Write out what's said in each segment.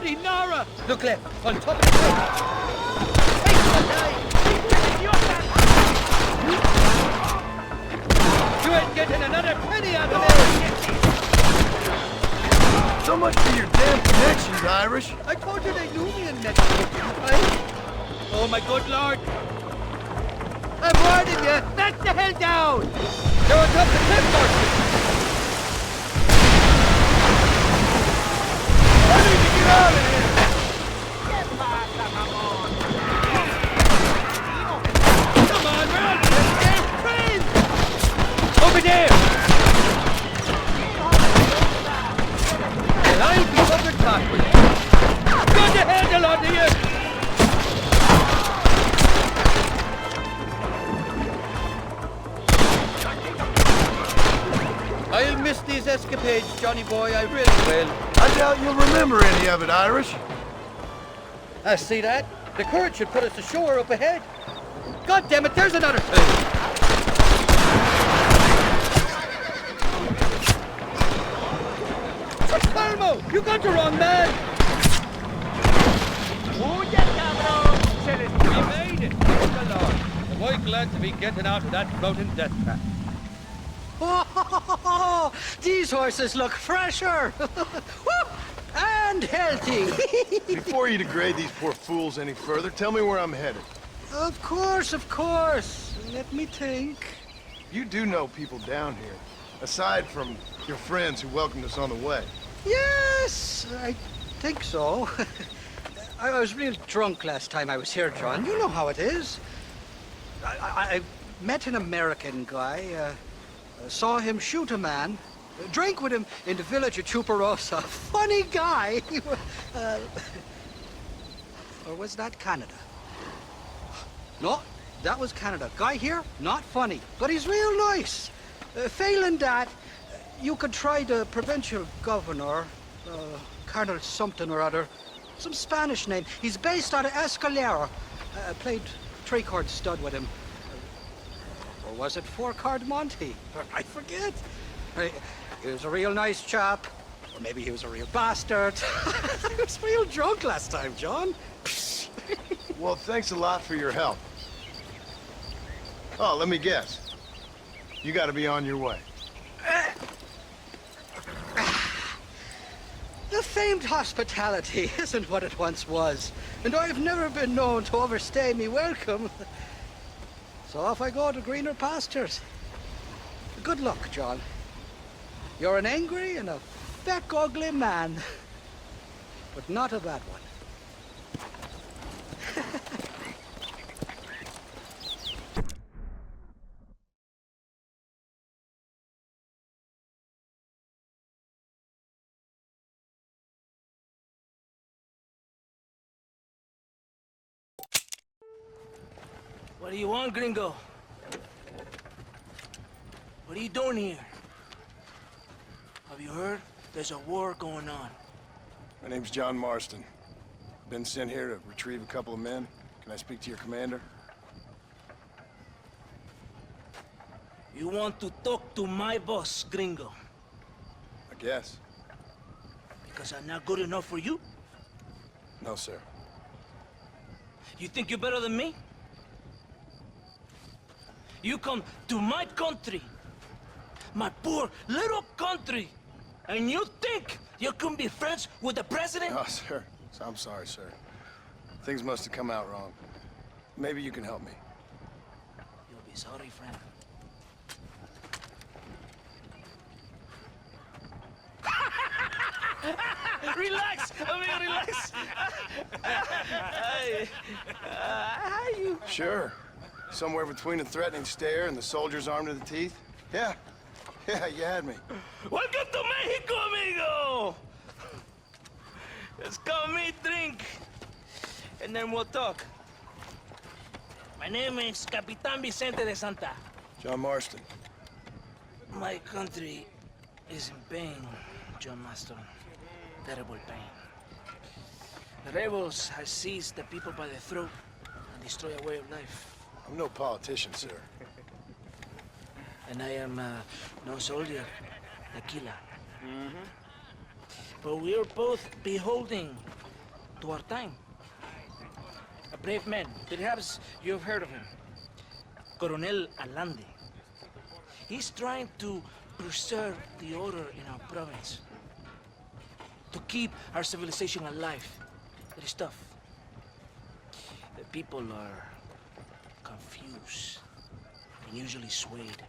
bloody Nara! Look left, on top of the cliff. Take the line! You ain't getting another penny out of me! So much for your damn connections, Irish. I told you they knew me in Mexico, didn't I? Oh, my good lord. I'm warning you. Back the hell down. They're on top of the cliff, Marshal. I need to get out of here. Come on, we're on the same train. Over there. Well, I'll be covered backwards. Got the handle on you. I'll miss these escapades, Johnny boy, I really will. I doubt you'll remember any of it, Irish. I see that. The current should put us ashore up ahead. God damn it, there's another thing. Palmo, you got the wrong man. We made it, thank the Lord. I'm quite glad to be getting out of that floating death trap. Oh, these horses look fresher and healthy. Before you degrade these poor fools any further, tell me where I'm headed. Of course, of course. Let me think. You do know people down here, aside from your friends who welcomed us on the way. Yes, I think so. I was real drunk last time I was here, John. You know how it is. I met an American guy, saw him shoot a man, drank with him in the village of Chuparosa. Funny guy. Or was that Canada? No, that was Canada. Guy here, not funny, but he's real nice. Failing that, you could try the provincial governor, Colonel something or other, some Spanish name. He's based out of Escalera. Played three-chord stud with him. Or was it four-card Monty? I forget. He was a real nice chap. Or maybe he was a real bastard. I was real drunk last time, John. Well, thanks a lot for your help. Oh, let me guess. You gotta be on your way. The famed hospitality isn't what it once was, and I've never been known to overstay me welcome. So off I go to greener pastures. Good luck, John. You're an angry and a fat, ugly man, but not a bad one. What do you want, gringo? What are you doing here? Have you heard? There's a war going on. My name's John Marston. Been sent here to retrieve a couple of men. Can I speak to your commander? You want to talk to my boss, gringo? I guess. Because I'm not good enough for you? No, sir. You think you're better than me? You come to my country, my poor little country, and you think you can be friends with the president? No, sir. I'm sorry, sir. Things must have come out wrong. Maybe you can help me. You'll be sorry, friend. Relax, amigo, relax. How you? Sure. Somewhere between a threatening stare and the soldier's armed to the teeth? Yeah. Yeah, you had me. Welcome to Mexico, amigo! Let's come meet, drink, and then we'll talk. My name is Capitán Vicente de Santa. John Marston. My country is in pain, John Marston. Terrible pain. The rebels have seized the people by the throat and destroyed a way of life. I'm no politician, sir. And I am no soldier, tequila. But we are both beholding to our time. A brave man. Perhaps you've heard of him. Coronel Allende. He's trying to preserve the order in our province. To keep our civilization alive. It is tough. The people are confused and usually swayed.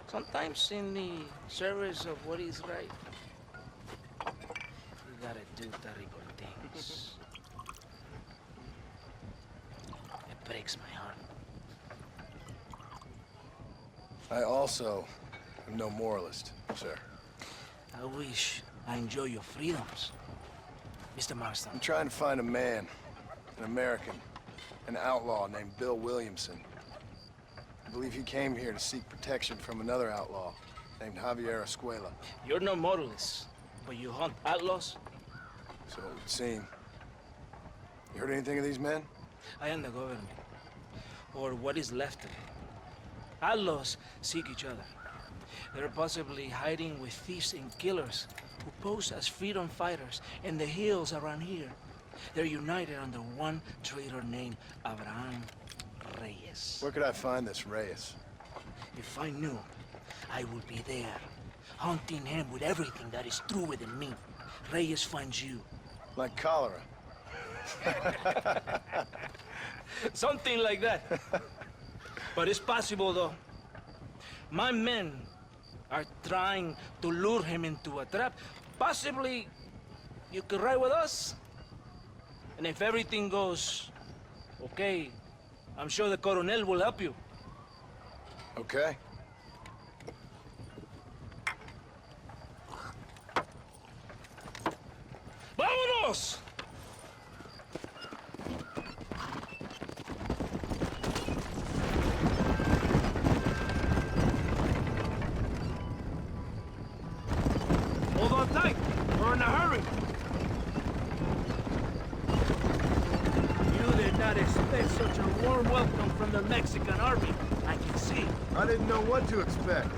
Sometimes in the service of what is right, you gotta do terrible things. It breaks my heart. I also am no moralist, sir. I wish I enjoy your freedoms, Mr. Marston. I'm trying to find a man, an American, an outlaw named Bill Williamson. I believe he came here to seek protection from another outlaw named JAVIER ESCUELLA. You're no moralist, but you hunt outlaws? So it would seem. You heard anything of these men? I am the government, or what is left of it. Outlaws seek each other. They're possibly hiding with thieves and killers who pose as freedom fighters in the hills around here. They're united under one traitor named Abraham Reyes. Where could I find this Reyes? If I knew, I would be there, hunting him with everything that is true within me. Reyes finds you. Like cholera. Something like that. But it's possible, though. My men are trying to lure him into a trap. Possibly, you could ride with us. And if everything goes okay, I'm sure the Coronel will help you. Okay. ¡Vámonos! Hold on tight. We're in a hurry. You did not expect such a warm welcome from the Mexican army. I can see. I didn't know what to expect.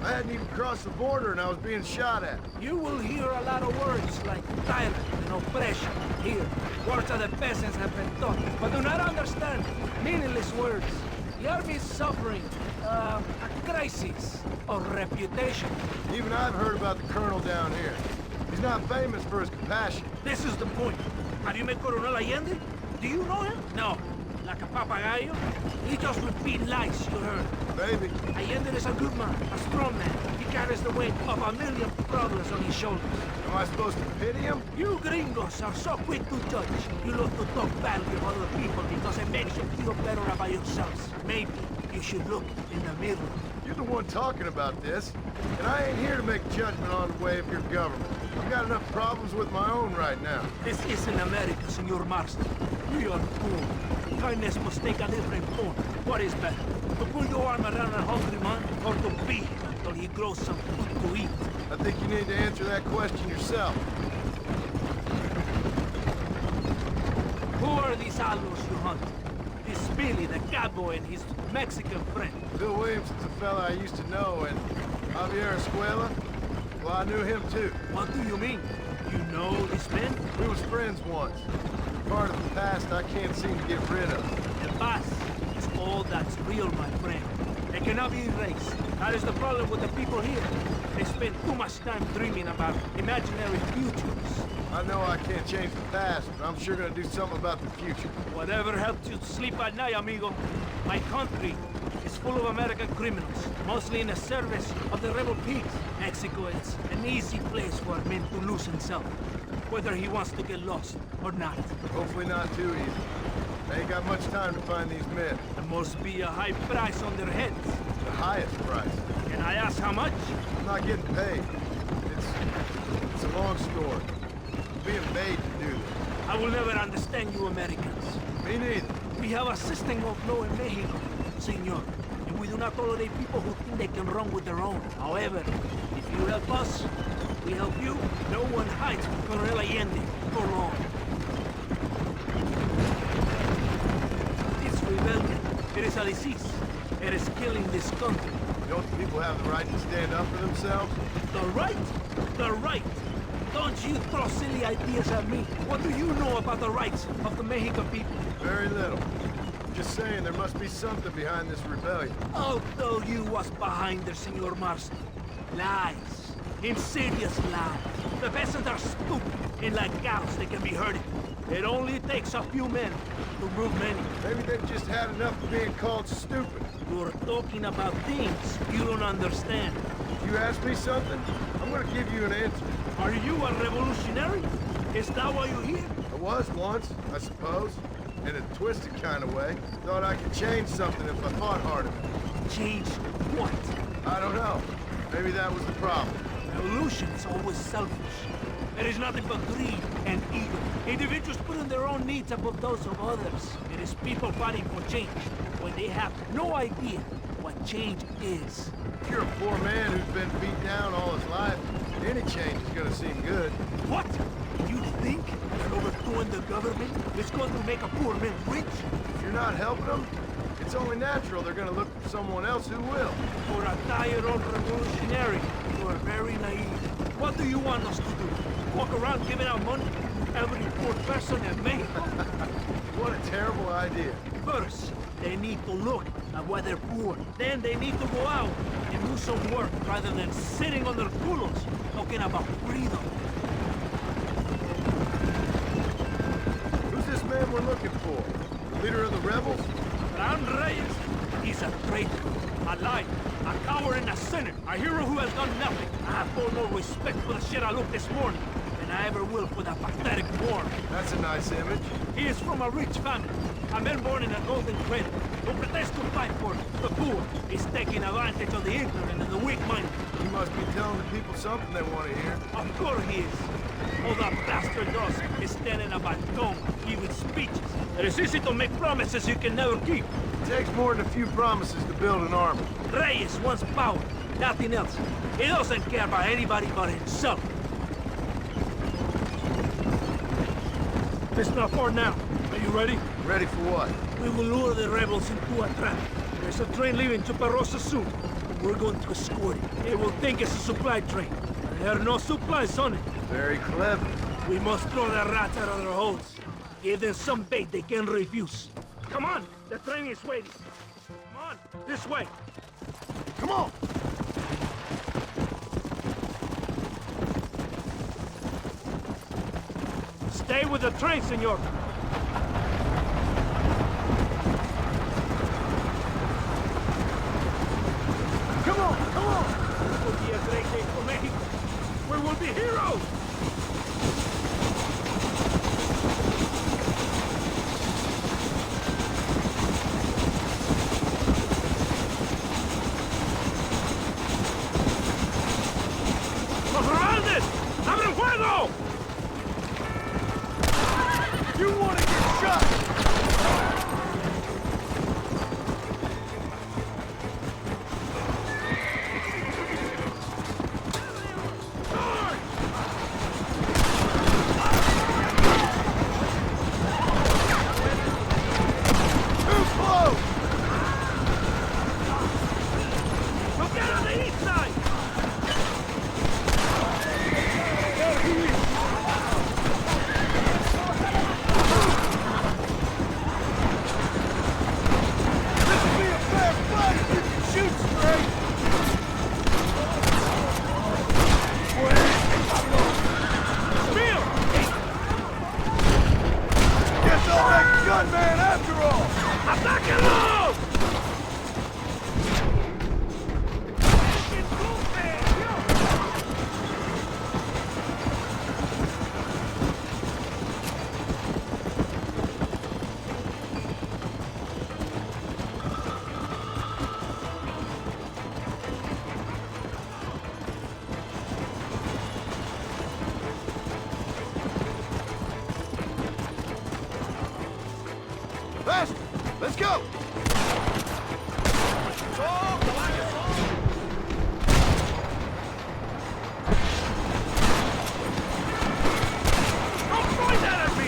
I hadn't even crossed the border and I was being shot at. You will hear a lot of words like tyrant and oppression here. Words that the peasants have been taught, but do not understand. Meaningless words. The army is suffering a crisis of reputation. Even I've heard about the colonel down here. He's not famous for his compassion. This is the point. Have you met Coronel Allende? Do you know him? No. Like a papagayo? He just repeats lies you heard. Maybe. Allende is a good man, a strong man. He carries the weight of a million problems on his shoulders. Am I supposed to pity him? You gringos are so quick to judge. You love to talk badly of other people because it makes you feel better about yourselves. Maybe you should look in the mirror. You're the one talking about this, and I ain't here to make judgment on the way of your government. I've got enough problems with my own right now. This isn't America, Senor Marston. We are poor. Kindness must take a different form. What is better, to put your arm around a hungry man, or to beat him until he grows some food to eat? I think you need to answer that question yourself. Who are these outlaws you hunt? This Billy, the cowboy, and his Mexican friend. Bill Williamson's a fella I used to know, and JAVIER ESCUELLA, well, I knew him too. What do you mean? You know this man? We was friends once. Part of the past I can't seem to get rid of. The past is all that's real, my friend. It cannot be erased. That is the problem with the people here. They spend too much time dreaming about imaginary futures. I know I can't change the past, but I'm sure gonna do something about the future. Whatever helps you sleep at night, amigo. My country is full of American criminals, mostly in the service of the rebel pigs. Mexico is an easy place for a man to lose himself, whether he wants to get lost or not. Hopefully not too easy. I ain't got much time to find these men. There must be a high price on their heads. The highest price. Can I ask how much? I'm not getting paid. It's a long story. I'm being paid to do this. I will never understand you Americans. Me neither. We have a system of law in Mexico, senor. And we do not tolerate people who think they can run with their own. However, if you help us, we help you. No one hides from Coronel Allende for long. This rebellion, it is a disease. It is killing this country. Don't the people have the right to stand up for themselves? The right? The right! Don't you throw silly ideas at me. What do you know about the rights of the Mexican people? Very little. I'm just saying there must be something behind this rebellion. I'll tell you what's behind there, Senor Marston. Lies. Insidious lies. The peasants are stupid, and like cows they can be herded. It only takes a few men to move many. Maybe they've just had enough of being called stupid. You're talking about things you don't understand. You ask me something, I'm gonna give you an answer. Are you a revolutionary? Is that why you're here? I was once, I suppose. In a twisted kind of way. Thought I could change something if I fought hard enough. Change what? I don't know. Maybe that was the problem. Revolution's always selfish. There is nothing but greed and ego. Individuals putting their own needs above those of others. It is people fighting for change when they have no idea what change is. If you're a poor man who's been beat down all his life, any change is gonna seem good. What? You think that overthrowing the government is going to make a poor man rich? If you're not helping them, it's only natural they're gonna look for someone else who will. For a tired-old revolutionary, you are very naive. What do you want us to do? Walk around giving out money to every poor person in Mexico? What a terrible idea. First, they need to look at why they're poor. Then they need to go out and do some work rather than sitting on their culos talking about freedom. Who's this man we're looking for? The leader of the rebels? Ram Reyes, he's a traitor, a liar, a coward and a sinner, a hero who has done nothing. I have far more respect for the shit I looked this morning than I ever will for that pathetic war. That's a nice image. He is from a rich family, a man born in a golden cradle, who pretends to fight for the poor. He's taking advantage of the ignorant and the weak-minded. He must be telling the people something they want to hear. Of course he is. All that bastard does is stand in a balcón giving speeches. It is easy to make promises you can never keep. It takes more than a few promises to build an army. Reyes wants power, nothing else. He doesn't care about anybody but himself. It's not far now. Are you ready? Ready for what? We will lure the rebels into a trap. There's a train leaving Chuparosa soon. We're going to escort it. They will think it's a supply train. But there are no supplies on it. Very clever. We must throw the rats out of their holes. Give them some bait they can refuse. Come on! The train is waiting. Come on! This way! Come on! Stay with the train, senor! Come on! Come on! This will be a great day for Mexico. We will be heroes! ¡Los rebeldes! ¡Abren fuego! You want to get shot! Too close! Look out on the east side! This will be a fair fight if you can shoot straight! Spiel! Guess I'll make gunman after all! ¡Atáquenlo! Faster! Let's go! Don't point that at me!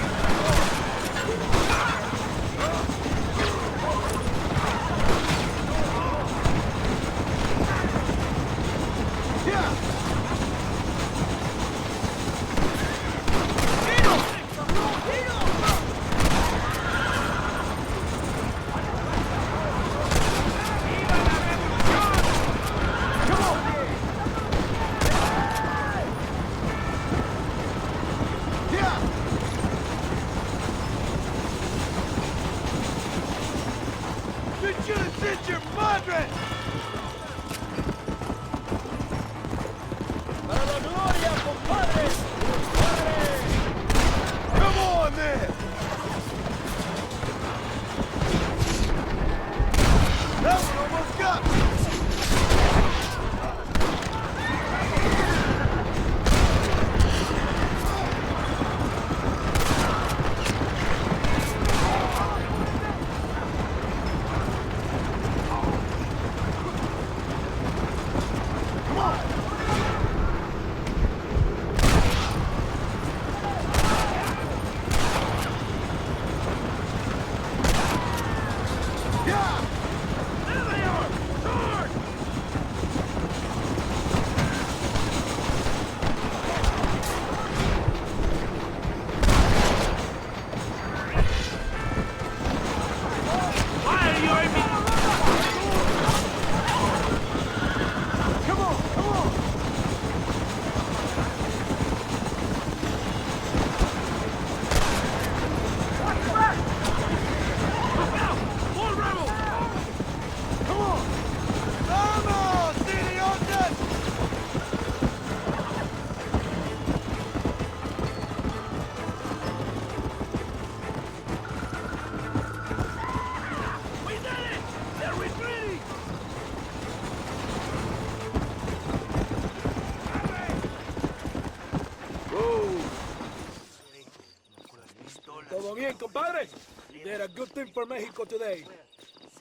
bien, compadre. You did a good thing for Mexico today.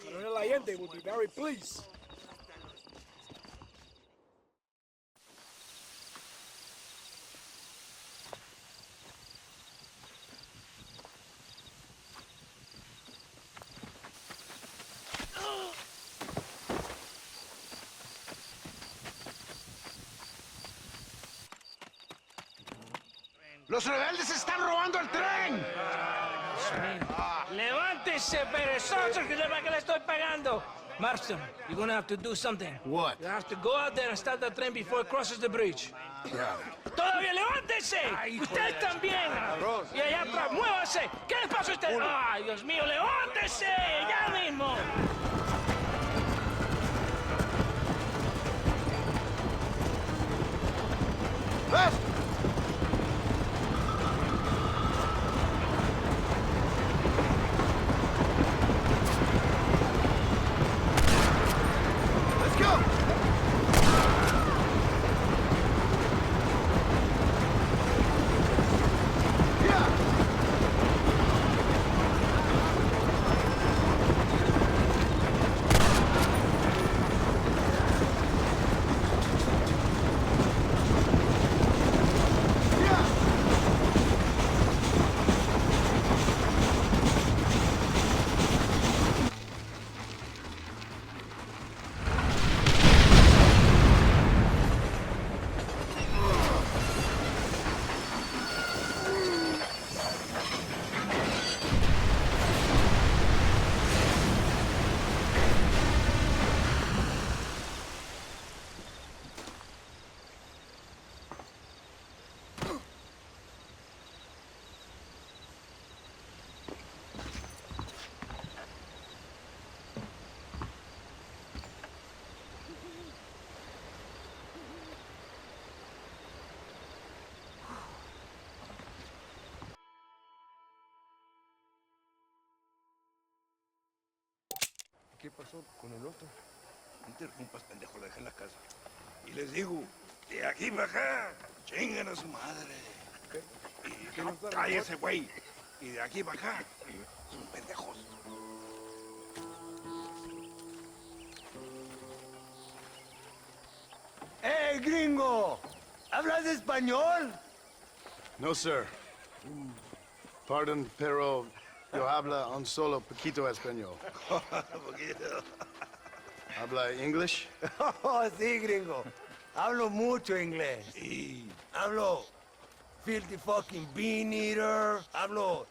Coronel Allende will be very pleased. ¡Los rebeldes están robando el tren! ¡Levántese, perezoso, que le estoy pagando! Marston, you're gonna have to do something. What? You have to go out there and stop the train before it crosses the bridge. Yeah. ¡Todavía levántese! ¡Usted también! Y allá atrás, muévase. ¿Qué le pasa a usted? ¡Ay, Dios mío, levántese! ¡Ya mismo! Left! Let's go! Yeah! ¿Qué pasó con el otro? No interrumpas, pendejo, lo dejé en la casa. Y les digo, de aquí para acá, chingan a su madre. ¿Qué? Y no, cállese, güey. Y de aquí para acá, son pendejos. ¡Hey, gringo! ¿Hablas español? No, sir. Pardon, pero yo habla un solo poquito español. ¿Habla English? Oh, sí, gringo. Hablo mucho inglés. Sí. Hablo filthy fucking bean eater. Hablo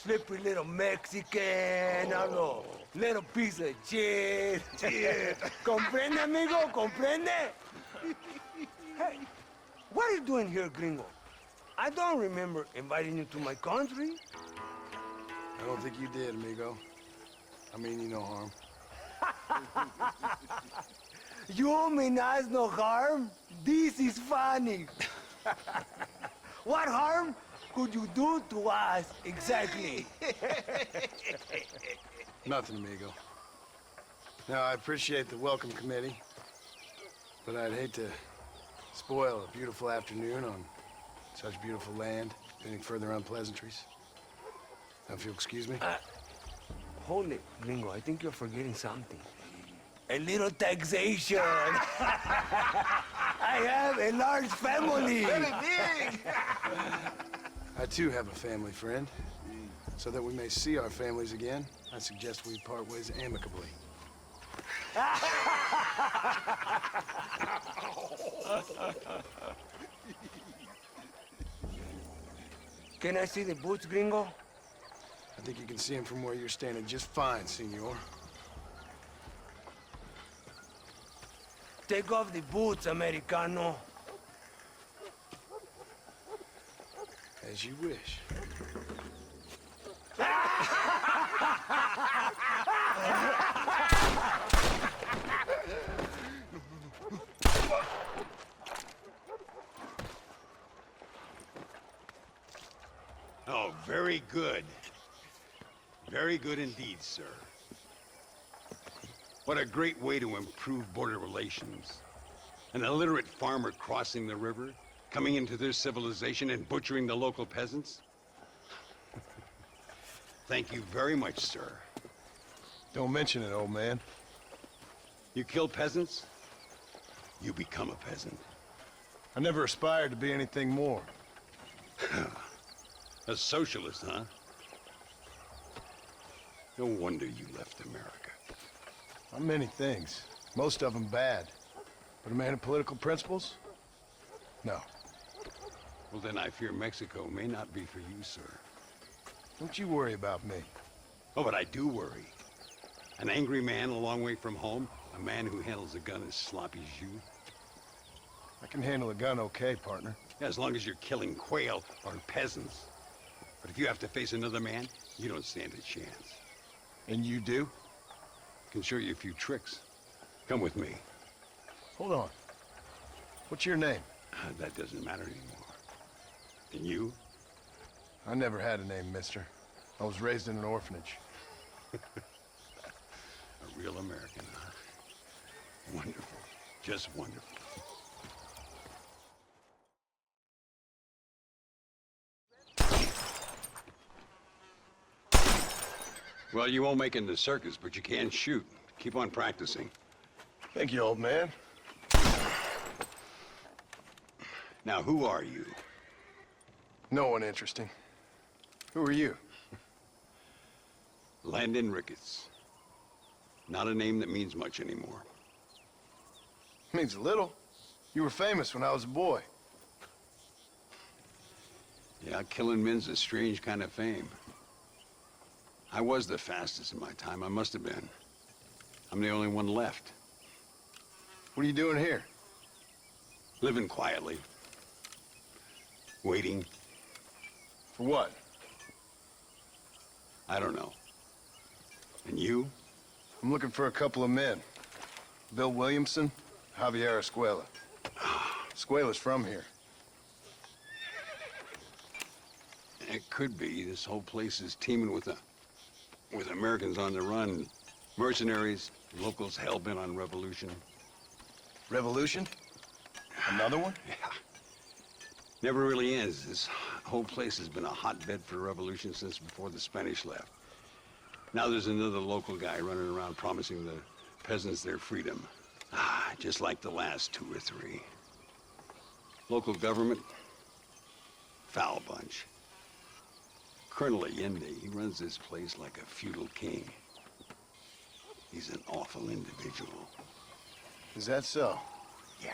slippery little Mexican. Hablo little piece of shit. ¿Comprende, amigo? ¿Comprende? Hey, what are you doing here, gringo? I don't remember inviting you to my country. I don't think you did, amigo. I mean you no harm. You mean us no harm? This is funny. What harm could you do to us exactly? Nothing, amigo. Now, I appreciate the welcome committee, but I'd hate to spoil a beautiful afternoon on such beautiful land, any further unpleasantries. Now, if you'll excuse me. Hold it, gringo. I think you're forgetting something. A little taxation. I have a large family. Very big! I, too, have a family friend. So that we may see our families again, I suggest we part ways amicably. Can I see the boots, gringo? I think you can see him from where you're standing just fine, senor. Take off the boots, Americano. As you wish. Oh, very good. Very good indeed, sir. What a great way to improve border relations. An illiterate farmer crossing the river, coming into their civilization and butchering the local peasants? Thank you very much, sir. Don't mention it, old man. You kill peasants, you become a peasant. I never aspired to be anything more. A socialist, huh? No wonder you left America. I'm many things. Most of them bad. But a man of political principles? No. Well, then I fear Mexico may not be for you, sir. Don't you worry about me. Oh, but I do worry. An angry man a long way from home, a man who handles a gun as sloppy as you. I can handle a gun okay, partner. Yeah, as long as you're killing quail or peasants. But if you have to face another man, you don't stand a chance. And you do? Can show you a few tricks. Come with me. Hold on. What's your name? That doesn't matter anymore. And you? I never had a name, mister. I was raised in an orphanage. A real American, huh? Wonderful. Just wonderful. Well, you won't make it in the circus, but you can shoot. Keep on practicing. Thank you, old man. Now, who are you? No one interesting. Who are you? Landon Ricketts. Not a name that means much anymore. Means a little. You were famous when I was a boy. Yeah, killing men's a strange kind of fame. I was the fastest in my time. I must have been. I'm the only one left. What are you doing here? Living quietly. Waiting. For what? I don't know. And you? I'm looking for a couple of men. Bill Williamson, Javier Escuella. Escuella's from here. It could be. This whole place is teeming with Americans on the run. Mercenaries, locals hell-bent on revolution. Revolution? Another one? Yeah. Never really ends. This whole place has been a hotbed for revolution since before the Spanish left. Now there's another local guy running around promising the peasants their freedom. Just like the last 2 or 3. Local government, foul bunch. Colonel Allende, he runs this place like a feudal king. He's an awful individual. Is that so? Yeah.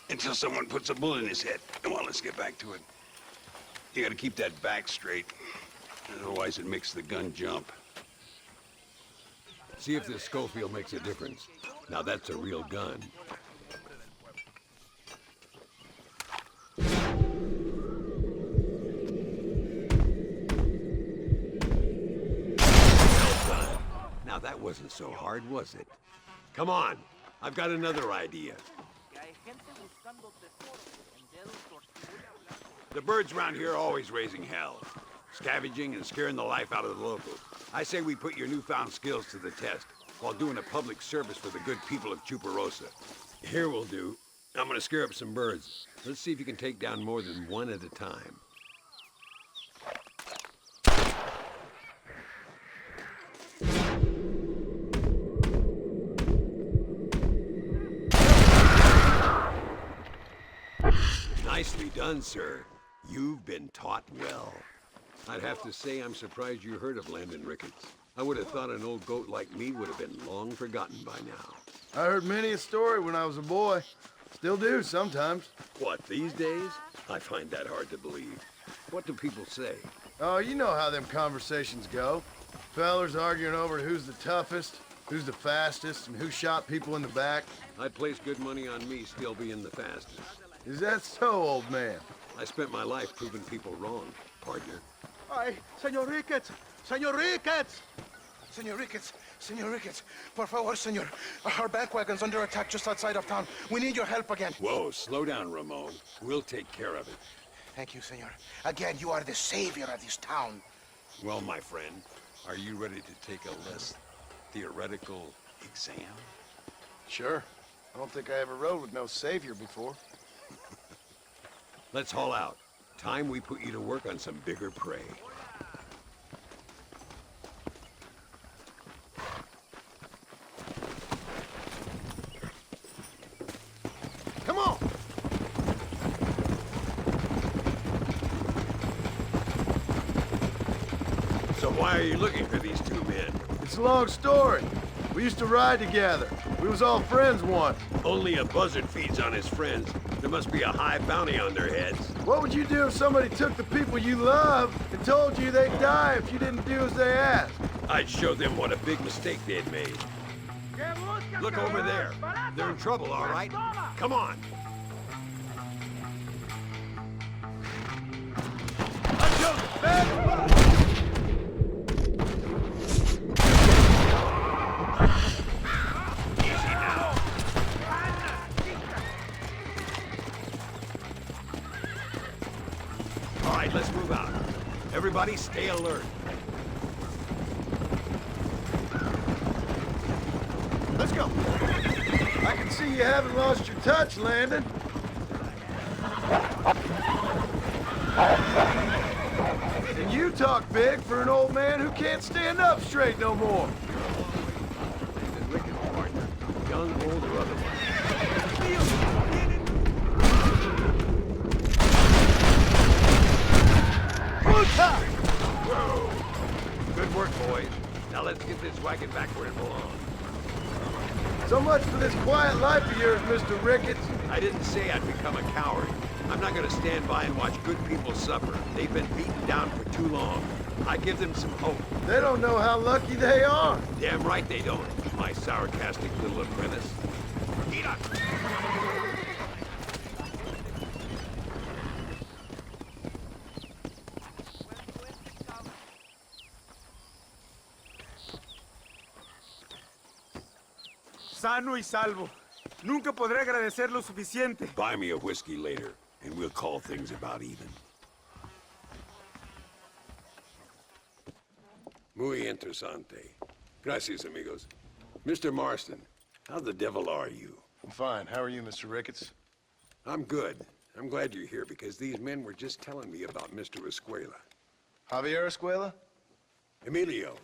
Until someone puts a bullet in his head. Come on, let's get back to it. You gotta keep that back straight. Otherwise it makes the gun jump. See if this Schofield makes a difference. Now that's a real gun. Now that wasn't so hard, was it? Come on, I've got another idea. The birds around here are always raising hell, scavenging and scaring the life out of the locals. I say we put your newfound skills to the test while doing a public service for the good people of Chuparosa. Here we'll do. I'm gonna scare up some birds. Let's see if you can take down more than one at a time. Nicely done, sir. You've been taught well. I'd have to say I'm surprised you heard of Landon Ricketts. I would have thought an old goat like me would have been long forgotten by now. I heard many a story when I was a boy. Still do sometimes. What, these days? I find that hard to believe. What do people say? Oh, you know how them conversations go. Fellers arguing over who's the toughest, who's the fastest, and who shot people in the back. I'd place good money on me still being the fastest. Is that so, old man? I spent my life proving people wrong, partner. Ay, Senor Ricketts! Senor Ricketts! Senor Ricketts, por favor, senor. Our bank wagon's under attack just outside of town. We need your help again. Whoa, slow down, Ramon. We'll take care of it. Thank you, senor. Again, you are the savior of this town. Well, my friend, are you ready to take a less theoretical exam? Sure. I don't think I ever rode with no savior before. Let's haul out. Time we put you to work on some bigger prey. why are you looking for these two men? It's a long story. We used to ride together. We was all friends once. Only a buzzard feeds on his friends. There must be a high bounty on their heads. What would you do if somebody took the people you love and told you they'd die if you didn't do as they asked? I'd show them what a big mistake they'd made. Look over there. They're in trouble, all right? Come on. Easy now. All right, let's move out. Everybody stay alert. Let's go. I can see you haven't lost your touch, Landon. And you talk big for an old man who can't stand up straight no more. Young, old, or otherwise. Whoa! Good work, boys. Now let's get this wagon back where it belongs. So much for this quiet life of yours, Mr. Ricketts. I didn't say I'd become a coward. I'm not gonna stand by and watch good people suffer. They've been beaten down for too long. I give them some hope. They don't know how lucky they are. Damn right they don't, my sarcastic little apprentice. Eat up! Sano y salvo. Nunca podré agradecer lo suficiente. Buy me a whiskey later, and we'll call things about even. Muy interesante. Gracias, amigos. Mr. Marston, how the devil are you? I'm fine. How are you, Mr. Ricketts? I'm good. I'm glad you're here because these men were just telling me about Mr. Escuela. Javier Escuela? Emilio,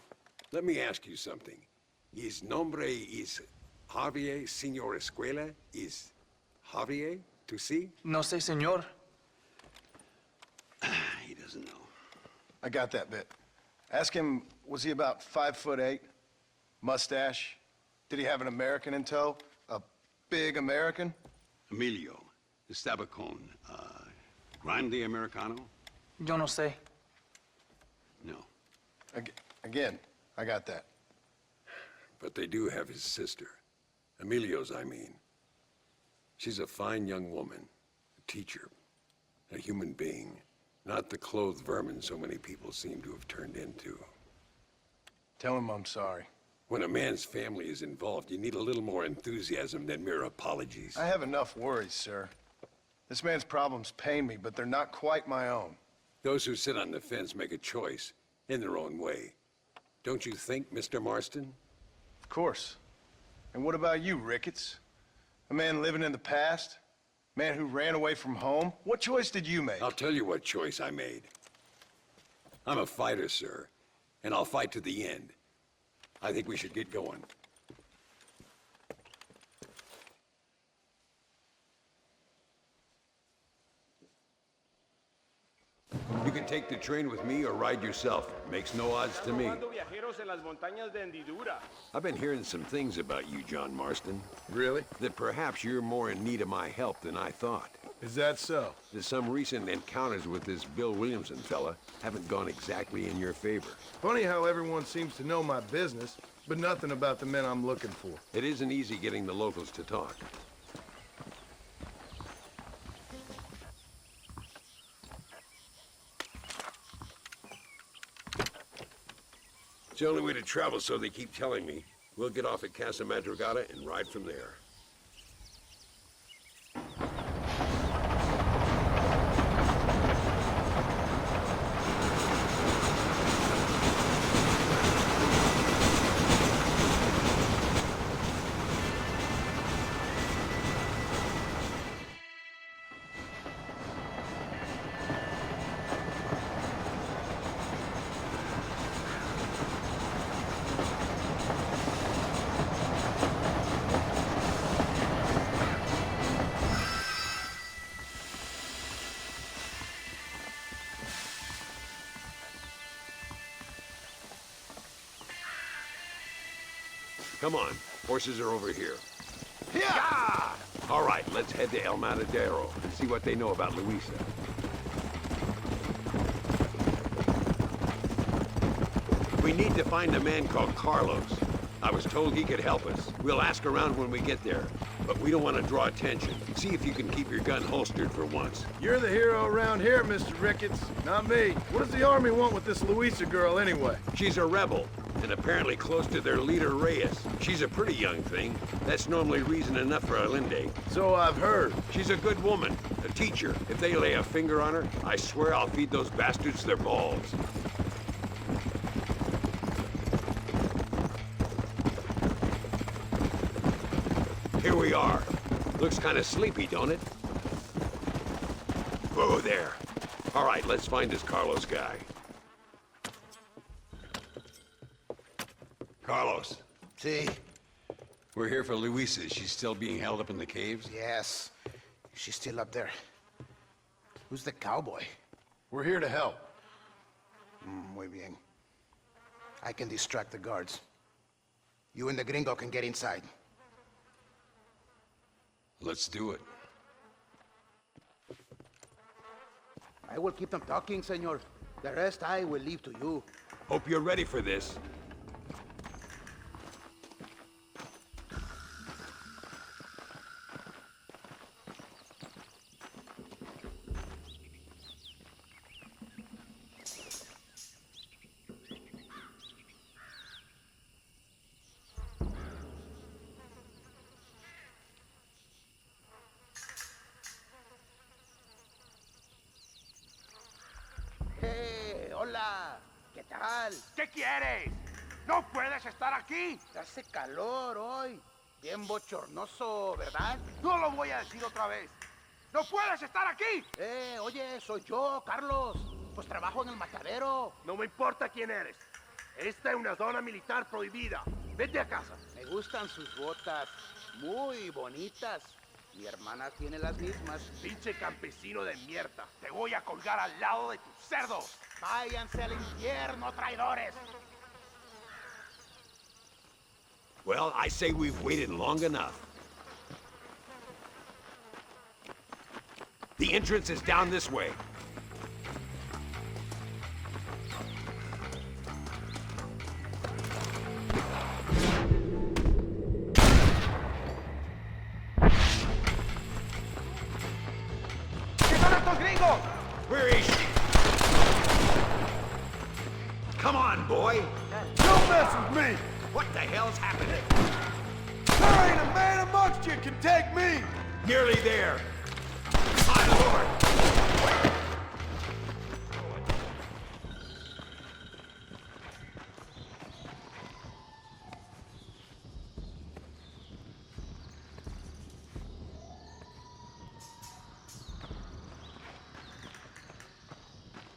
let me ask you something. His nombre is Javier, Señor Escuela? Is Javier to see? No sé, señor. He doesn't know. I got that bit. Ask him, was he about 5'8"? Mustache? Did he have an American in tow? A big American? Emilio, estaba con, grande americano? Yo no sé. No. Again, I got that. But they do have his sister. Emilio's, I mean. She's a fine young woman, a teacher, a human being, not the clothed vermin so many people seem to have turned into. Tell him I'm sorry. When a man's family is involved, you need a little more enthusiasm than mere apologies. I have enough worries, sir. This man's problems pain me, but they're not quite my own. Those who sit on the fence make a choice, in their own way. Don't you think, Mr. Marston? Of course. And what about you, Ricketts? A man living in the past? A man who ran away from home? What choice did you make? I'll tell you what choice I made. I'm a fighter, sir, and I'll fight to the end. I think we should get going. You can take the train with me or ride yourself. Makes no odds to me. I've been hearing some things about you, John Marston. Really? That perhaps you're more in need of my help than I thought. Is that so? That some recent encounters with this Bill Williamson fella haven't gone exactly in your favor. Funny how everyone seems to know my business, but nothing about the men I'm looking for. It isn't easy getting the locals to talk. It's the only way to travel, so they keep telling me. We'll get off at Casa Madrugada and ride from there. Come on, horses are over here. Yeah! All right, let's head to El Matadero and see what they know about Luisa. We need to find a man called Carlos. I was told he could help us. We'll ask around when we get there, but we don't want to draw attention. See if you can keep your gun holstered for once. You're the hero around here, Mr. Ricketts, not me. What does the army want with this Luisa girl anyway? She's a rebel, and apparently close to their leader, Reyes. She's a pretty young thing. That's normally reason enough for Allende. So I've heard. She's a good woman, a teacher. If they lay a finger on her, I swear I'll feed those bastards their balls. Here we are. Looks kind of sleepy, don't it? Whoa there. All right, let's find this Carlos guy. Carlos. See? We're here for Luisa. She's still being held up in the caves? Yes. She's still up there. Who's the cowboy? We're here to help. Muy bien. I can distract the guards. You and the gringo can get inside. Let's do it. I will keep them talking, senor. The rest I will leave to you. Hope you're ready for this. Hey, hola. ¿Qué tal? ¿Qué quieres? ¡No puedes estar aquí! Hace calor hoy. Bien bochornoso, ¿verdad? No lo voy a decir otra vez. ¡No puedes estar aquí! Oye, soy yo, Carlos. Pues trabajo en el matadero. No me importa quién eres. Esta es una zona militar prohibida. Vete a casa. Me gustan sus botas. Muy bonitas. Mi hermana tiene las mismas. Pinche campesino de mierda. Te voy a colgar al lado de tus cerdos. Váyanse al infierno, traidores. Well, I say we've waited long enough. The entrance is down this way. Where is she? Come on, boy. Don't mess with me! What the hell's happening? There ain't a man amongst you can take me! Nearly there. My lord.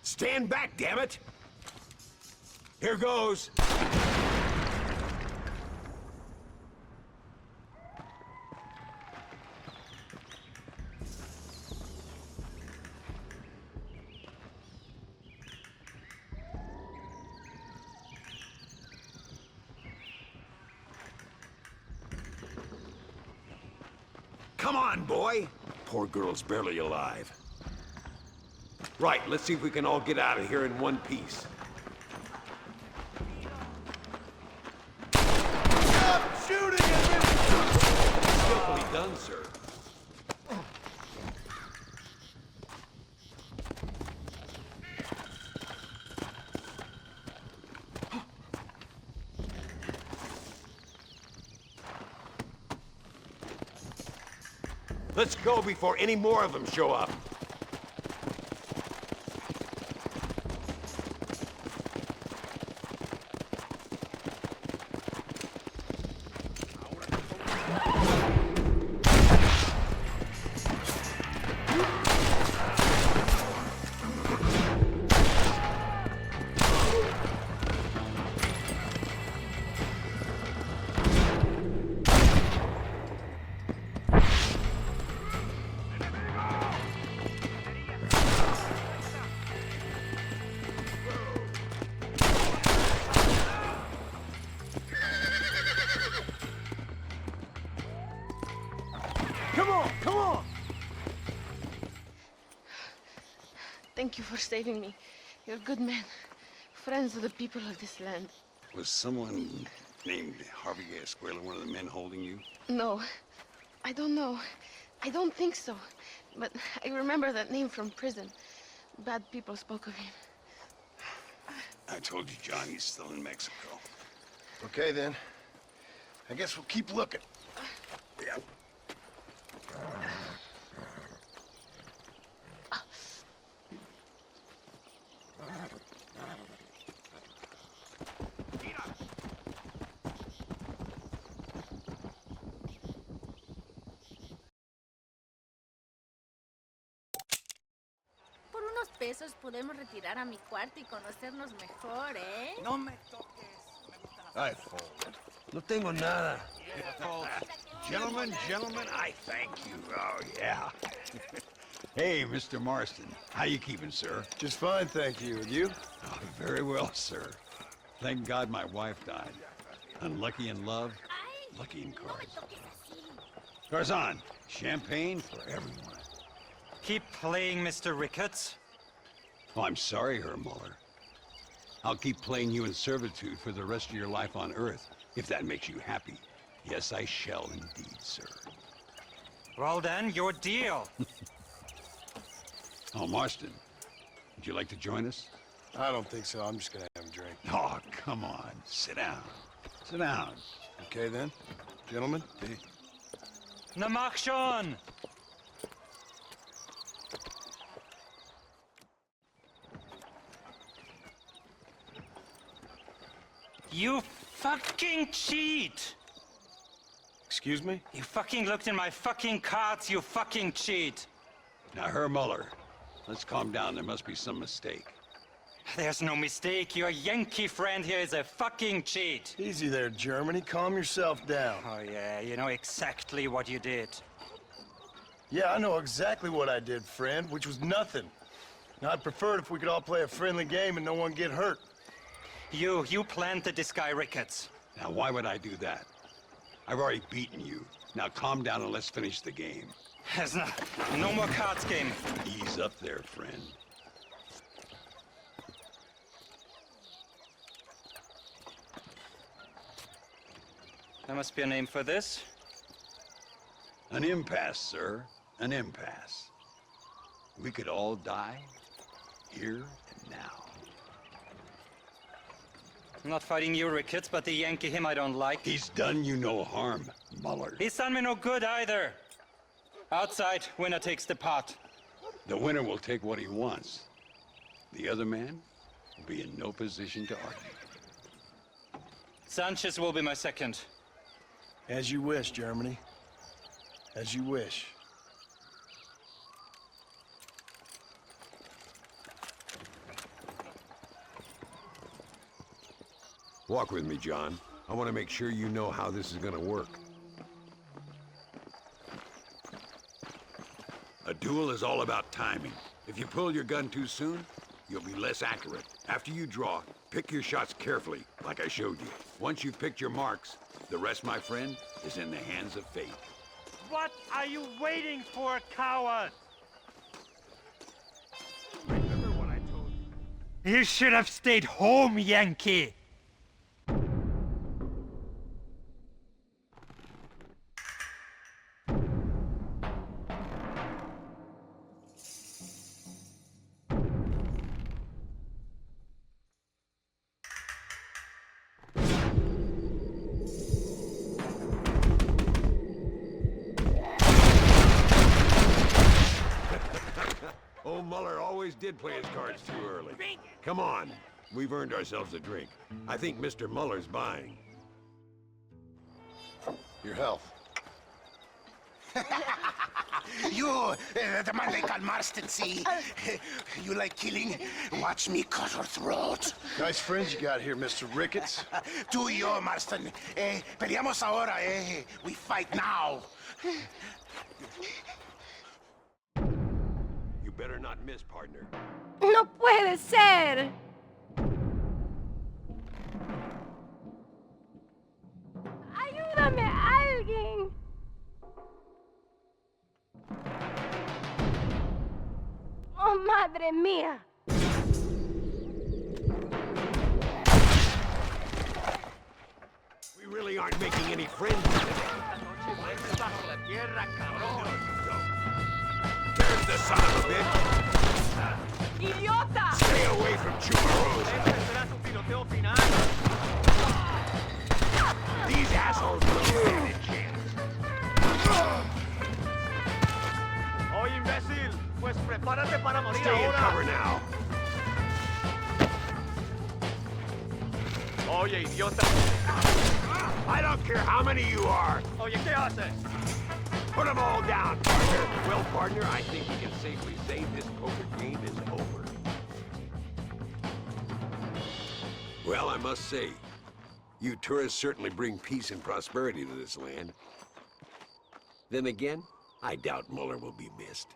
Stand back, damn it! Here goes. Come on, boy. Poor girl's barely alive. Right, let's see if we can all get out of here in one piece. Stop shooting at me! Skillfully done, sir. Let's go before any more of them show up. Thank you for saving me. You're good men. Friends of the people of this land. Was someone named Javier Escuela one of the men holding you? No, I don't know. I don't think so. But I remember that name from prison. Bad people spoke of him. I told you Johnny's still in Mexico. Okay, then. I guess we'll keep looking. Yeah. Por unos pesos podemos retirar a mi cuarto y conocernos mejor, ¿eh? No me toques. Ay, fold. No tengo nada. Gentlemen, I thank you. Oh, yeah. Hey, Mr. Marston. How you keeping, sir? Just fine, thank you. And you? Oh, very well, sir. Thank God my wife died. Unlucky in love, lucky in cards. Garzon, champagne for everyone. Keep playing, Mr. Ricketts. Oh, I'm sorry, Herr Muller. I'll keep playing you in servitude for the rest of your life on Earth, if that makes you happy. Yes, I shall indeed, sir. Well then, your deal. Oh, Marston, would you like to join us? I don't think so. I'm just gonna have a drink. Oh, come on. Sit down. Sit down. Okay, then. Gentlemen? Na mach schon! You fucking cheat! Excuse me? You fucking looked in my fucking cards, you fucking cheat! Now, Herr Muller, let's calm down. There must be some mistake. There's no mistake. Your Yankee friend here is a fucking cheat. Easy there, Germany. Calm yourself down. Oh yeah, you know exactly what you did. Yeah, I know exactly what I did, friend, which was nothing. Now, I'd prefer it if we could all play a friendly game and no one get hurt. You planted this guy Ricketts. Now, why would I do that? I've already beaten you. Now, calm down and let's finish the game. There's no more cards game. Ease up there, friend. There must be a name for this. An impasse, sir. An impasse. We could all die, here and now. I'm not fighting you, Ricketts, but the Yankee him I don't like. He's done you no harm, Muller. He's done me no good either. Outside, winner takes the pot. The winner will take what he wants. The other man will be in no position to argue. Sanchez will be my second. As you wish, Germany. As you wish. Walk with me, John. I want to make sure you know how this is gonna work. A duel is all about timing. If you pull your gun too soon, you'll be less accurate. After you draw, pick your shots carefully, like I showed you. Once you've picked your marks, the rest, my friend, is in the hands of fate. What are you waiting for, coward? Remember what I told you? You should have stayed home, Yankee. Old Muller always did play his cards too early. Come on, we've earned ourselves a drink. I think Mr. Muller's buying. Your health. You, the man they call Marston, see? You like killing? Watch me cut her throat. Nice friends you got here, Mr. Ricketts. Tú y yo, Marston. Peleamos ahora, eh? We fight now. You better not miss, partner. ¡No puede ser! ¡Ayúdame, alguien! Oh, ¡Oh, madre mía! We really aren't making any friends today. There's the son of a bitch. ¡Idiota! Stay away from Chumarosa. These assholes don't stand a chance. Oye, imbécil, pues prepárate para morir Stay in ahora. cover now. Oye, idiota. I don't care how many you are. Oye, ¿qué haces? Put them all down, partner. Well, partner, I think we can safely say this poker game is over. Well, I must say, you tourists certainly bring peace and prosperity to this land. Then again, I doubt Muller will be missed.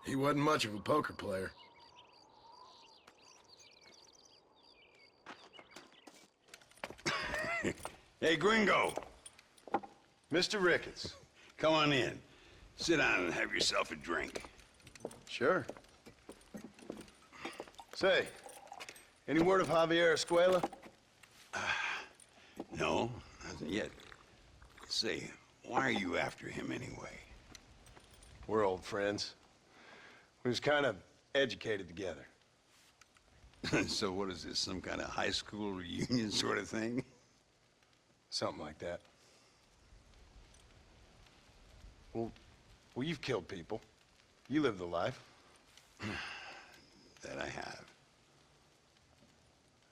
He wasn't much of a poker player. Hey, Gringo. Mr. Ricketts. Come on in. Sit down and have yourself a drink. Sure. Say, any word of Javier Escuella? No, nothing yet. Say, why are you after him anyway? We're old friends. We was kind of educated together. So what is this, some kind of high school reunion sort of thing? Something like that. Well, you've killed people. You lived the life. That I have.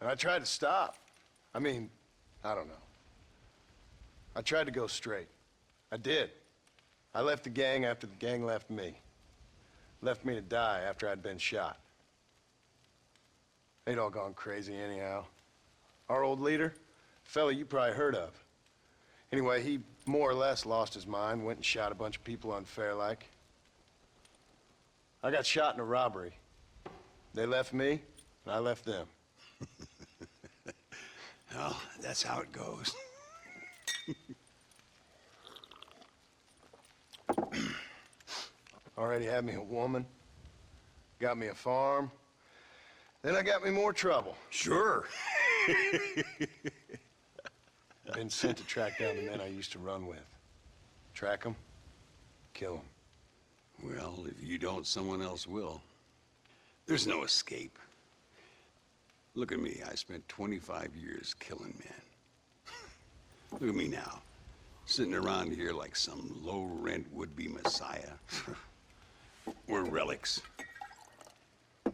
And I tried to stop. I mean, I don't know. I tried to go straight. I did. I left the gang after the gang left me. Left me to die after I'd been shot. They'd all gone crazy anyhow. Our old leader, fella you probably heard of. Anyway, he more or less lost his mind, went and shot a bunch of people unfair like. I got shot in a robbery. They left me, and I left them. Well, that's how it goes. Already had me a woman, got me a farm, then I got me more trouble. Sure. Been sent to track down the men I used to run with. Track them, kill them. Well, if you don't, someone else will. There's no escape. Look at me, I spent 25 years killing men. Look at me now, sitting around here like some low-rent would-be messiah. We're relics.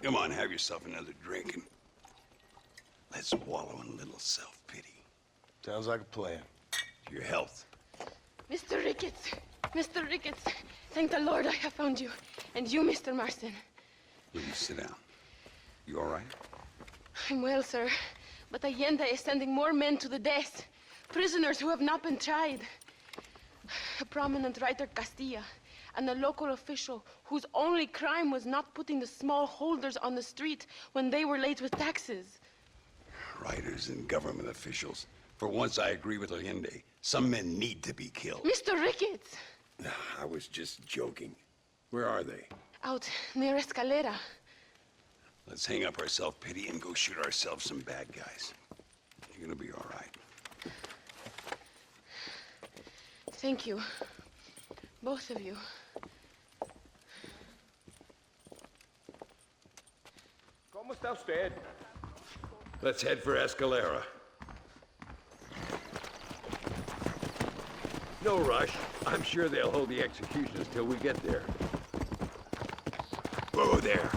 Come on, have yourself another drink and let's wallow in a little self-pity. Sounds like a plan. Your health. Mr. Ricketts! Mr. Ricketts! Thank the Lord I have found you. And you, Mr. Marston. Will you sit down? You all right? I'm well, sir. But Allende is sending more men to the death. Prisoners who have not been tried. A prominent writer, Castilla, and a local official whose only crime was not putting the small holders on the street when they were late with taxes. Writers and government officials. For once, I agree with Allende. Some men need to be killed. Mr. Ricketts! I was just joking. Where are they? Out near Escalera. Let's hang up our self-pity and go shoot ourselves some bad guys. You're gonna be all right. Thank you. Both of you. ¿Cómo está usted? Let's head for Escalera. No rush. I'm sure they'll hold the executions till we get there. Whoa there.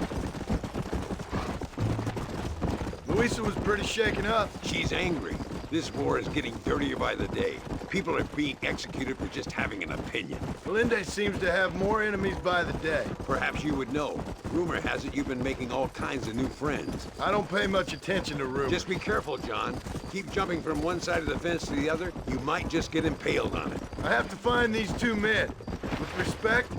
Luisa was pretty shaken up. She's angry. This war is getting dirtier by the day. People are being executed for just having an opinion. Allende seems to have more enemies by the day. Perhaps you would know. Rumor has it you've been making all kinds of new friends. I don't pay much attention to rumors. Just be careful, John. Keep jumping from one side of the fence to the other, you might just get impaled on it. I have to find these two men. With respect,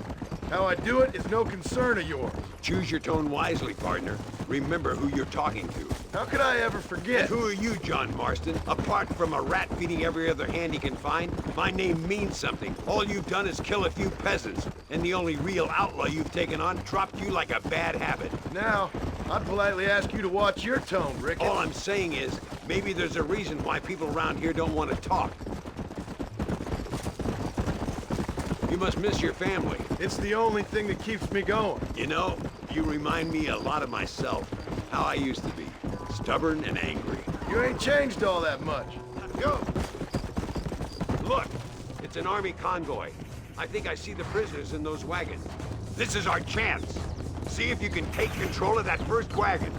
how I do it is no concern of yours. Choose your tone wisely, partner. Remember who you're talking to. How could I ever forget? And who are you, John Marston? Apart from a rat feeding every other hand he can find, my name means something. All you've done is kill a few peasants, and the only real outlaw you've taken on dropped you like a bad habit. Now, I'd politely ask you to watch your tone, Ricketts. All I'm saying is, maybe there's a reason why people around here don't want to talk. You must miss your family. It's the only thing that keeps me going. You know, you remind me a lot of myself. How I used to be. Stubborn and angry. You ain't changed all that much. Go! Look! It's an army convoy. I think I see the prisoners in those wagons. This is our chance. See if you can take control of that first wagon.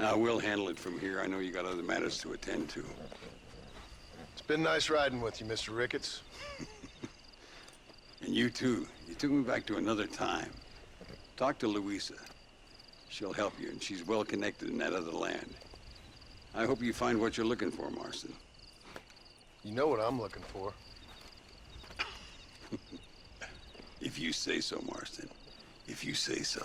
Now, we'll handle it from here. I know you got other matters to attend to. It's been nice riding with you, Mr. Ricketts. And you too. You took me back to another time. Talk to Louisa. She'll help you, and she's well connected in that other land. I hope you find what you're looking for, Marston. You know what I'm looking for. If you say so, Marston. If you say so.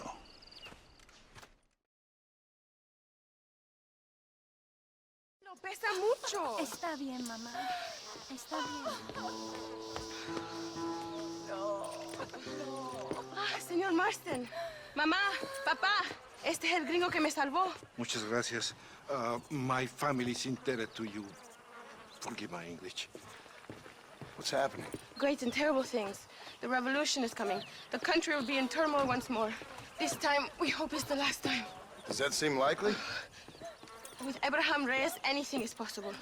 No pesa mucho. Está bien, mamá. Está bien. Ah, señor Marston. Mamá, papá, este es el gringo que me salvó. Muchas gracias. My family's indebted to you. Forgive my English. What's happening? Great and terrible things. The revolution is coming. The country will be in turmoil once more. This time, we hope it's the last time. Does that seem likely? With Abraham Reyes, anything is possible.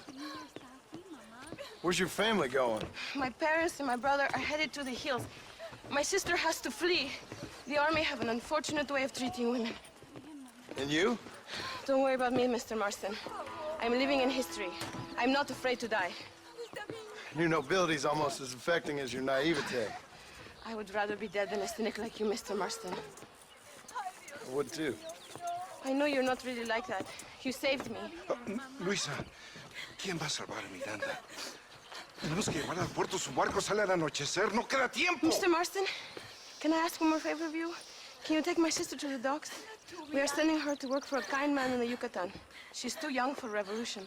Where's your family going? My parents and my brother are headed to the hills. My sister has to flee. The army have an unfortunate way of treating women. And you? Don't worry about me, Mr. Marston. I'm living in history. I'm not afraid to die. Your nobility's almost as affecting as your naivete. I would rather be dead than a cynic like you, Mr. Marston. I would too. I know you're not really like that. You saved me. Luisa, ¿quién va a salvar a Miranda? Tenemos que llevar al puerto. Su barco sale al anochecer. No queda tiempo. Mr. Marston, can I ask one more favor of you? Can you take my sister to the docks? We are sending her to work for a kind man in the Yucatan. She's too young for revolution.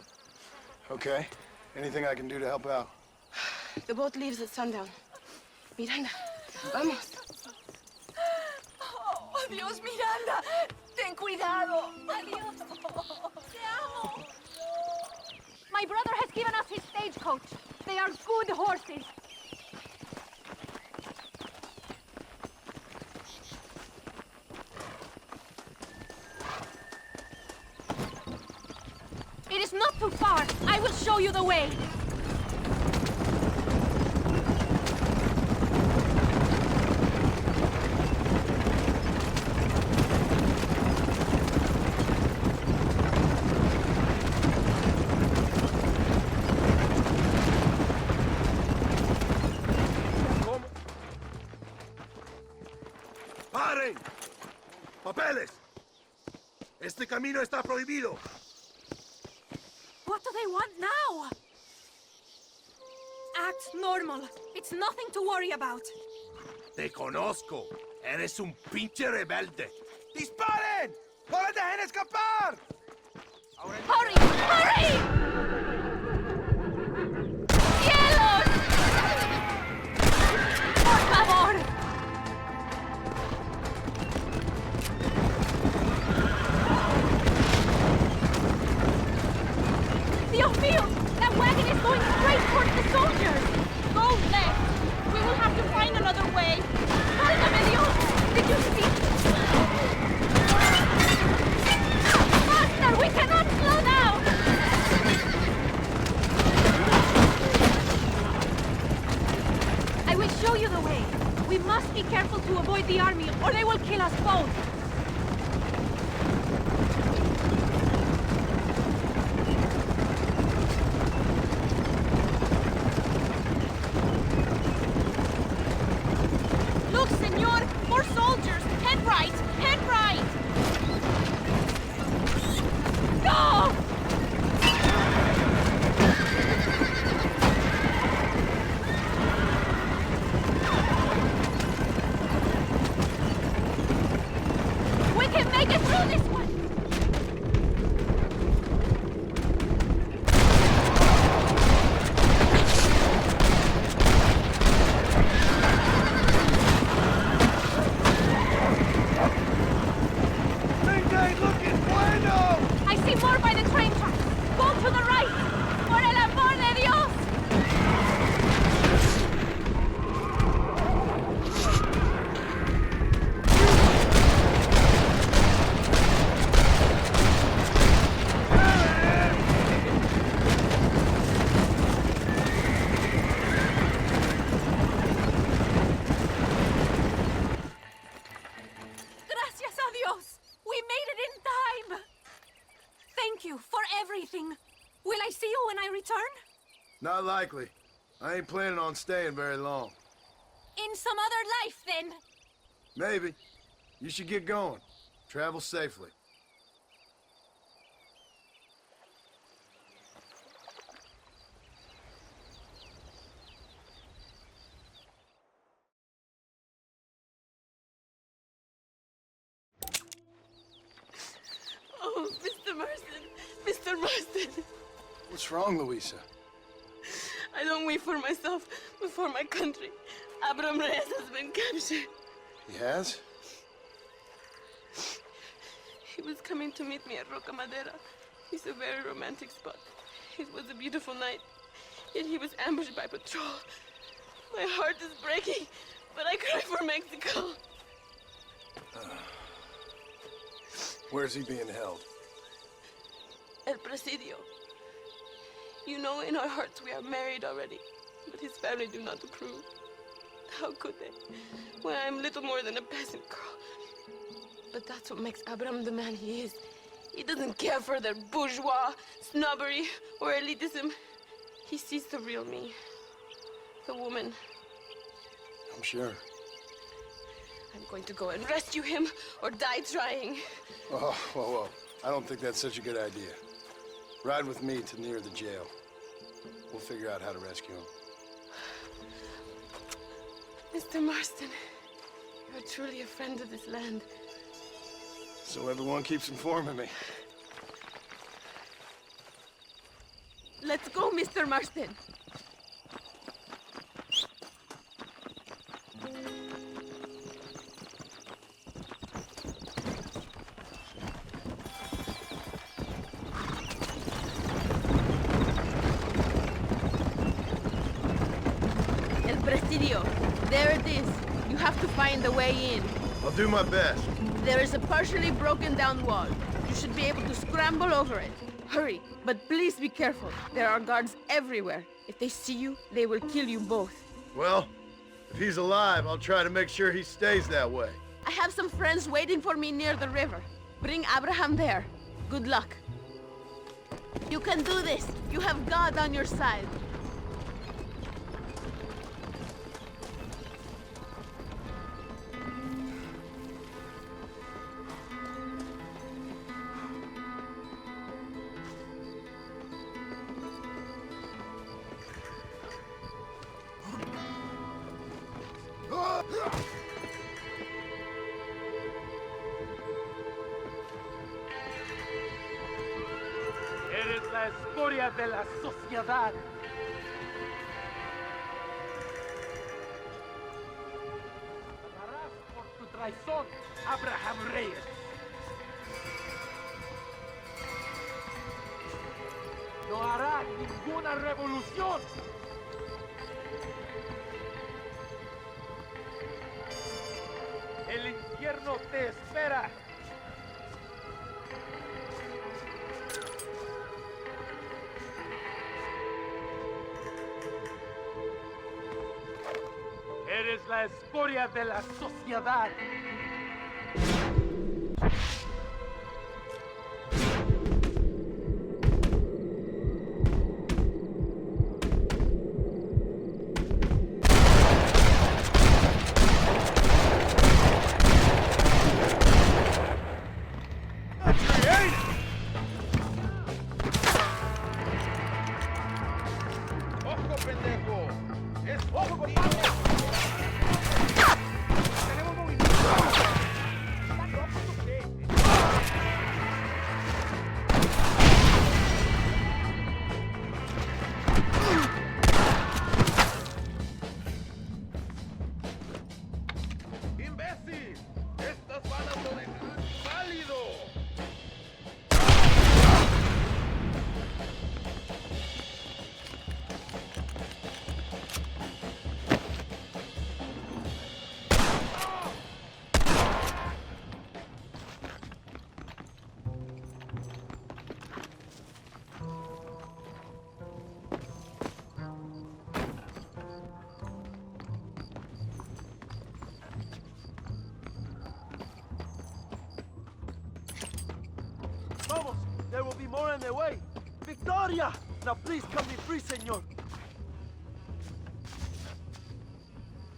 Okay. Anything I can do to help out? The boat leaves at sundown. Miranda, vamos. Oh, Dios, Miranda. Ten cuidado. Adiós. Te amo. My brother has given us his stagecoach. They are good horses. It is not too far. I will show you the way. ¡Paren! ¡Papeles! Este camino está prohibido. What do they want now? Act normal. It's nothing to worry about. Te conozco. Eres un pinche rebelde. ¡Disparen! ¡No les dejen escapar! Hurry! Hurry! ¡Cielos! ¡Por favor! Dios mío! That wagon is going straight towards the soldiers! Go left! We will have to find another way! ¡Válgame Dios! Did you see? Master, we cannot slow down! I will show you the way. We must be careful to avoid the army, or they will kill us both. Look, senor! More soldiers! Head right! Head right! Go! We can make it through this one! I see more by the train tracks. Go to the right! Por el amor de Dios! Gracias a Dios! We made it in time! Thank you for everything. Will I see you when I return? Not likely. I ain't planning on staying very long. In some other life, then. Maybe. You should get going. Travel safely. Oh, Mr. Marston! Mr. Marston! What's wrong, Louisa? I don't wait for myself, but for my country. Abraham Reyes has been captured. He has? He was coming to meet me at Roca Madera. It's a very romantic spot. It was a beautiful night, yet he was ambushed by patrol. My heart is breaking, but I cry for Mexico. Where's he being held? El Presidio. You know, in our hearts we are married already, but his family do not approve. How could they, when I am little more than a peasant girl? But that's what makes Abraham the man he is. He doesn't care for their bourgeois, snobbery, or elitism. He sees the real me, the woman. I'm sure. I'm going to go and rescue him, or die trying. Oh, whoa. I don't think that's such a good idea. Ride with me to near the jail. We'll figure out how to rescue him. Mr. Marston, you're truly a friend of this land. So everyone keeps informing me. Let's go, Mr. Marston. El Presidio. There it is. You have to find a way in. I'll do my best. There is a partially broken down wall. You should be able to scramble over it. Hurry, but please be careful. There are guards everywhere. If they see you, they will kill you both. Well, if he's alive, I'll try to make sure he stays that way. I have some friends waiting for me near the river. Bring Abraham there. Good luck. You can do this. You have God on your side. Eres la escoria de la sociedad. Pagarás por tu traición, Abraham Reyes. No hará ninguna revolución. El infierno te espera. Eres la escoria de la sociedad. ¡Ojo, pendejo! ¡Es ojo, compadre! ¡Tenemos movimiento! ¡Están locos ustedes! ¡Imbécil! ¡Estas balas lo dejan válido! Vamos! There will be more on their way! Victoria! Now please come me free, senor!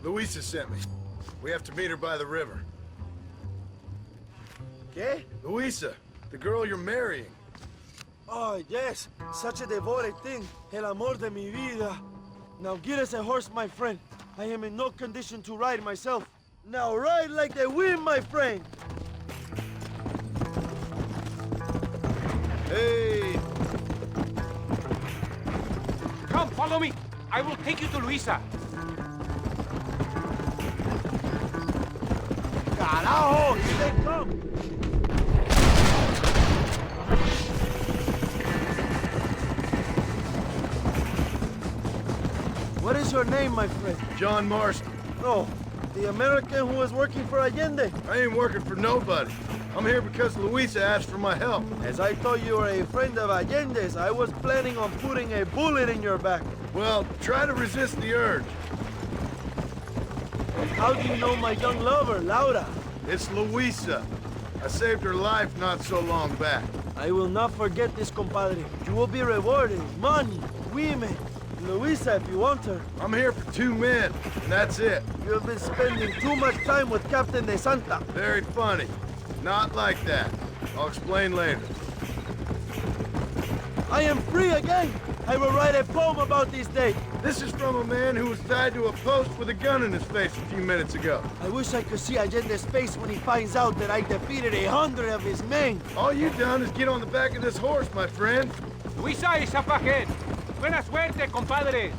Luisa sent me. We have to meet her by the river. ¿Qué? Luisa, the girl you're marrying. Oh, yes! Such a devoted thing! El amor de mi vida! Now get us a horse, my friend. I am in no condition to ride myself. Now ride like the wind, my friend! Hey! Come, follow me. I will take you to Luisa. Carajo! Here they come! What is your name, my friend? John Marston. Oh, the American who was working for Allende. I ain't working for nobody. I'm here because Luisa asked for my help. As I thought you were a friend of Allende's, I was planning on putting a bullet in your back. Well, try to resist the urge. How do you know my young lover, Laura? It's Luisa. I saved her life not so long back. I will not forget this, compadre. You will be rewarded. Money, women, Luisa if you want her. I'm here for 2 men, and that's it. You have been spending too much time with Capitán de Santa. Very funny. Not like that. I'll explain later. I am free again! I will write a poem about this day. This is from a man who was tied to a post with a gun in his face a few minutes ago. I wish I could see Allende's face when he finds out that I defeated 100 of his men. All you've done is get on the back of this horse, my friend. Huiza is up ahead. Buena suerte, compadres.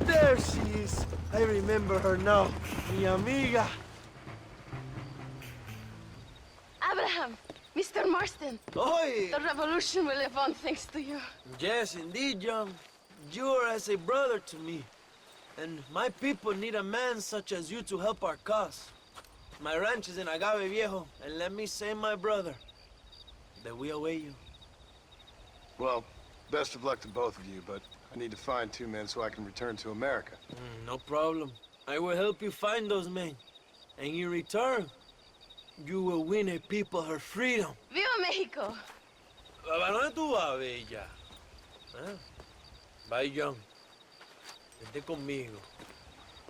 There she is. I remember her now. Mi amiga. Abraham, Mr. Marston. Oi! The revolution will live on thanks to you. Yes, indeed, John. You are as a brother to me. And my people need a man such as you to help our cause. My ranch is in Agave Viejo, and let me say, my brother, that we await you. Well, best of luck to both of you, but I need to find 2 men so I can return to America. No problem. I will help you find those men. And in return, you will win a people her freedom. ¡Viva México! ¿A dónde tú vas, bella? ¿Ah? Bye, John. Vente conmigo.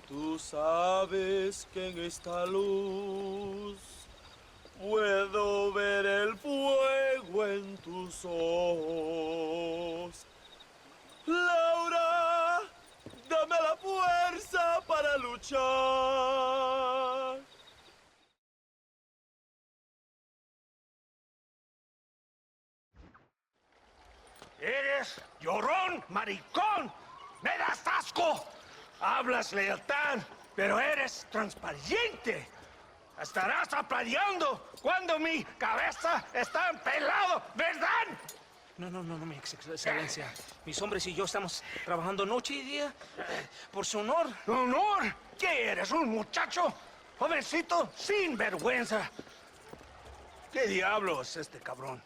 Tú sabes que en esta luz puedo ver el fuego en tus ojos. Laura, dame la fuerza para luchar. Eres llorón, maricón. Me das asco. Hablas lealtad, pero eres transparente. Estarás aplaudiendo cuando mi cabeza está pelado, ¿verdad? No, mi excelencia. Mis hombres y yo estamos trabajando noche y día por su honor. ¿Honor? ¿Qué eres, un muchacho? Jovencito, sin vergüenza. ¿Qué diablo es este cabrón?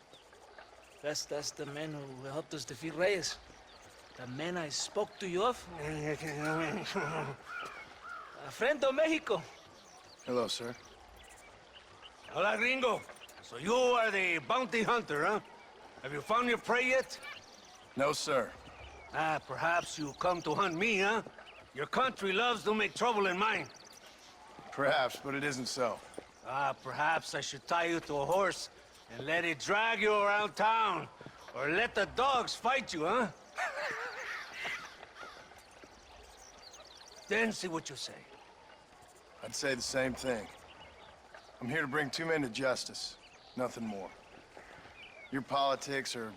That's the man who helped us defeat Reyes. The man I spoke to you of. A friend of Mexico. Hello, sir. Hola, gringo. So you are the bounty hunter, huh? Have you found your prey yet? No, sir. Perhaps you come to hunt me, huh? Your country loves to make trouble in mine. Perhaps, but it isn't so. Perhaps I should tie you to a horse and let it drag you around town. Or let the dogs fight you, huh? Then see what you say. I'd say the same thing. I'm here to bring 2 men to justice, nothing more. Your politics or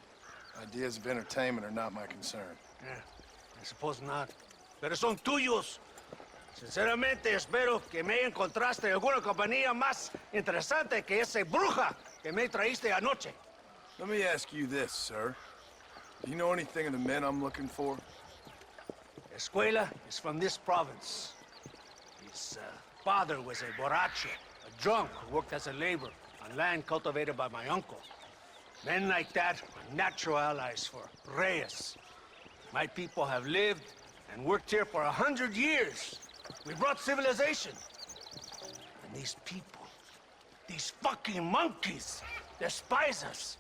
ideas of entertainment are not my concern. I suppose not. Pero son tuyos. Sinceramente, espero que me encontraste alguna compañía más interesante que esa bruja que me traíste anoche. Let me ask you this, sir. Do you know anything of the men I'm looking for? Escuela is from this province. His father was a borracho, a drunk who worked as a laborer on land cultivated by my uncle. Men like that are natural allies for Reyes. My people have lived and worked here for 100 years. We brought civilization. And these people, these fucking monkeys, despise us.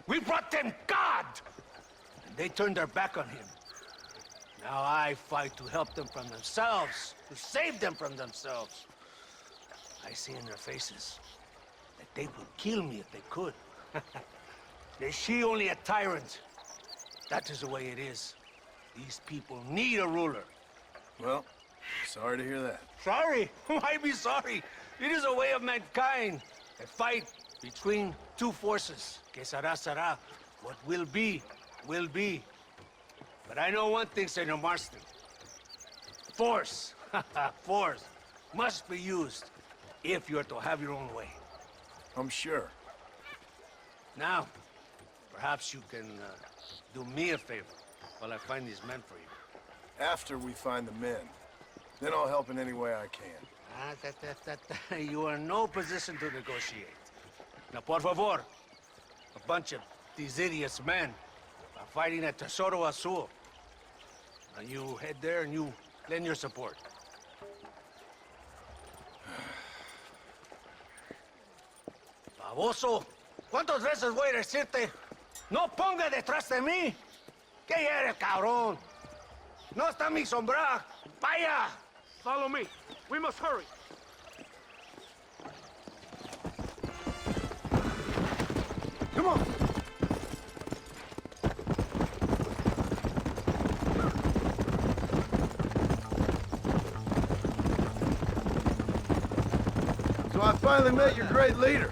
We brought them God! And they turned their back on him. Now I fight to help them from themselves, to save them from themselves. I see in their faces that they would kill me if they could. They see only a tyrant. That is the way it is. These people need a ruler. Well, sorry to hear that. Sorry? Why be sorry? It is a way of mankind. A fight between 2 forces. Que será. What will be, will be. But I know one thing, Senor Marston. Force, force, must be used if you're to have your own way. I'm sure. Now, perhaps you can do me a favor while I find these men for you. After we find the men, then I'll help in any way I can. You are in no position to negotiate. Now, por favor, a bunch of these idiots men are fighting at Tesoro Azul. Now you head there and you lend your support. Baboso, ¿cuántas veces voy a decirte? No ponga detrás de mí. ¿Qué eres, cabrón? No está mi sombra. Vaya. Follow me. We must hurry. Come on. So I finally met your great leader.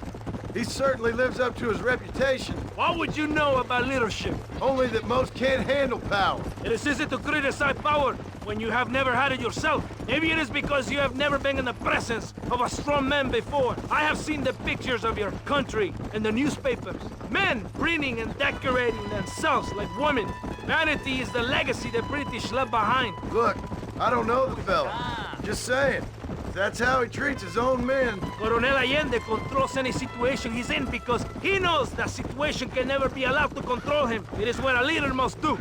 He certainly lives up to his reputation. What would you know about leadership? Only that most can't handle power. It is easy to criticize power when you have never had it yourself. Maybe it is because you have never been in the presence of a strong man before. I have seen the pictures of your country in the newspapers. Men printing and decorating themselves like women. Vanity is the legacy the British left behind. Look, I don't know the fella. Just saying. That's how he treats his own men. Coronel Allende controls any situation he's in because he knows that situation can never be allowed to control him. It is what a leader must do.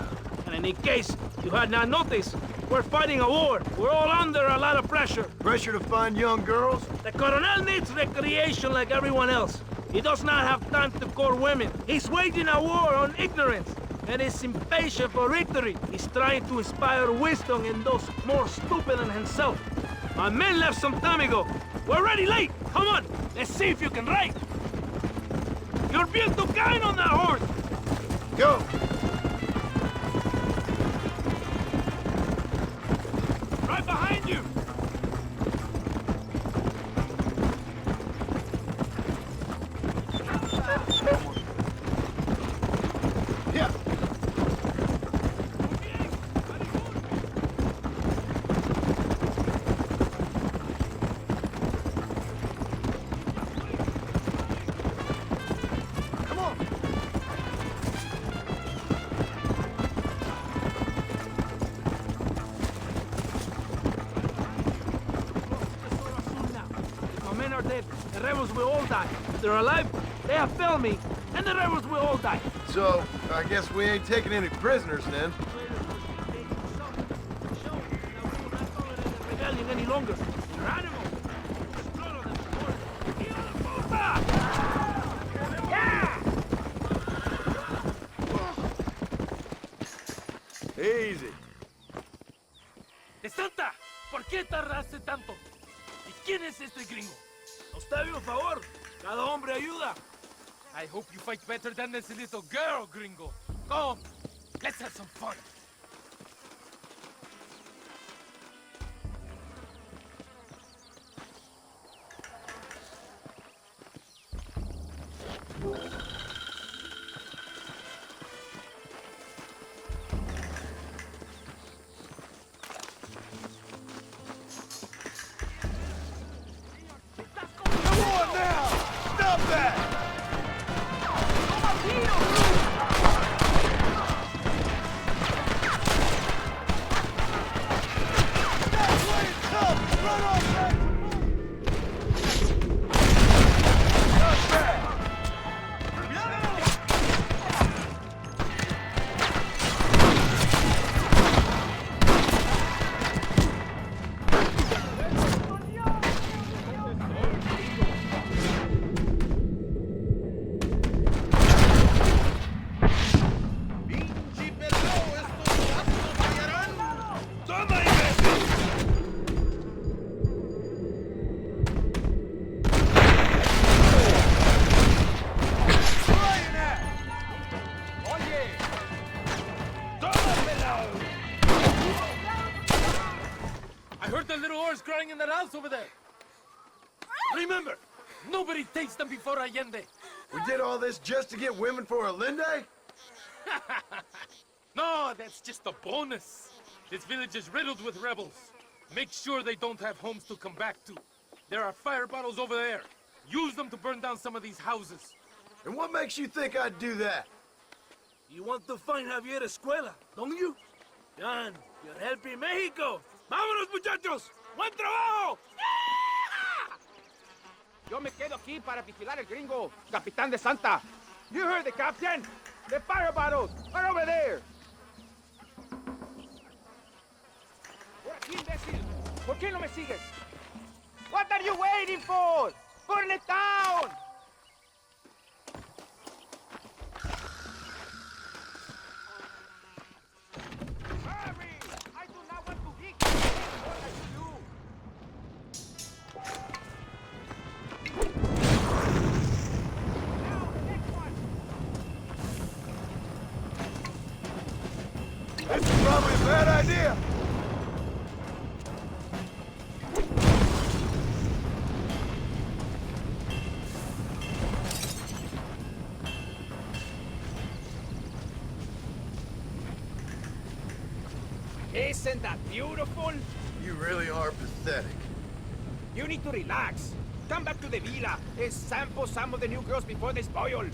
And in case you had not noticed, we're fighting a war. We're all under a lot of pressure. Pressure to find young girls? The Coronel needs recreation like everyone else. He does not have time to court women. He's waging a war on ignorance and is impatient for victory. He's trying to inspire wisdom in those more stupid than himself. My men left some time ago. We're already late. Come on, let's see if you can ride. You're bien too kind on that horse. Go. Right behind you. Yeah. The rebels will all die. If they're alive, they have failed me, and the rebels will all die. So, I guess we ain't taking any prisoners then. Rebellion any longer. They're animals. Easy. ¡De Santa! ¿Por qué tardaste tanto? ¿Y quién es este gringo? A usted, por favor. Cada hombre ayuda. I hope you fight better than this little girl, gringo. Come, let's have some fun. Crying in that house over there. Remember, nobody takes them before Allende. We did all this just to get women for Allende? No, that's just a bonus. This village is riddled with rebels. Make sure they don't have homes to come back to. There are fire bottles over there. Use them to burn down some of these houses. And what makes you think I'd do that? You want to find Javier Escuela, don't you? John, you're helping Mexico. ¡Vámonos, muchachos! ¡Buen trabajo! Yo me quedo aquí para vigilar el gringo, Capitán de Santa. You heard the captain. The fire bottles are over there. Por aquí, imbécil. ¿Por qué no me sigues? What are you waiting for? Burn it down! Hurry! I do not want to be what are you? Now, the next one! probably a bad idea. Isn't that beautiful? You really are pathetic. You need to relax. Come back to the villa and sample some of the new girls before they spoil.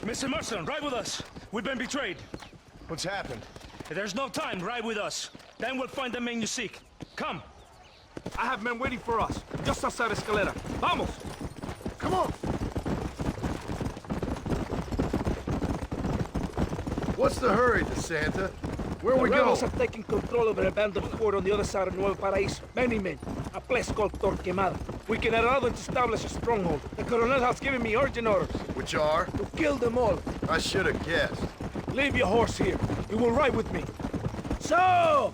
Mr. Marston, ride with us. We've been betrayed. What's happened? There's no time. Ride with us. Then we'll find the man you seek. Come. I have men waiting for us, just outside Escalera. Vamos! Come on! What's the hurry, De Santa? Where we The go? rebels have taken control of an abandoned fort on the other side of Nuevo Paraíso. Many men. A place called Torquemada. We can allow them to establish a stronghold. The Coronel has given me urgent orders. Which are? To kill them all. I should have guessed. Leave your horse here. You will ride with me. So!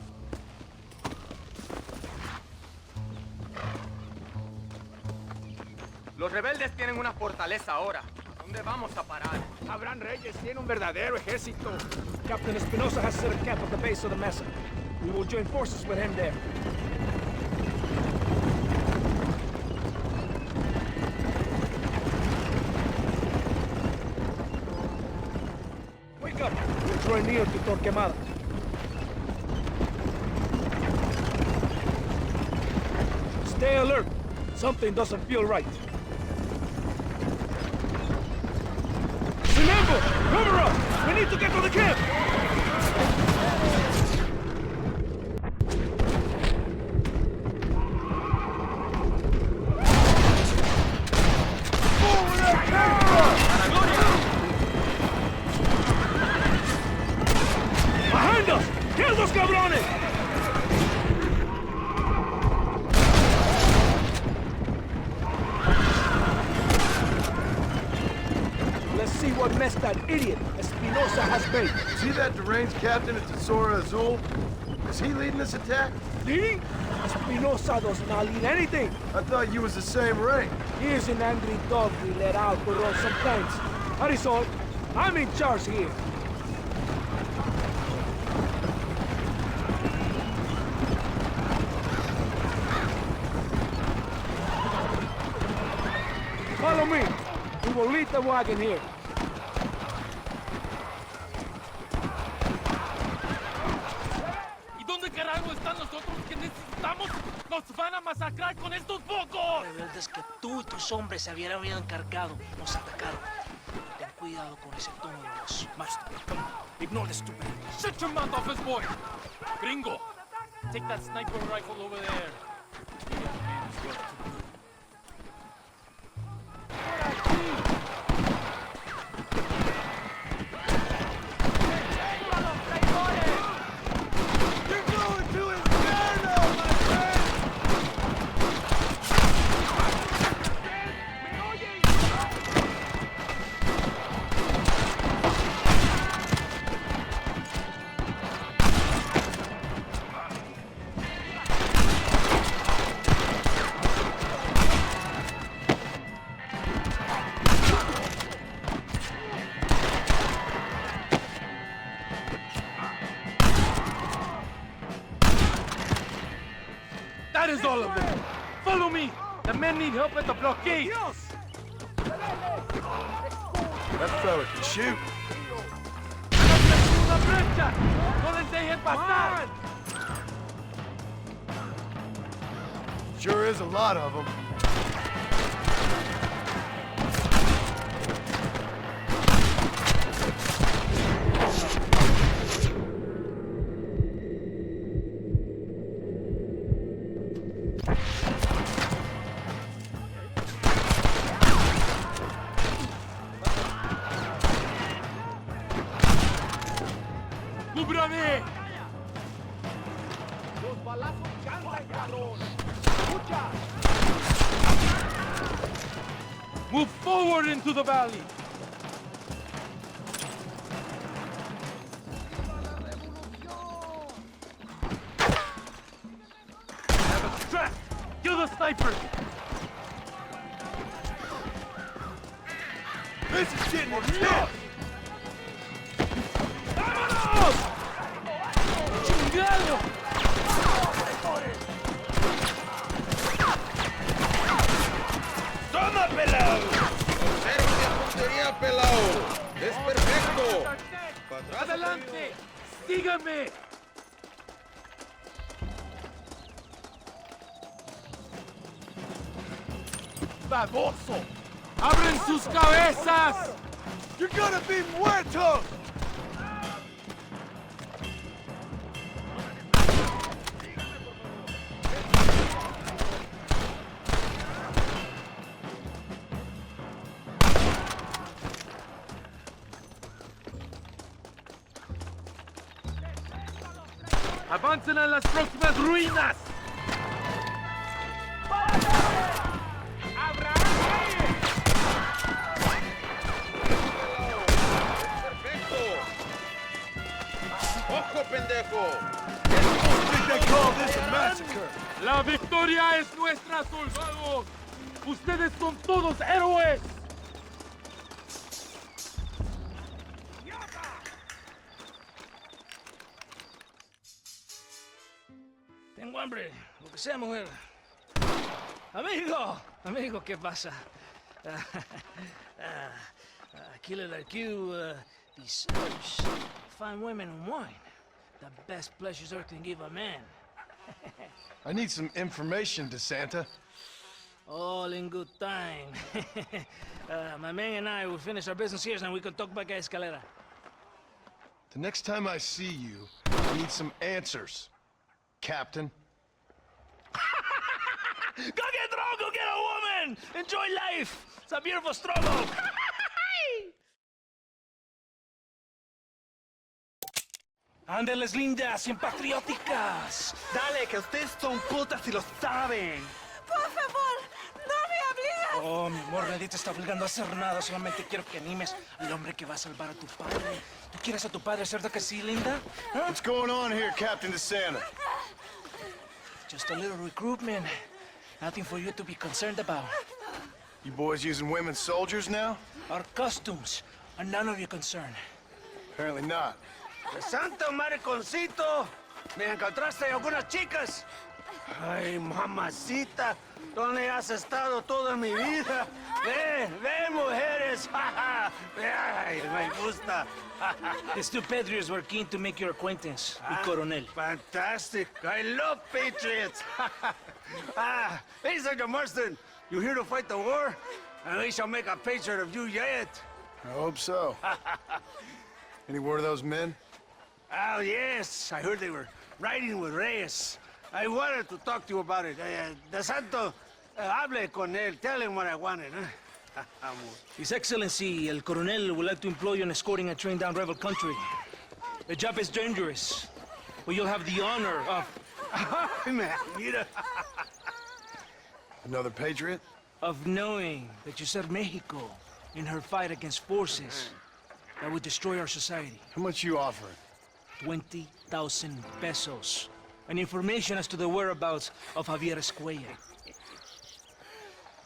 Los rebeldes tienen una fortaleza ahora. ¿Dónde vamos a parar? Abraham Reyes tiene un verdadero ejército. Captain Espinosa has set a camp at the base of the mesa. We will join forces with him there. Wake up! We're drawing near to Torquemada. Stay alert. Something doesn't feel right. Remember! Cover up! We need to get to the camp! Behind us! Kill those cabrones! Let's see what mess that idiot Espinosa has made. Is he that deranged captain at Tesoro Azul? Is he leading this attack? He? Espinosa does not lead anything. I thought you was the same rank. He is an angry dog we let out to run sometimes. Marisol, I'm in charge here. Follow me. We will lead the wagon here. ¿Y dónde carajo están los otros que necesitamos? ¡Nos van a masacrar con estos pocos! Rebeldes que tú y tus hombres se habían encargado nos atacaron. Ten cuidado con ese tono de voz. Master, come on. Ignore the stupid. Shut your mouth, office boy! Gringo, take that sniper rifle over there. That is all of them. Follow me. The men need help at the blockade. That fella can shoot. ¡La brecha! ¡No les dejen pasar! Sure is a lot of them. ¡Súbrame! Los balazos cantan, cabrón. Escucha. Move forward into the valley! Have a trap! Kill the sniper! This is getting intense! ¡Vámonos! ¡Chingado! ¡Toma, pelao! Observa la puntería, pelao. Es perfecto. ¡Adelante! ¡Síganme! ¡Baboso! ¡Abren sus cabezas! You're gonna be muertos! ¡Avancen a las próximas ruinas! ¡Ojo, pendejo! ¡La victoria es nuestra, soldados! ¡Ustedes son todos héroes! Tengo hambre, lo que sea, mujer. Amigo, ¿qué pasa? Killer like you deserves fine women and wine. The best pleasures earth can give a man. I need some information, De Santa. All in good time. My man and I will finish our business here and we can talk back at Escalera. The next time I see you, I need some answers, Captain. Go get drunk, go get a woman! Enjoy life! It's a beautiful struggle! Ándeles, lindas, bien patrióticas. Dale, que ustedes son putas y lo saben. Por favor, no me obligas. Oh, mi amor, nadie te está obligando a hacer nada. Solamente quiero que animes al hombre que va a salvar a tu padre. ¿Tú quieres a tu padre, cierto que sí, linda? ¿Ah? What's going on here, Captain De Santa? Just a little recruitment. Nothing for you to be concerned about. You boys using women soldiers now? Our customs are none of your concern. Apparently not. ¡De Santa, mariconcito! ¿Me encontraste algunas chicas? Ay, mamacita, ¿dónde has estado toda mi vida? Ve, mujeres! Ay, me gusta! These two patriots were keen to make your acquaintance, the Coronel. Fantastic! I love patriots! Hey, Sergeant Marston, you here to fight the war? And we shall make a patriot of you yet. I hope so. Any word of those men? Oh, yes. I heard they were riding with Reyes. I wanted to talk to you about it. De Santo, hable con él. Tell him what I wanted. His Excellency, El Coronel, would like to employ you in escorting a train down rebel country. The job is dangerous, but you'll have the honor of... Mira. Another patriot? Of knowing that you served Mexico in her fight against forces that would destroy our society. How much you offering? 20,000 pesos. And information as to the whereabouts of Javier Escuella.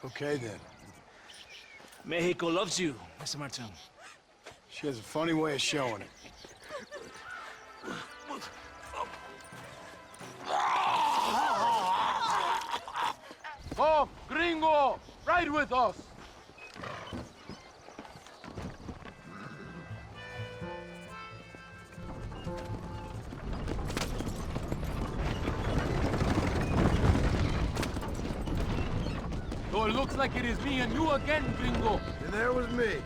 Okay, then. Mexico loves you, Mr. Martin. She has a funny way of showing it. Come, gringo! Ride with us! So it looks like it is me and you again, gringo. And there was me,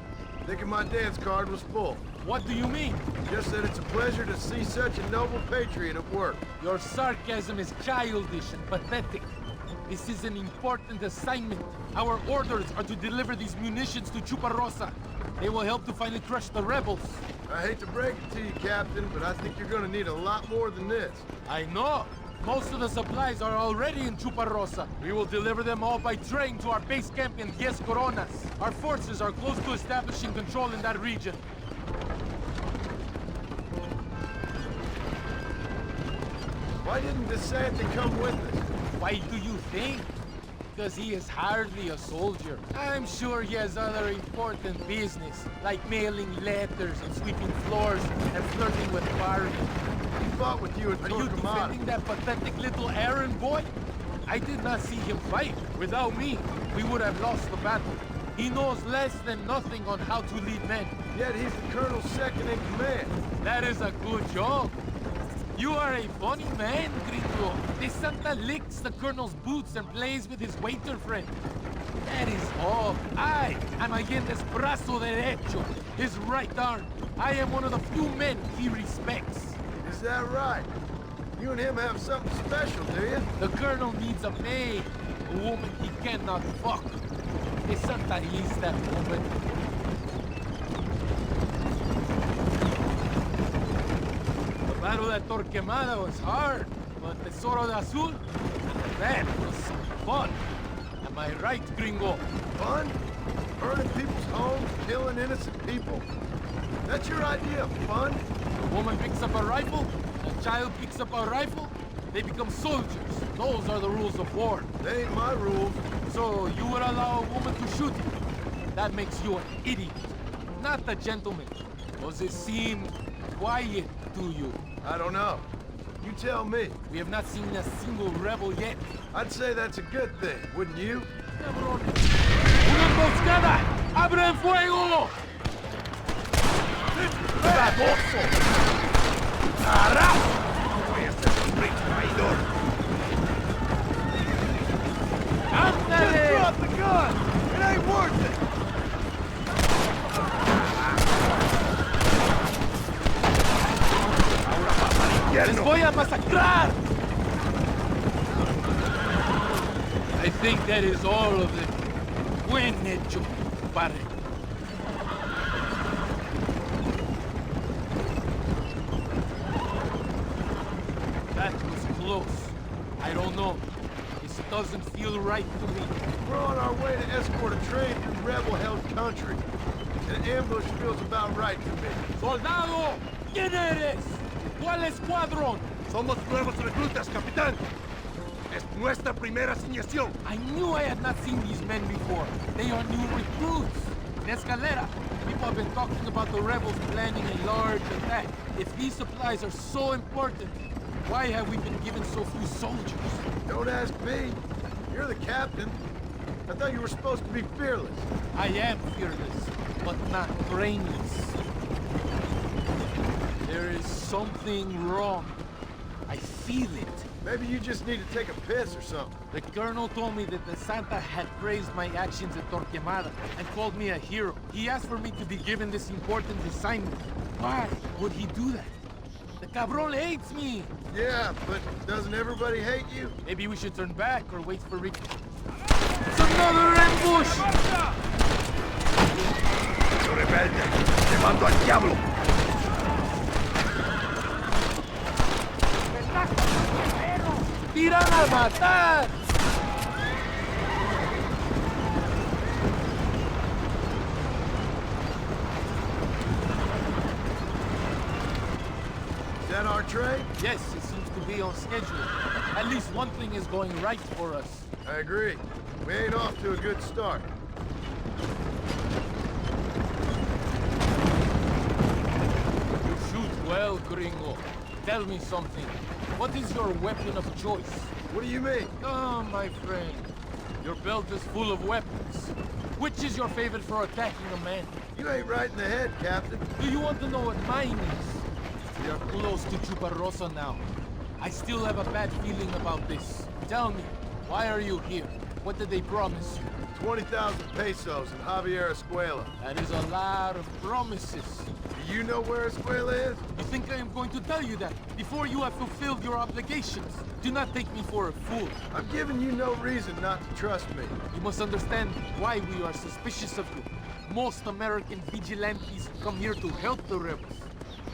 thinking my dance card was full. What do you mean? Just that it's a pleasure to see such a noble patriot at work. Your sarcasm is childish and pathetic. This is an important assignment. Our orders are to deliver these munitions to Chuparosa. They will help to finally crush the rebels. I hate to break it to you, Captain, but I think you're gonna need a lot more than this. I know. Most of the supplies are already in Chuparrosa. We will deliver them all by train to our base camp in 10 Coronas. Our forces are close to establishing control in that region. Why didn't DeSanta come with us? Why do you think? Because he is hardly a soldier. I'm sure he has other important business, like mailing letters and sweeping floors and flirting with Barbie. He fought with you at Are you Torquemada. defending that pathetic little errand boy? I did not see him fight. Without me, we would have lost the battle. He knows less than nothing on how to lead men. Yet he's the colonel's second in command. That is a good job. You are a funny man, Gringo. De Santa licks the colonel's boots and plays with his waiter friend. That is all. I am Allende's brazo derecho, his right arm. I am one of the few men he respects. Is that right? You and him have something special, do you? The colonel needs a maid, a woman he cannot fuck. De Santa is that woman. The battle at Torquemada was hard, but Tesoro de Azul, that was some fun. Am I right, Gringo? Fun? Burning people's homes, killing innocent people? That's your idea of fun? A woman picks up a rifle, a child picks up a rifle, they become soldiers. Those are the rules of war. They ain't my rules. So you would allow a woman to shoot you? That makes you an idiot, not a gentleman. Does it seem quiet to you? I don't know. You tell me. We have not seen a single rebel yet. I'd say that's a good thing, wouldn't you? ¡Una emboscada! ¡Abran fuego! ¡Baboso! ¡Carajo! Voy a ser un rey traidor. ¡Ándale! Drop the gun! It ain't worth it! ¡Les voy a masacrar! I think that is all of them. Buen hecho, padre. That was close. I don't know. This doesn't feel right to me. We're on our way to escort a train through rebel-held country. An ambush feels about right to me. ¡Soldado! ¿Quién eres? ¿Cuál escuadrón? Somos nuevos reclutas, capitán. Es nuestra primera asignación. I knew I had not seen these men before. They are new recruits. In Escalera, people have been talking about the rebels planning a large attack. If these supplies are so important, why have we been given so few soldiers? Don't ask me. You're the captain. I thought you were supposed to be fearless. I am fearless, but not brainless. There is something wrong. I feel it. Maybe you just need to take a piss or something. The colonel told me that the Santa had praised my actions at Torquemada and called me a hero. He asked for me to be given this important assignment. Why would he do that? The cabron hates me. Yeah, but doesn't everybody hate you? Maybe we should turn back or wait for Rick. It's another ambush! Yo rebelde, te mando al diablo. ¡Tiran a matar! Is that our train? Yes, it seems to be on schedule. At least one thing is going right for us. I agree. We ain't off to a good start. You shoot well, Gringo. Tell me something. What is your weapon of choice? What do you mean? Oh, my friend. Your belt is full of weapons. Which is your favorite for attacking a man? You ain't right in the head, Captain. Do you want to know what mine is? We are close to Chuparrosa now. I still have a bad feeling about this. Tell me, why are you here? What did they promise you? 20,000 pesos in Javier Escuela. That is a lot of promises. Do you know where Escuela is? You think I am going to tell you that before you have fulfilled your obligations? Do not take me for a fool. I'm giving you no reason not to trust me. You must understand why we are suspicious of you. Most American vigilantes come here to help the rebels.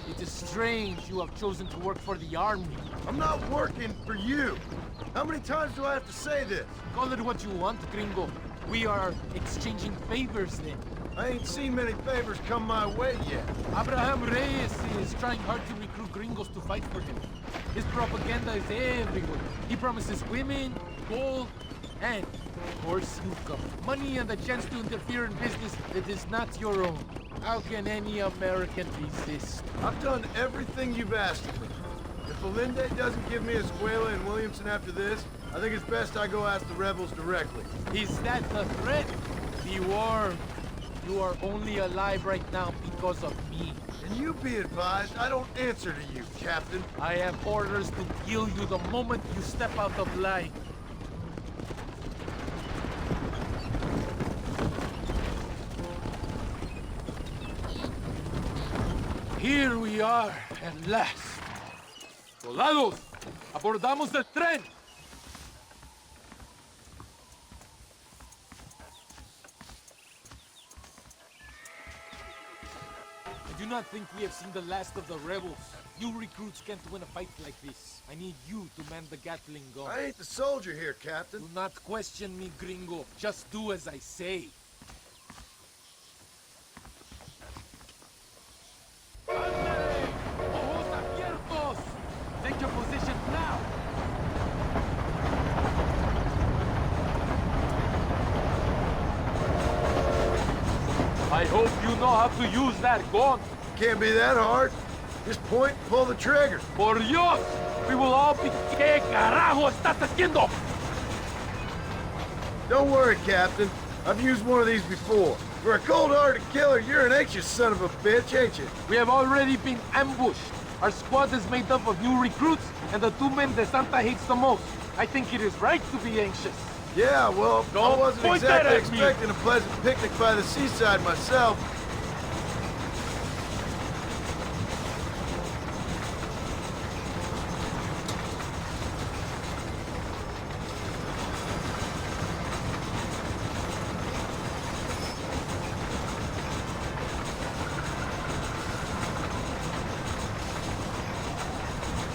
It is strange you have chosen to work for the army. I'm not working for you. How many times do I have to say this? Call it what you want, gringo. We are exchanging favors then. I ain't seen many favors come my way yet. Abraham Reyes is trying hard to recruit gringos to fight for him. His propaganda is everywhere. He promises women, gold, and, of course, income. Money and the chance to interfere in business that is not your own. How can any American resist? I've done everything you've asked of me. If Allende doesn't give me Escuela and Williamson after this, I think it's best I go ask the rebels directly. Is that a threat? Be warned. You are only alive right now because of me. And you be advised, I don't answer to you, Captain. I have orders to kill you the moment you step out of line. Here we are, at last. Soldados, abordamos el tren. I do not think we have seen the last of the rebels. You recruits can't win a fight like this. I need you to man the Gatling gun. I ain't the soldier here, Captain. Do not question me, gringo. Just do as I say. Ojos abiertos! Take your position now! I hope you know how to use that gun. Can't be that hard. Just point and pull the trigger. Por Dios! We will all be... ¿Qué carajo estás haciendo? Don't worry, Captain. I've used one of these before. For a cold-hearted killer, you're an anxious son of a bitch, ain't you? We have already been ambushed. Our squad is made up of new recruits, and the two men De Santa hates the most. I think it is right to be anxious. Yeah, well, I wasn't point exactly that at me. expecting a pleasant picnic by the seaside myself.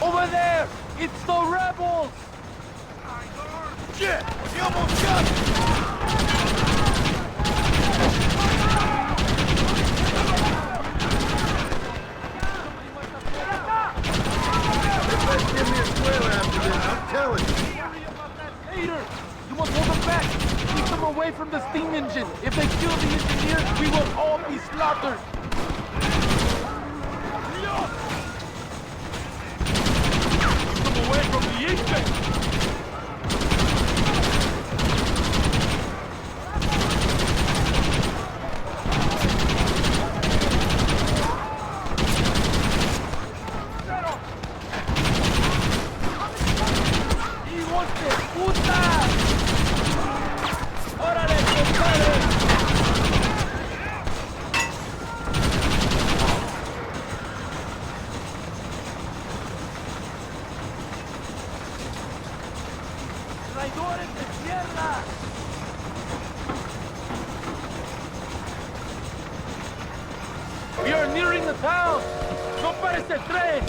Over there! It's the rebels! Shit! He almost got me! They might give me a Escuela after this, I'm telling you. Later! You must hold them back! Keep them away from the steam engine! If they kill the engineer, we will all be slaughtered! Keep them away from the engine! We are nearing the town! ¡No pares el tren!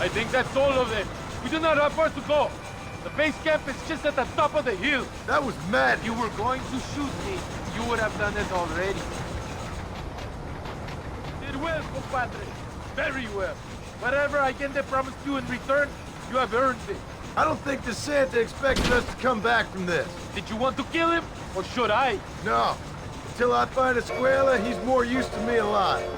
I think that's all of them. We do not have far to go. The base camp is just at the top of the hill. That was mad. If you were going to shoot me, you would have done it already. Did well, compadre. Very well. Whatever Allende promised you in return, you have earned it. I don't think the Santa expected us to come back from this. Did you want to kill him, or should I? No. Until I find Escuella, he's more used to me alive.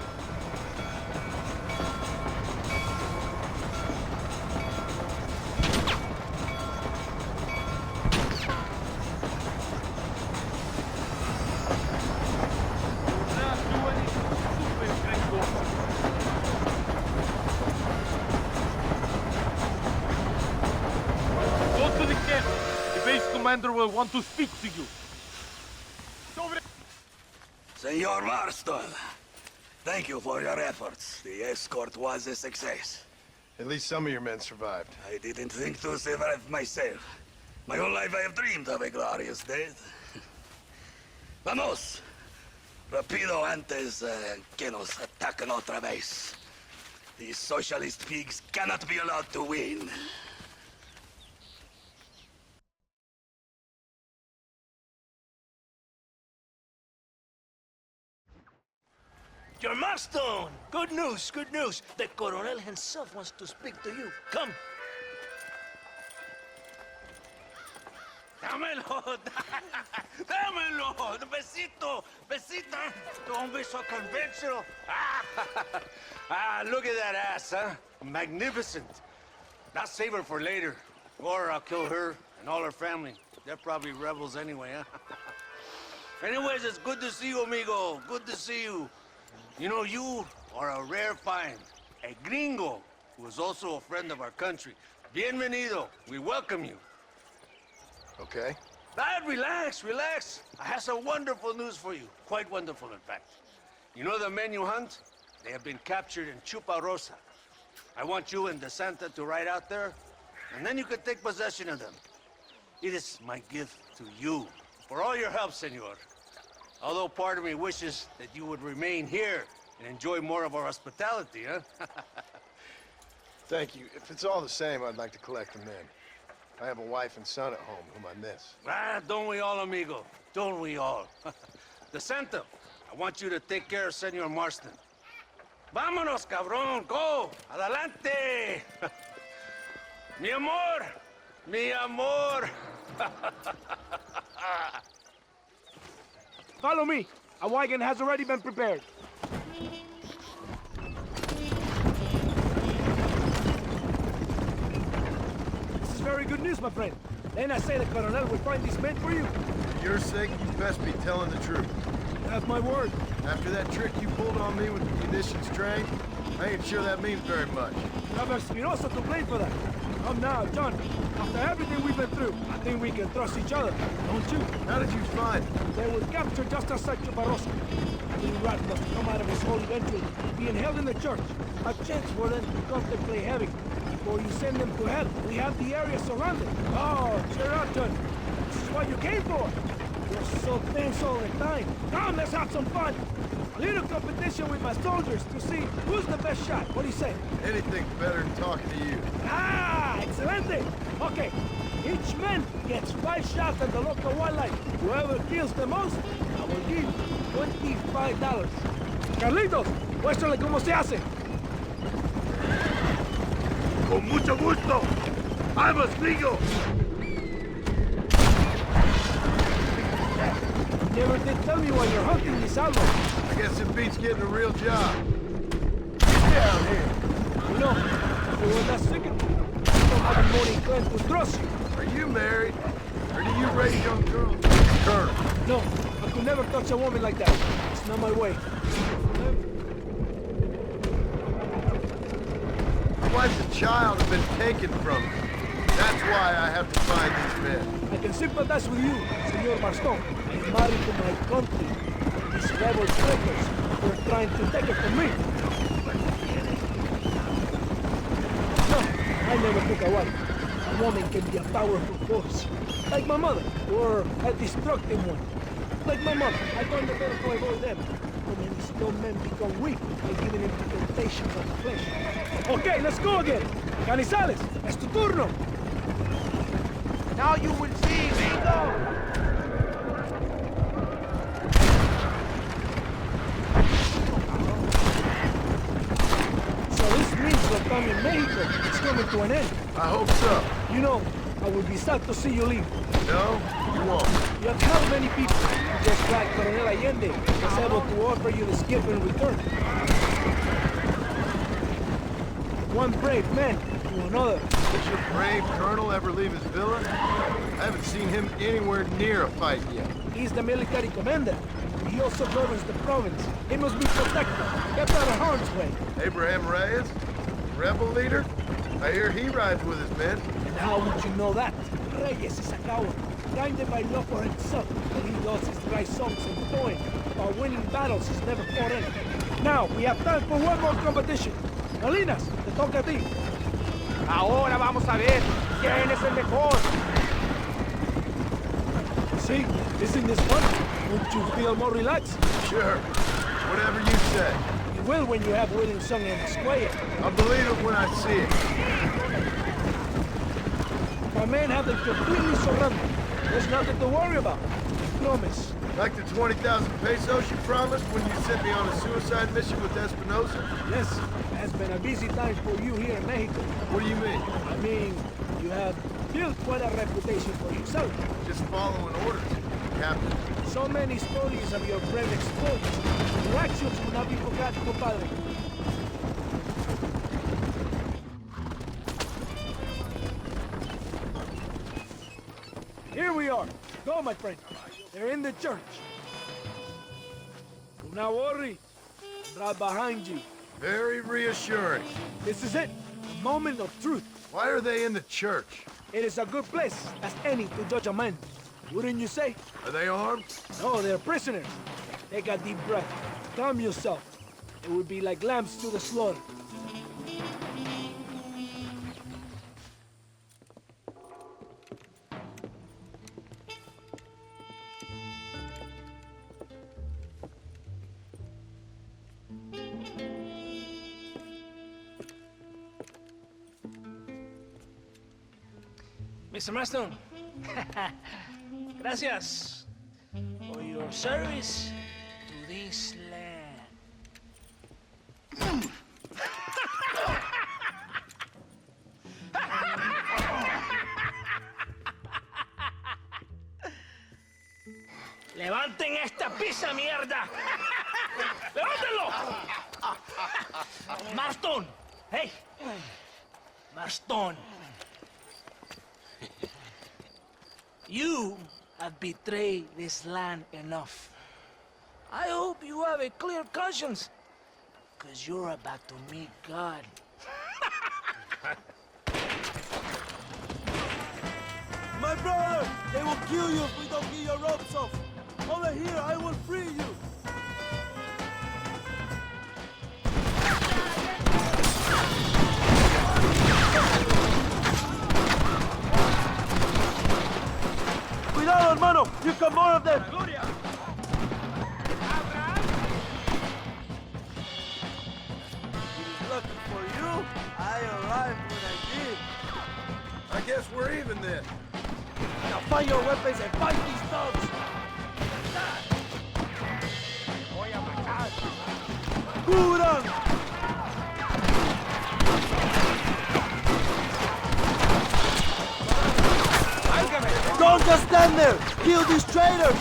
Commander will want to speak to you. Senor Marston, thank you for your efforts. The escort was a success. At least some of your men survived. I didn't think to survive myself. My whole life I have dreamed of a glorious death. Vamos! Rapido antes que nos ataquen otra vez. These socialist pigs cannot be allowed to win. Your Marston! Good news, good news. The Coronel himself wants to speak to you. Come. Dámelo! Dámelo! Besito! Besita! Don't be so conventional. Look at that ass, huh? Magnificent. I'll save her for later. Or I'll kill her and all her family. They're probably rebels anyway, huh? Anyways, it's good to see you, amigo. Good to see you. You know, you are a rare find. A gringo who is also a friend of our country. Bienvenido. We welcome you. Okay. Relax, relax. I have some wonderful news for you. Quite wonderful, in fact. You know the men you hunt? They have been captured in Chuparosa. I want you and De Santa to ride out there, and then you can take possession of them. It is my gift to you for all your help, senor. Although part of me wishes that you would remain here and enjoy more of our hospitality, huh? Thank you. If it's all the same, I'd like to collect the men. I have a wife and son at home whom I miss. Don't we all, amigo? Don't we all? De Santa, I want you to take care of Senor Marston. Vámonos, cabrón, go! Adelante! Mi amor! Mi amor! Follow me. A wagon has already been prepared. This is very good news, my friend. Then I say the Coronel will find these men for you. For your sake, you best be telling the truth. You have my word. After that trick you pulled on me with the munitions train, I ain't sure that means very much. You have Espinosa to blame for that. Come now, John. After everything we've been through, I think we can trust each other, don't you? How did you find them? They were captured just outside Chuparosa. The rat must come out of his holy entry, being held in the church. A chance for them to contemplate having. Before you send them to hell, we have the area surrounded. Oh, cheer up, John. This is what you came for. You're so tense all the time. Come, let's have some fun. A little competition with my soldiers to see who's the best shot. What do you say? Anything's better than talking to you. Ah, excelente. Okay, each man gets 5 shots at the local wildlife. Whoever kills the most, I will give $25. Carlitos, muéstrale cómo se hace. Con mucho gusto. Vamos, gringo. You never did tell me why you're hunting this animal. I guess it beats getting a real job. Get down here. You know, if you were that second, you don't have a more inclined to trust you. Are you married? Or do you raise young girls? Colonel. No, I could never touch a woman like that. It's not my way. My wife and child have been taken from me. That's why I have to find these men. I can sympathize with you, Senor Marston. I'm married to my country. These rebel traitors were trying to take it from me. No, I never took a wife. A woman can be a powerful force, like my mother, or a destructive one. Like my mom, I gone the better to avoid them. But when these young men become weak, they give in to temptations of the flesh. Okay, let's go again. Canizales, es tu turno. Now you will see, Vigo! So this means your time in Mexico is coming to an end. I hope so. You know, I would be sad to see you leave. No, you won't. You have helped many people, just like Coronel Allende was able to offer you the skip in return. One brave man to another. Did your brave colonel ever leave his villa? I haven't seen him anywhere near a fight yet. He's the military commander. He also governs the province. He must be protected, kept out of harm's way. Abraham Reyes? Rebel leader? I hear he rides with his men. And how would you know that? Reyes is a coward, blinded by love for himself, and he loves his dry songs and poems about winning battles he's never fought in. Now, we have time for one more competition. Malinas, te toca a ti. Ahora vamos a ver quién es el mejor. See, isn't this fun? Won't you feel more relaxed? Sure. Whatever you say. You will when you have Williamson and ESCUELLA. I'll believe it when I see it. My men have them completely surrounded. There's nothing to worry about. I promise. Like the 20,000 pesos you promised when you sent me on a suicide mission with Espinosa? Yes, it has been a busy time for you here in Mexico. What do you mean? I mean, you have built quite a reputation for yourself. Just following orders, Captain. So many stories of your brave exploits. Your actions will not be forgotten, compadre. Here we are. Go, my friend. They're in the church. Do not worry. I'm right behind you. Very reassuring. This is it. A moment of truth. Why are they in the church? It is a good place as any to judge a man. Wouldn't you say? Are they armed? No, they're prisoners. Take a deep breath. Calm yourself. It would be like lambs to the slaughter. Mr. Marston, gracias for your service to this land. ¡Levanten esta pizza, mierda! ¡Levántenlo! Marston, hey, Marston. You have betrayed this land enough. I hope you have a clear conscience, because you're about to meet God. My brother! They will kill you if we don't get your ropes off! Over here, I will free you! Cuidado, hermano! You got more of them! Lucky for you, I arrived when I did. I guess we're even then. Now find your weapons and fight these dogs! Kurang! Don't just stand there! Kill these traitors!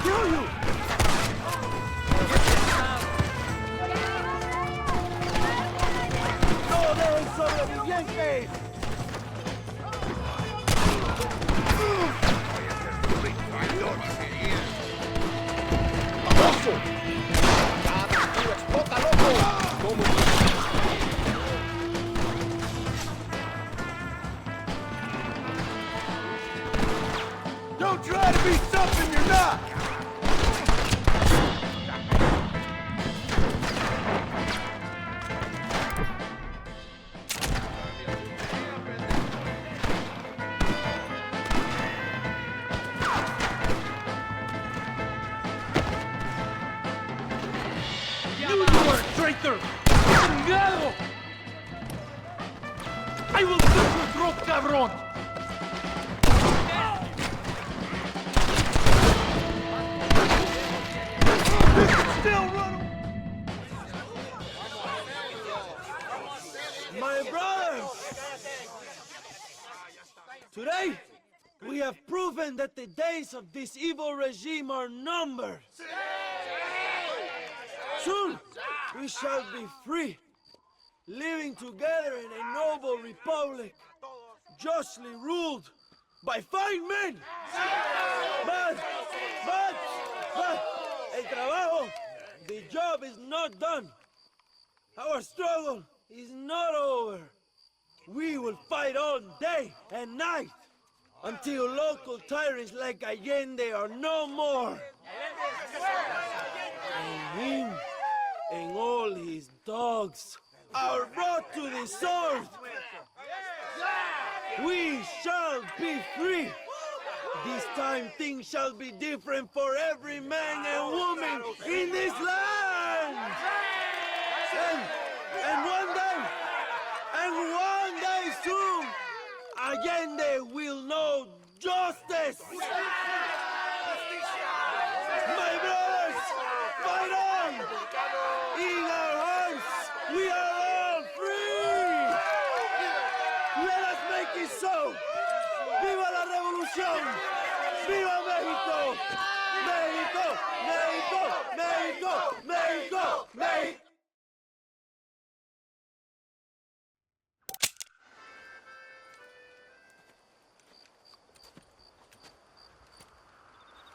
Kill you! ¡No deben sobrevivientes! Don't try to be something you're not! traitor! ¡Chingado! I will cut your throat, cabrón! Still running! My brothers! Today, we have proven that the days of this evil regime are numbered. Soon, we shall be free, living together in a noble republic, justly ruled by fine men. But, el trabajo, the job is not done. Our struggle is not over. We will fight all day and night until local tyrants like Allende are no more. And him and all his dogs are brought to the sword. We shall be free. This time things shall be different for every man and woman in this land. And one day soon, Allende will know justice. My brothers, fight on! In our hearts, we are all free! Let us make it so! ¡Viva la revolución! ¡Viva México! ¡México! ¡México! ¡México! ¡México! ¡México!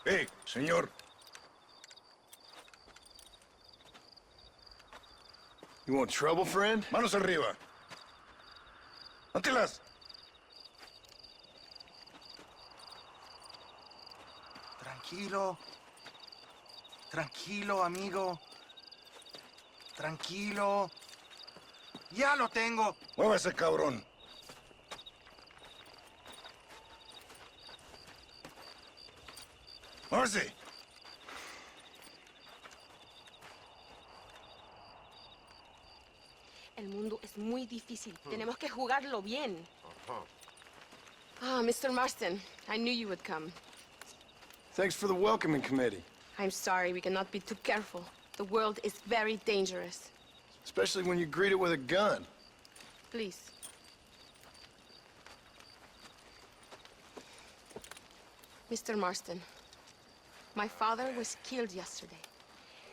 Hey, señor. You want trouble, friend? Manos arriba. Antelas. Tranquilo. Tranquilo, amigo. Tranquilo. Ya lo tengo. Muévase, cabrón. Muévase. El mundo es muy difícil. Tenemos que jugarlo bien. Ah, Mr. Marston, I knew you would come. Thanks for the welcoming committee. I'm sorry, we cannot be too careful. The world is very dangerous. Especially when you greet it with a gun. Please. Mr. Marston, my father was killed yesterday.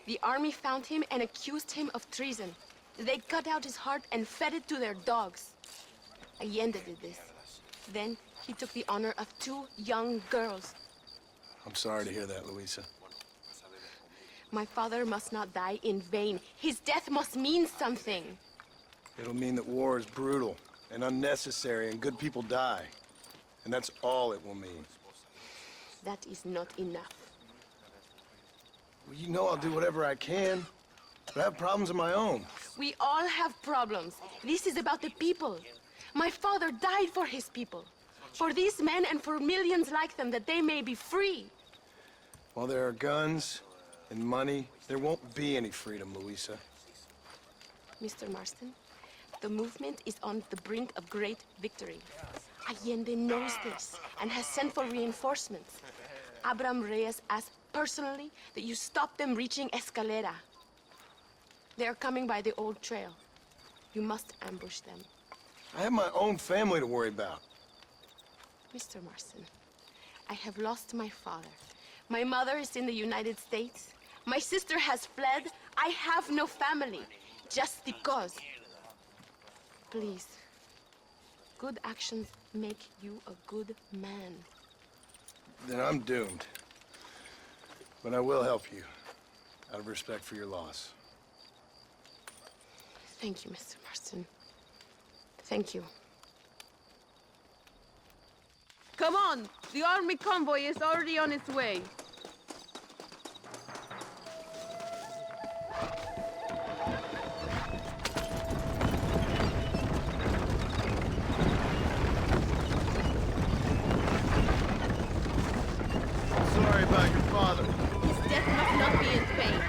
The army found him and accused him of treason. They cut out his heart and fed it to their dogs. Allende did this. Then he took the honor of 2 young girls. I'm sorry to hear that, Luisa. My father must not die in vain. His death must mean something. It'll mean that war is brutal and unnecessary and good people die. And that's all it will mean. That is not enough. Well, you know I'll do whatever I can, but I have problems of my own. We all have problems. This is about the people. My father died for his people. For these men and for millions like them, that they may be free. While there are guns and money, there won't be any freedom, Luisa. Mr. Marston, the movement is on the brink of great victory. Allende knows this and has sent for reinforcements. Abraham Reyes asked personally that you stop them reaching Escalera. They are coming by the old trail. You must ambush them. I have my own family to worry about. Mr. Marston, I have lost my father. My mother is in the United States. My sister has fled. I have no family. Just because. Please. Good actions make you a good man. Then I'm doomed. But I will help you, out of respect for your loss. Thank you, Mr. Marston. Thank you. Come on! The army convoy is already on its way. Sorry about your father. His death must not be in vain.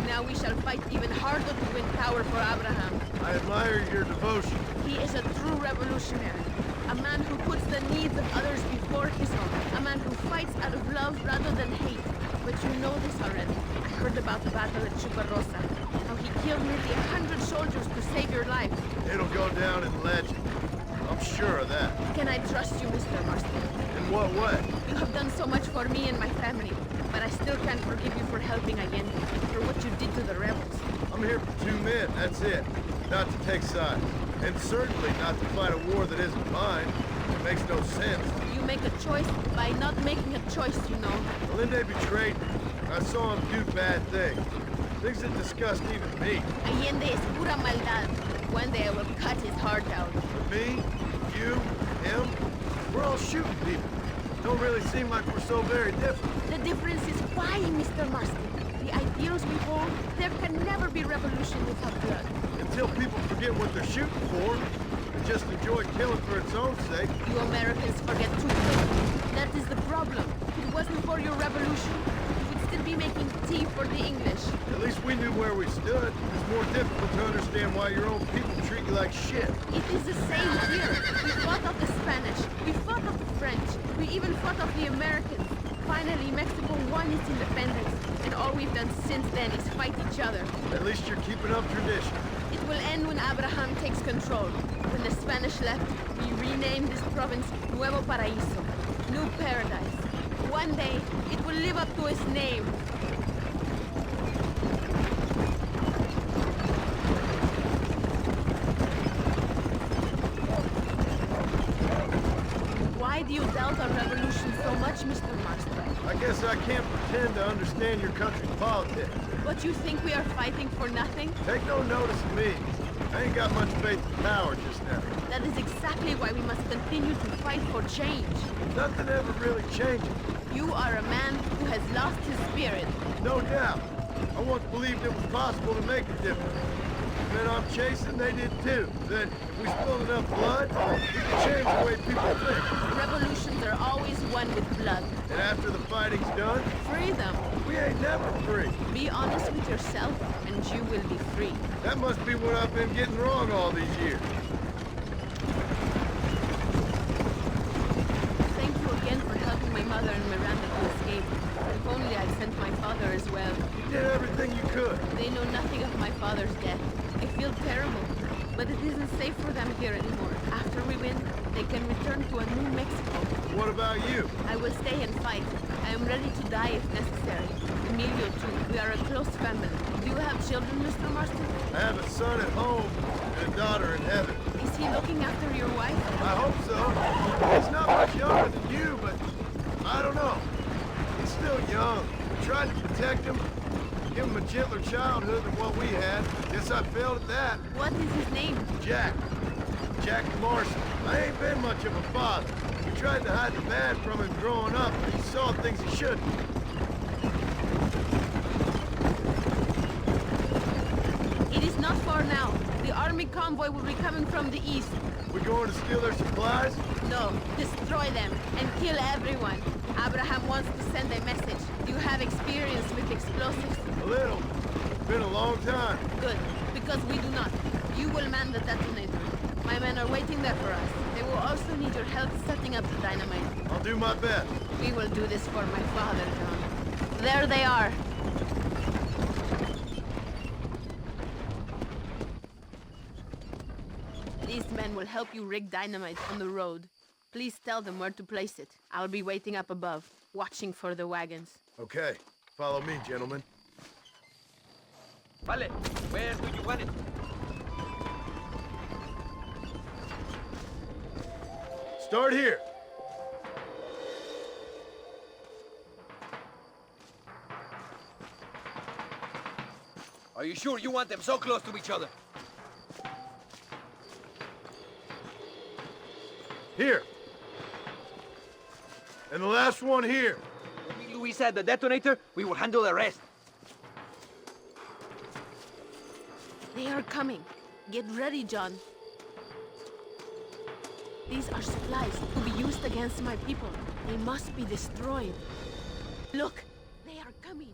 Now we shall fight even harder to win. win power for Abraham. I admire your devotion. He is a true revolutionary. A man who puts the needs of others before his own. A man who fights out of love rather than hate. But you know this already. I heard about the battle at Chuparosa. How he killed nearly 100 soldiers to save your life. It'll go down in legend. I'm sure of that. Can I trust you, Mr. Marston? In what way? You have done so much for me and my family. But I still can't forgive you for helping Allende. For what you did to the rebels. I'm here for 2 men, that's it. Not to take sides. And certainly not to fight a war that isn't mine. It makes no sense. You make a choice by not making a choice, you know. Allende betrayed me. I saw him do bad things. Things that disgust even me. Allende es pura maldad. One day I will cut his heart out. But me, you, him, we're all shooting people. Don't really seem like we're so very different. The difference is why, Mr. Marston. The ideals we hold, there can never be revolution without blood. Until people forget what they're shooting for, and just enjoy killing for its own sake. You Americans forget too quickly. That is the problem. If it wasn't for your revolution, you would still be making tea for the English. At least we knew where we stood. It's more difficult to understand why your own people treat you like shit. It is the same here. We fought off the Spanish. We fought off the French. We even fought off the Americans. Finally, Mexico won its independence. And all we've done since then is fight each other. At least you're keeping up tradition. It will end when Abraham takes control. When the Spanish left, we renamed this province Nuevo Paraíso, New Paradise. One day, it will live up to its name. Why do you doubt our revolution so much, Mr. Marston? I guess I can't pretend to understand your country's politics. But you think we are fighting for nothing? Take no notice of me. I ain't got much faith in power just now. That is exactly why we must continue to fight for change. Nothing ever really changes. You are a man who has lost his spirit. No doubt. I once believed it was possible to make a difference. The men I'm chasing, they did too. That if we spill enough blood, we can change the way people think. Revolutions are always won with blood. And after the fighting's done, freedom. We ain't never free. Be honest with yourself, and you will be free. That must be what I've been getting wrong all these years. Thank you again for helping my mother and Miranda to escape. If only I'd sent my father as well. You did everything you could. They know nothing of my father's death. I feel terrible, but it isn't safe for them here anymore. After we win, they can return to a new Mexico. What about you? I will stay and fight. I am ready to die if necessary. Emilio, too. We are a close family. Do you have children, Mr. Marston? I have a son at home and a daughter in heaven. Is he looking after your wife? I hope so. He's not much younger than you, but I don't know. He's still young. I tried to protect him, give him a gentler childhood than what we had. Guess I failed at that. What is his name? Jack. Jack Marston. I ain't been much of a father. We tried to hide the bad from him growing up, but he saw things he shouldn't. It is not far now. The army convoy will be coming from the east. We going to steal their supplies? No, destroy them and kill everyone. Abraham wants to send a message. Do you have experience with explosives? A little. It's been a long time. Good, because we do not. You will man the detonator. My men are waiting there for us. They will also need your help setting up the dynamite. I'll do my best. We will do this for my father, John. There they are. These men will help you rig dynamite on the road. Please tell them where to place it. I'll be waiting up above, watching for the wagons. Okay. Follow me, gentlemen. Vale, where do you want it? Start here. Are you sure you want them so close to each other? Here. And the last one here. When Luis had the detonator, we will handle the rest. They are coming. Get ready, John. These are supplies to be used against my people. They must be destroyed. Look, they are coming.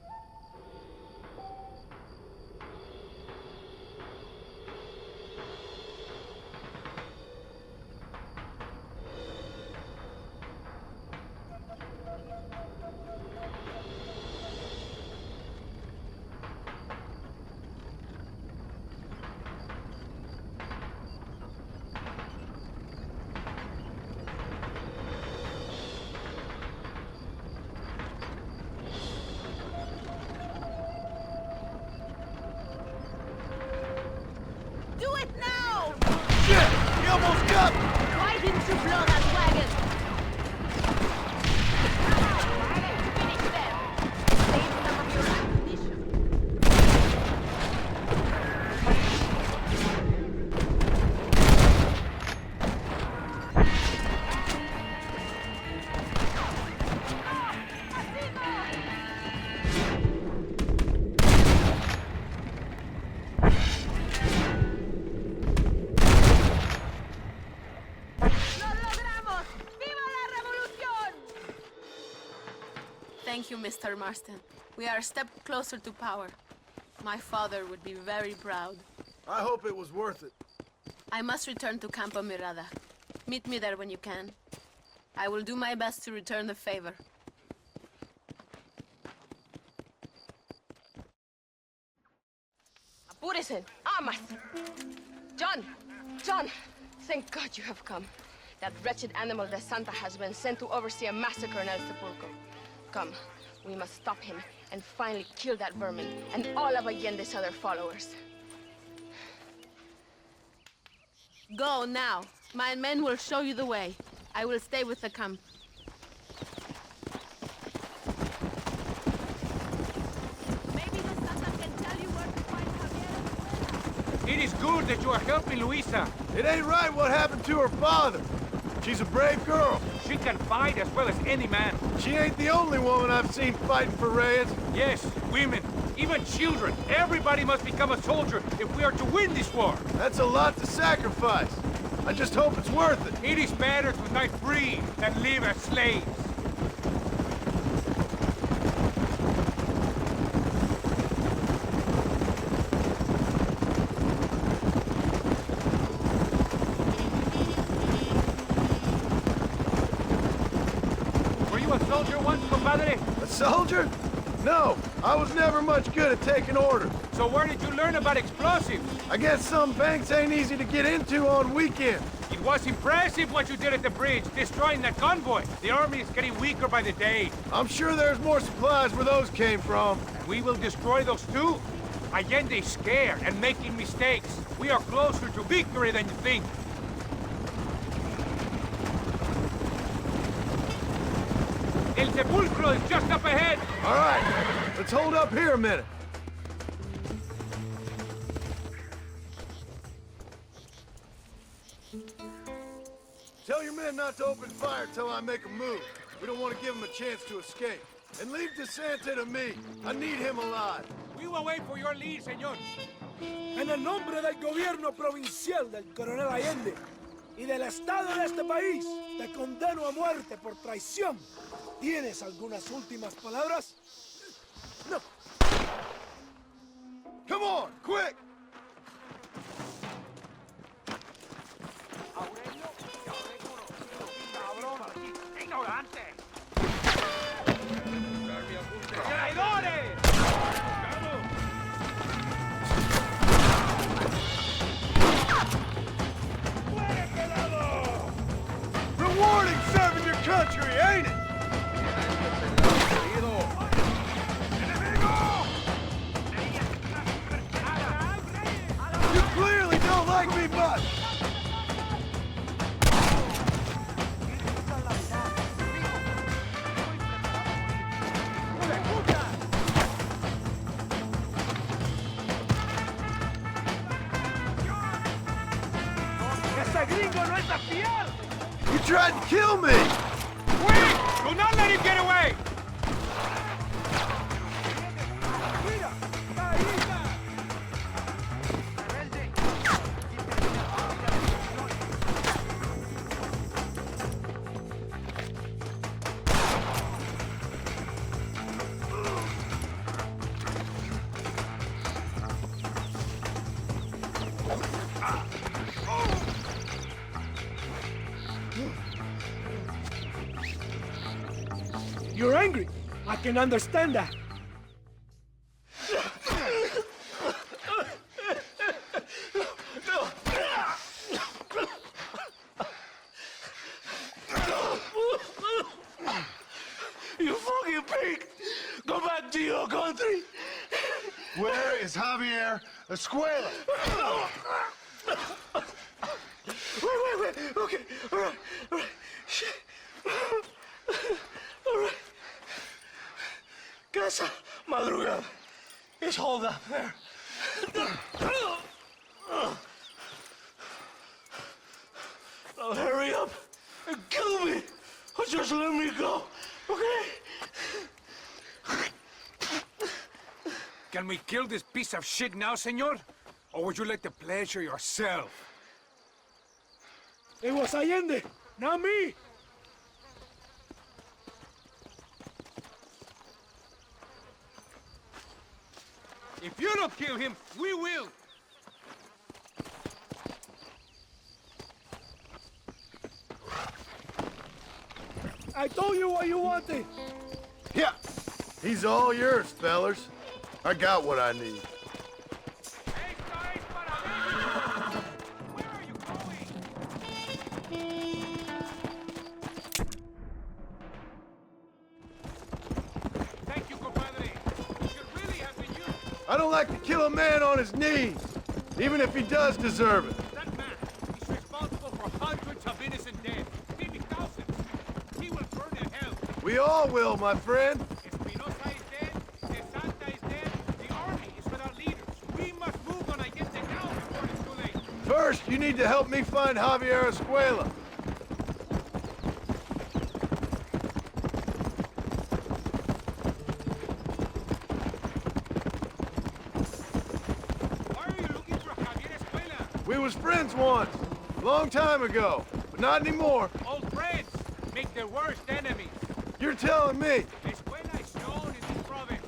Thank you, Mr. Marston. We are a step closer to power. My father would be very proud. I hope it was worth it. I must return to Campo Mirada. Meet me there when you can. I will do my best to return the favor. Apúrese. Amas. John, thank God you have come. That wretched animal de Santa has been sent to oversee a massacre in El Sepulcro. Come, we must stop him and finally kill that vermin and all of Allende's other followers. Go now. My men will show you the way. I will stay with the camp. Maybe the Santa can tell you where to find Javier. It is good that you are helping Luisa. It ain't right what happened to her father. She's a brave girl. She can fight as well as any man. She ain't the only woman I've seen fighting for Reyes. Yes, women, even children. Everybody must become a soldier if we are to win this war. That's a lot to sacrifice. I just hope it's worth it. It is better to die free than live as slaves. Were you a soldier once, compadre? A soldier? No, I was never much good at taking orders. So where did you learn about explosives? I guess some banks ain't easy to get into on weekends. It was impressive what you did at the bridge, destroying that convoy. The army is getting weaker by the day. I'm sure there's more supplies where those came from. We will destroy those too. Allende is scared and making mistakes. We are closer to victory than you think. El Sepulcro is just up ahead. All right, let's hold up here a minute. Tell your men not to open fire till I make a move. We don't want to give them a chance to escape. And leave de Santa to me. I need him alive. We will wait for your lead, señor. En el nombre del gobierno provincial del Coronel Allende y del Estado de este país, te condeno a muerte por traición. ¿Tienes algunas últimas palabras? No. Come on, quick! Rewarding serving your country, ain't it? You clearly don't like me much. Ese gringo no es fiel. You tried to kill me! Wait! Do not let him get away! You're angry. I can understand that. You fucking pig! Go back to your country! Where is Javier Escuella? Wait. Okay, all right. Shit. All right. Casa Madrugada. It's hold up there. Now hurry up and kill me, or just let me go, okay? Can we kill this piece of shit now, senor? Or would you like the pleasure yourself? It was Allende, not me. If you don't kill him, we will! I told you what you wanted! Yeah, he's all yours, fellas. I got what I need. Thank you, compadre. You should really have been used. I don't like to kill a man on his knees, even if he does deserve it. That man is responsible for hundreds of innocent dead, maybe thousands. He will burn in hell. We all will, my friend. Espinosa is dead, De Santa is dead, the army is without leaders. We must move on Allende now before it's too late. First, you need to help me find Javier Escuella. Why are you looking for Javier Escuella? We was friends once, a long time ago, but not anymore. Old friends make their worst enemies. You're telling me. Escuella is known in this province.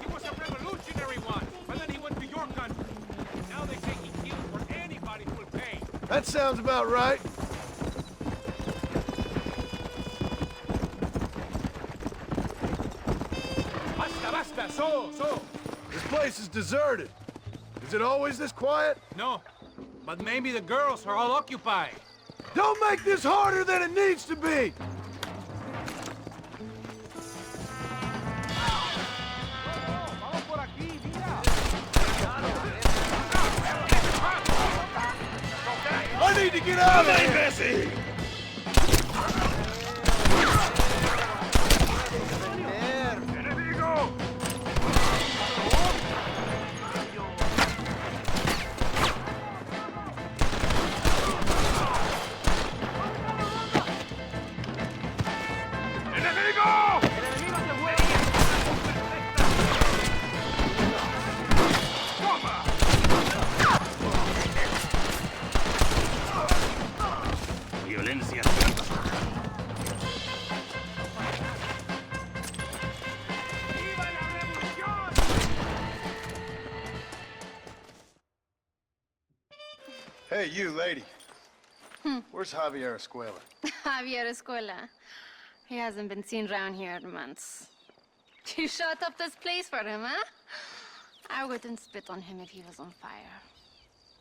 He was a revolutionary one, but then he went to your country. Now they say he killed for anybody who will pay. That sounds about right. Basta! So! This place is deserted. Is it always this quiet? No, but maybe the girls are all occupied. Don't make this harder than it needs to be! I need to get out of here! Bessie! Violencia. Hey, you lady. Where's Javier Escuella? Javier Escuela. He hasn't been seen around here in months. You shut up this place for him, huh? I wouldn't spit on him if he was on fire.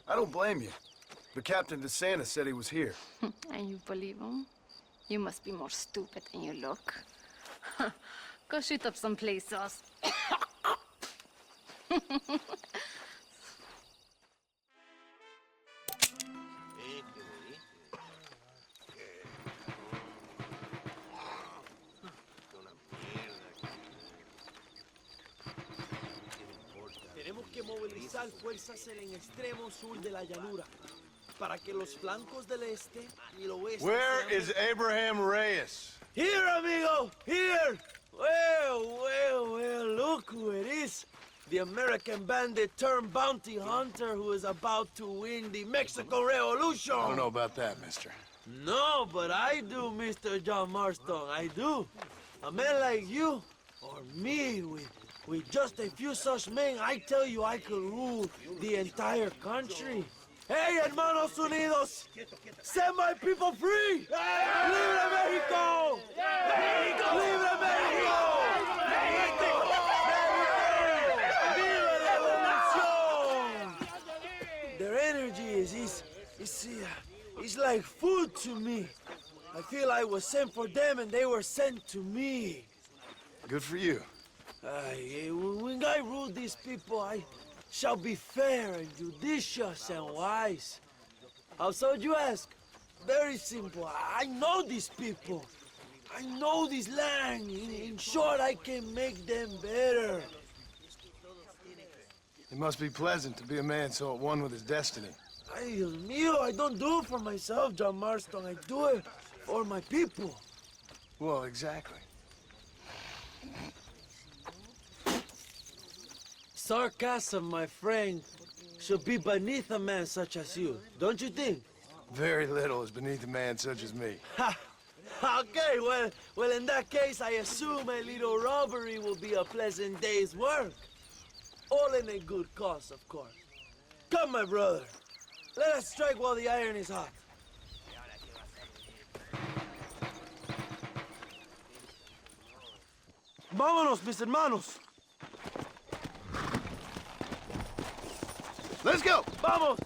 I don't blame you. But Captain de Santa said he was here. And you believe him? You must be more stupid than you look. Go shoot up some place else. Tenemos que movilizar fuerzas en el extremo sur de la llanura para que los flancos del este y el oeste. Where is Abraham Reyes? Here, amigo! Here! Well, look who it is. The American bandit turned bounty hunter who is about to win the Mexican Revolution. I don't know about that, mister. No, but I do, Mr. John Marston, I do. A man like you, or me, with just a few such men, I tell you I could rule the entire country. Hey, hermanos unidos, set my people free! ¡Libre México! ¡México! ¡Libre México! Their energy is like food to me. I feel I was sent for them and they were sent to me. Good for you. When I rule these people, I shall be fair and judicious and wise. How so, you ask? Very simple. I know these people. I know this land. In short, I can make them better. It must be pleasant to be a man so at one with his destiny. Ay, Dios mío, I don't do it for myself, John Marston. I do it for my people. Well, exactly. Sarcasm, my friend, should be beneath a man such as you, don't you think? Very little is beneath a man such as me. Ha! Okay, well, in that case, I assume a little robbery will be a pleasant day's work. All in a good cause, of course. Come, my brother. Let us strike while the iron is hot. Vámonos, mis hermanos. Let's go. Vamos.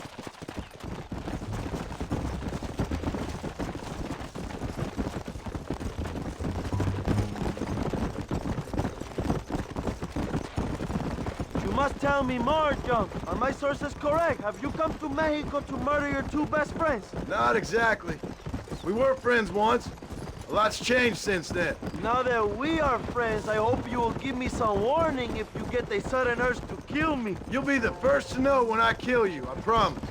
You must tell me more, John. Are my sources correct? Have you come to Mexico to murder your two best friends? Not exactly. We were friends once. A lot's changed since then. Now that we are friends, I hope you will give me some warning if you get a sudden urge to kill me. You'll be the first to know when I kill you, I promise.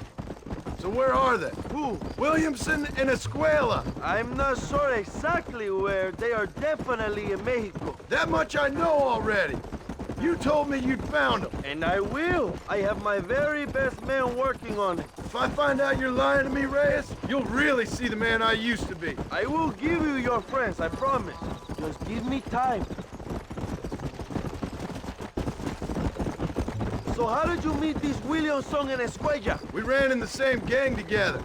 So where are they? Who? Williamson and Escuella. I'm not sure exactly where. They are definitely in Mexico. That much I know already. You told me you'd found them. And I will. I have my very best men working on it. If I find out you're lying to me, Reyes, you'll really see the man I used to be. I will give you your friends, I promise. Just give me time. So how did you meet these Williamson and Escuella? We ran in the same gang together,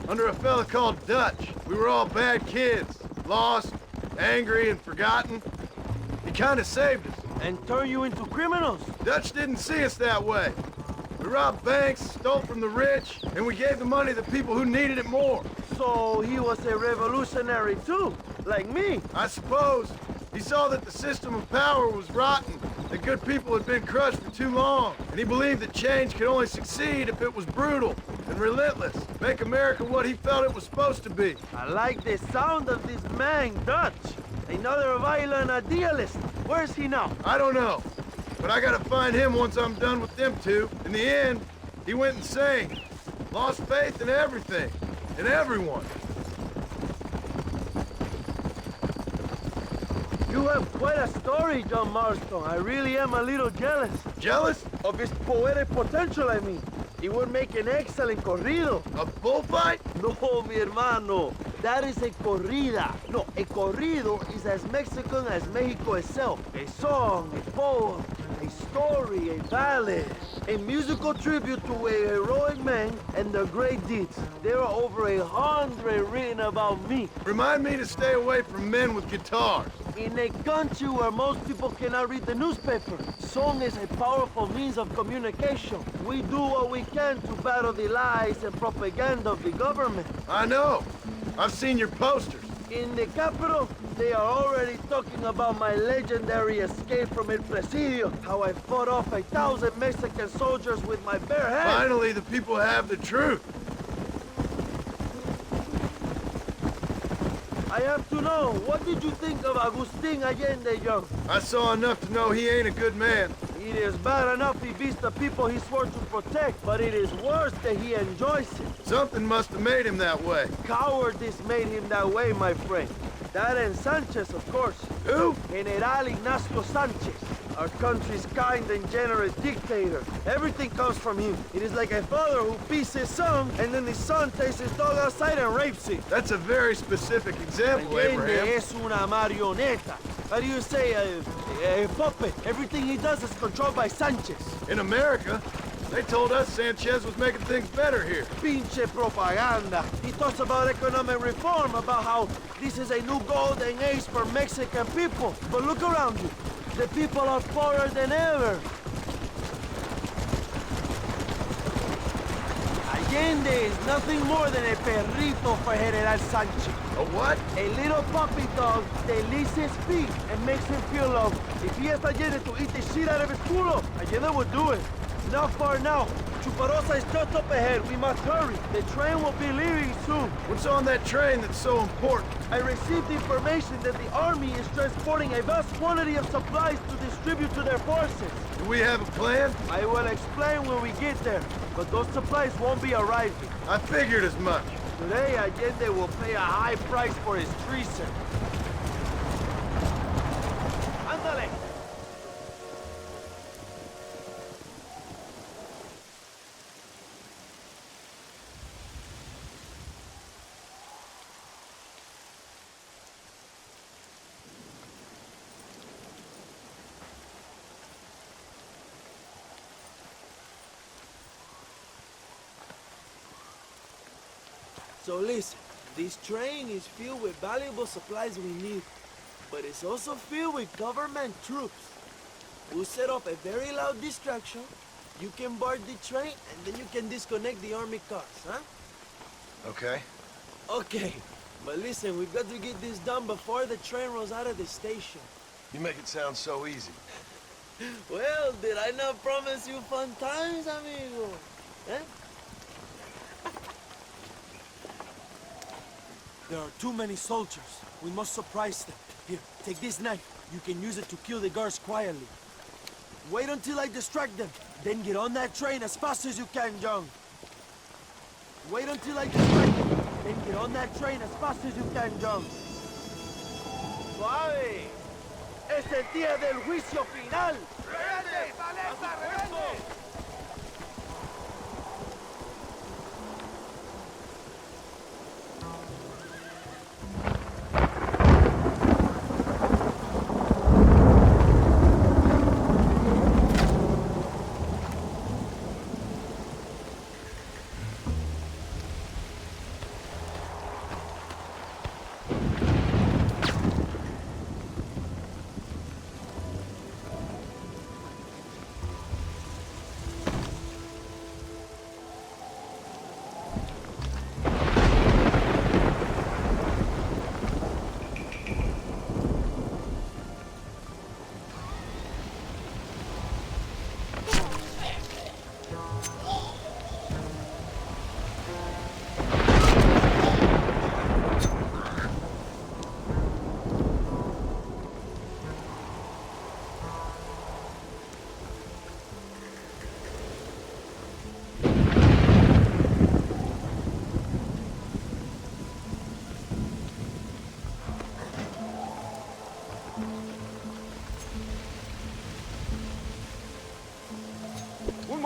under a fella called Dutch. We were all bad kids, lost, angry, and forgotten. He kind of saved us. And turned you into criminals? Dutch didn't see us that way. We robbed banks, stole from the rich, and we gave the money to people who needed it more. So he was a revolutionary too, like me? I suppose. He saw that the system of power was rotten, that good people had been crushed for too long, and he believed that change could only succeed if it was brutal and relentless, make America what he felt it was supposed to be. I like the sound of this man, Dutch. Another violent idealist. Where's he now? I don't know, but I gotta find him once I'm done with them two. In the end, he went insane. Lost faith in everything, in everyone. You have quite a story, John Marston. I really am a little jealous. Jealous? Of his poetic potential, I mean. He would make an excellent corrido. A bullfight? No, mi hermano. That is a corrida. No, a corrido is as Mexican as Mexico itself. A song, a poem, a story, a ballad. A musical tribute to a heroic man and their great deeds. There are over 100 written about me. Remind me to stay away from men with guitars. In a country where most people cannot read the newspaper, song is a powerful means of communication. We do what we can to battle the lies and propaganda of the government. I know. I've seen your posters. In the capital, they are already talking about my legendary escape from El Presidio, how I fought off 1,000 Mexican soldiers with my bare hands. Finally, the people have the truth. I have to know, what did you think of Agustín Allende, young? I saw enough to know he ain't a good man. It is bad enough he beats the people he swore to protect, but it is worse that he enjoys it. Something must have made him that way. Cowardice made him that way, my friend. That and Sanchez, of course. Who? General Ignacio Sanchez. Our country's kind and generous dictator. Everything comes from him. It is like a father who beats his son, and then the son takes his dog outside and rapes it. That's a very specific example, Allende Abraham. es una marioneta. How do you say, a puppet? Everything he does is controlled by Sanchez. In America, they told us Sanchez was making things better here. Pinche propaganda. He talks about economic reform, about how this is a new golden age for Mexican people. But look around you. The people are poorer than ever. Allende is nothing more than a perrito for General Sanchez. A what? A little puppy dog that licks his feet and makes him feel loved. If he asked Allende to eat the shit out of his culo, Allende would do it. Not far now. Chuparosa is just up ahead. We must hurry. The train will be leaving soon. What's on that train that's so important? I received information that the army is transporting a vast quantity of supplies to distribute to their forces. Do we have a plan? I will explain when we get there, but those supplies won't be arriving. I figured as much. Today, Allende will pay a high price for his treason. Ándale! So listen, this train is filled with valuable supplies we need, but it's also filled with government troops. We'll set up a very loud distraction. You can board the train, and then you can disconnect the army cars, huh? Okay. Okay, but listen, we've got to get this done before the train rolls out of the station. You make it sound so easy. Well, did I not promise you fun times, amigo? Eh? There are too many soldiers. We must surprise them. Here, take this knife. You can use it to kill the guards quietly. Wait until I distract them. Then get on that train as fast as you can, John. Wait until I distract them. Then get on that train as fast as you can, John. ¡Suave! ¡Es el día del juicio final! ¡Rebeldes! ¡Alerta, rebeldes!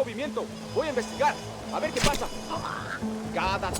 movimiento. Voy a investigar. A ver qué pasa. Cada...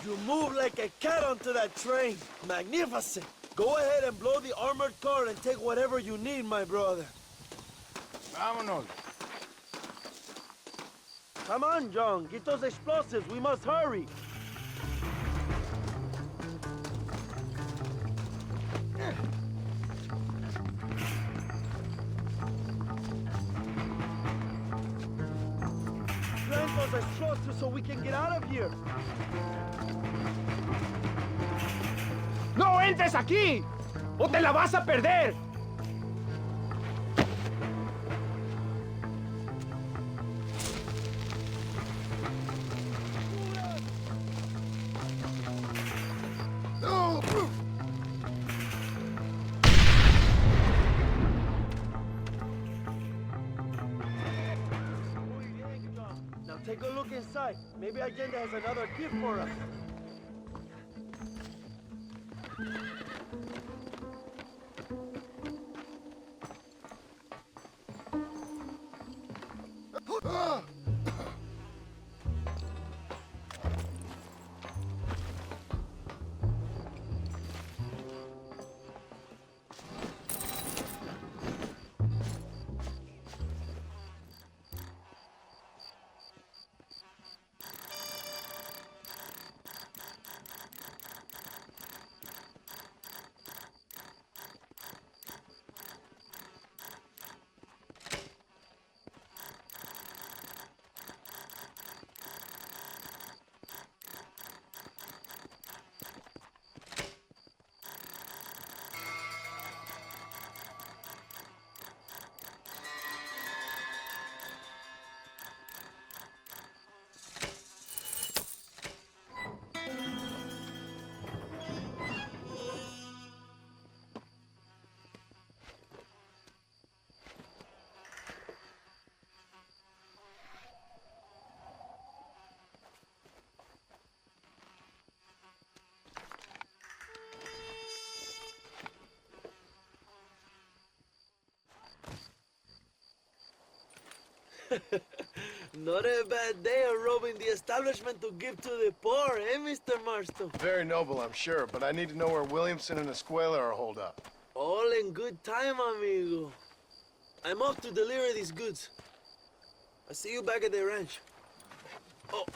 You move like a cat onto that train. Magnificent. Go ahead and blow the armored car and take whatever you need, my brother. Vámonos. Come on, John. Get those explosives. We must hurry. Plant those explosives so we can get out of here. ¡No entres aquí! ¡O te la vas a perder! Now take a look inside. Maybe Allende has another gift for us. Not a bad day of robbing the establishment to give to the poor, eh, Mr. Marston? Very noble, I'm sure, but I need to know where Williamson and Escuella are holed up. All in good time, amigo. I'm off to deliver these goods. I'll see you back at the ranch. Oh,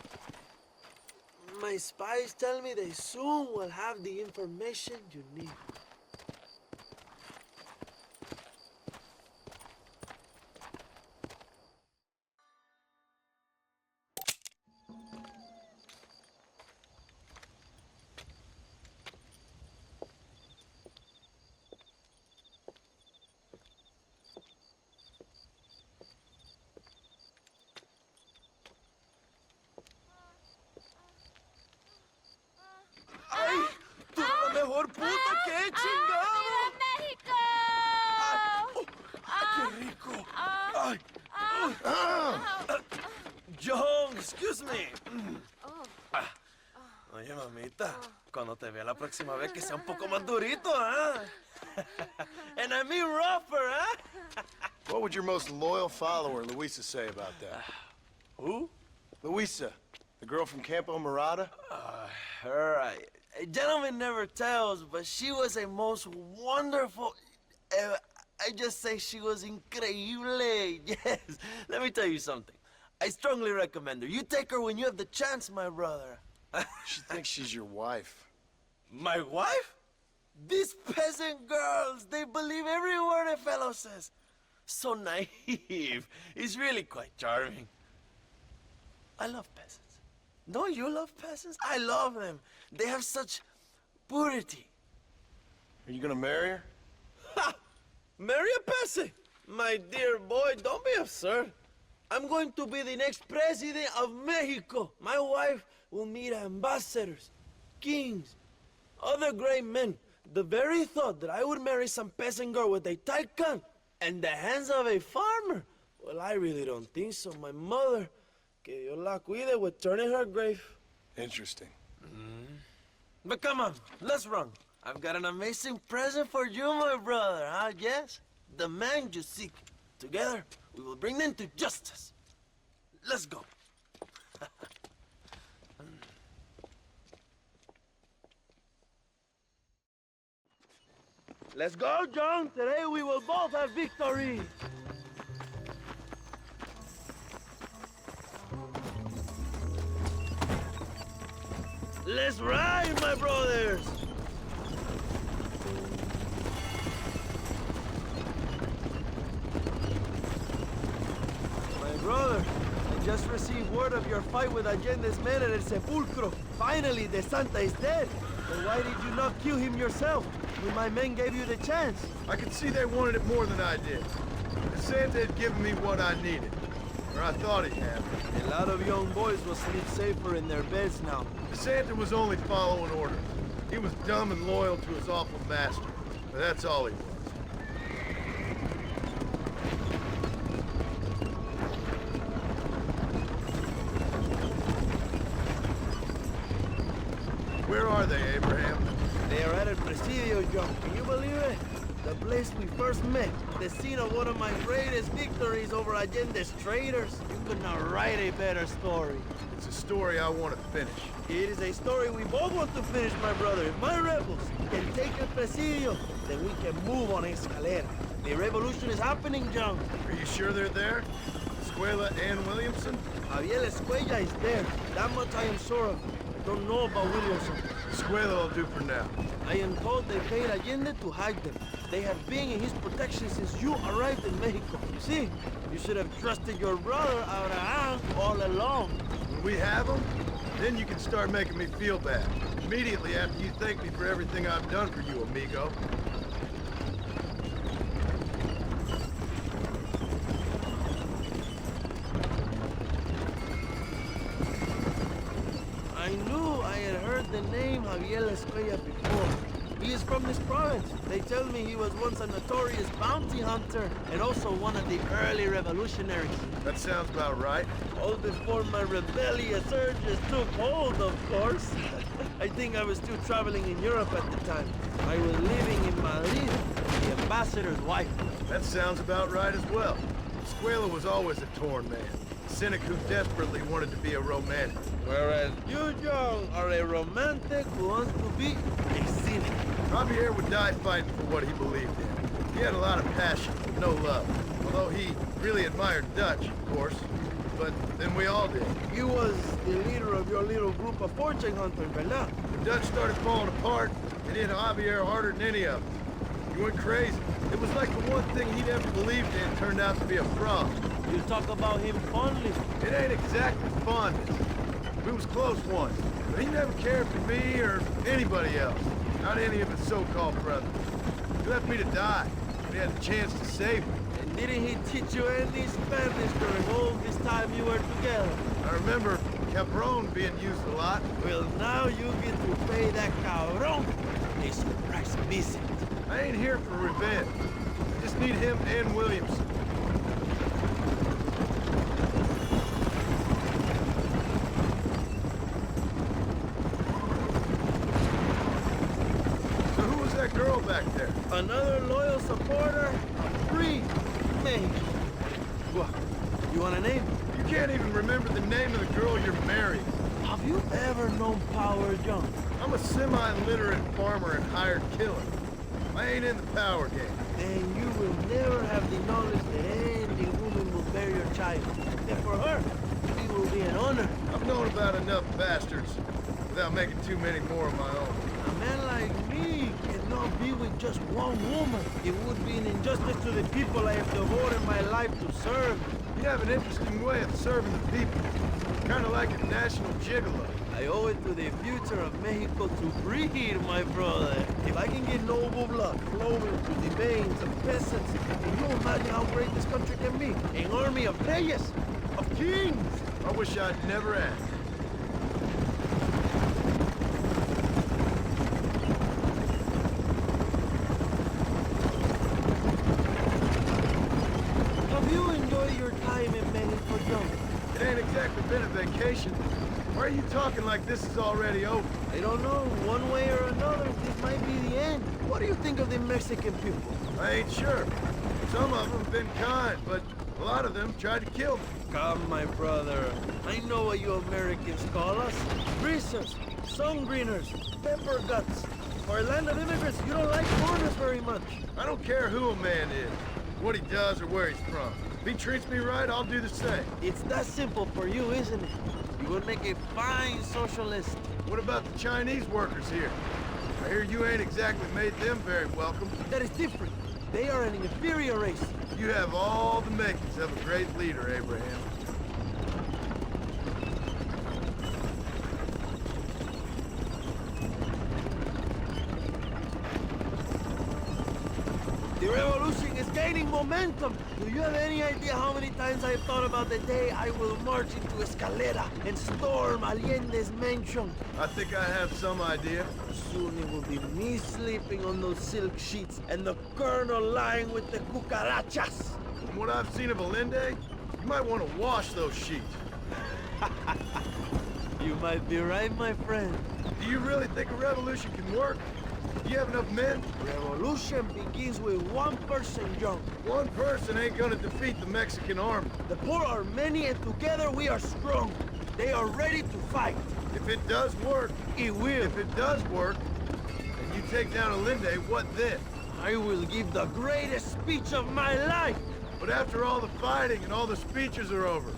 my spies tell me they soon will have the information you need. ¡Ay! ¡Tú eres la mejor puta que he chingado! ¡México! ¡Qué rico! ¡Ay! John, excuse me. Oye, mamita, cuando te vea la próxima vez que sea un poco más durito, ¿ah? And I mean rougher, ¿ah? What would your most loyal follower, Luisa, say about that? Who? Luisa, the girl from Campo Murata? Her, a gentleman never tells, but she was a most wonderful... I just say she was increíble. Yes, let me tell you something. I strongly recommend her. You take her when you have the chance, my brother. She thinks she's your wife. My wife? These peasant girls, they believe every word a fellow says. So naive. It's really quite charming. I love peasants. Don't you love peasants? I love them. They have such purity. Are you gonna marry her? Ha! Marry a peasant? My dear boy, don't be absurd. I'm going to be the next president of Mexico. My wife will meet ambassadors, kings, other great men. The very thought that I would marry some peasant girl with a tight gun and the hands of a farmer, well, I really don't think so. My mother, que Dios la cuide, would turn in her grave. Interesting. But come on, let's run. I've got an amazing present for you, my brother, huh? Yes? The man you seek. Together, we will bring them to justice. Let's go. Let's go, John. Today we will both have victory. Let's ride, my brothers. My brother, I just received word of your fight with Allende's men at El Sepulcro. Finally, de Santa is dead. But why did you not kill him yourself when my men gave you the chance? I could see they wanted it more than I did. Vicente had given me what I needed. Or I thought he had. A lot of young boys will sleep safer in their beds now. Vicente was only following orders. He was dumb and loyal to his awful master. But that's all he was. Where are they, Abraham? They are at El Presidio, John. Can you believe it? The place we first met. The scene of one of my greatest victories over Allende's traitors. You could not write a better story. It's a story I want to finish. It is a story we both want to finish, my brother. If my rebels can take El Presidio, then we can move on Escalera. The revolution is happening, John. Are you sure they're there? Escuella and Williamson? Javier Escuella is there. That much I am sure of. I don't know about Williamson. Escuella will do for now. I am told they paid Allende to hide them. They have been in his protection since you arrived in Mexico. You see, you should have trusted your brother, Abraham, all along. When we have them, then you can start making me feel bad. Immediately after you thank me for everything I've done for you, amigo. I knew I had heard the name Javier Escuella before. He is from this province. They tell me he was once a notorious bounty hunter and also one of the early revolutionaries. That sounds about right. All before my rebellious urges took hold, of course. I think I was still traveling in Europe at the time. I was living in Madrid, the ambassador's wife. That sounds about right as well. Escuella was always a torn man. A cynic who desperately wanted to be a romantic. Whereas you, John, are a romantic who wants to be a cynic. Javier would die fighting for what he believed in. He had a lot of passion, but no love. Although he really admired Dutch, of course. But then we all did. You was the leader of your little group of fortune hunters, ¿verdad? The Dutch started falling apart. It hit Javier harder than any of them. He went crazy. It was like the one thing he'd ever believed in turned out to be a fraud. You talk about him fondly. It ain't exactly fondness. We was close once, but he never cared for me or anybody else. Not any of his so-called brothers. He left me to die, but he had the chance to save me. And didn't he teach you any Spanish during all this time you were together? I remember Cabron being used a lot. Well, now you get to pay that Cabron a surprise visit. I ain't here for revenge. I just need him and Williamson. So who was that girl back there? Another loyal supporter of free Mexico. What? You want a name? You can't even remember the name of the girl you're marrying. Have you ever known power, John? I'm a semi-literate farmer and hired killer. I ain't in the power game. Then you will never have the knowledge that any woman will bear your child. And for her, it will be an honor. I've known about enough bastards without making too many more of my own. A man like me cannot be with just one woman. It would be an injustice to the people I have devoted my life to serve. You have an interesting way of serving the people. Kind of like a national gigolo. I owe it to the future of Mexico to breed, my brother. If I can get noble blood flowing through the veins of peasants, can you imagine how great this country can be? An army of reyes, of kings. I wish I'd never asked. Have you enjoyed your time in Mexico, John? It ain't exactly been a vacation. Why are you talking like this is already over? I don't know. One way or another, this might be the end. What do you think of the Mexican people? I ain't sure. Some of them have been kind, but a lot of them tried to kill me. Come, my brother. I know what you Americans call us. Greasers, sun greeners, pepper guts. For a land of immigrants, you don't like foreigners very much. I don't care who a man is, what he does or where he's from. If he treats me right, I'll do the same. It's that simple for you, isn't it? You would make a fine socialist. What about the Chinese workers here? I hear you ain't exactly made them very welcome. That is different. They are an inferior race. You have all the makings of a great leader, Abraham. The revolution is gaining momentum. Do you have any idea how many times I've thought about the day I will march into Escalera and storm Allende's mansion? I think I have some idea. Soon it will be me sleeping on those silk sheets and the colonel lying with the cucarachas. From what I've seen of Allende, you might want to wash those sheets. You might be right, my friend. Do you really think a revolution can work? Do you have enough men? Revolution begins with one person, John. One person ain't gonna defeat the Mexican army. The poor are many and together we are strong. They are ready to fight. If it does work, it will. If it does work, and you take down Allende, what then? I will give the greatest speech of my life. But after all the fighting and all the speeches are over,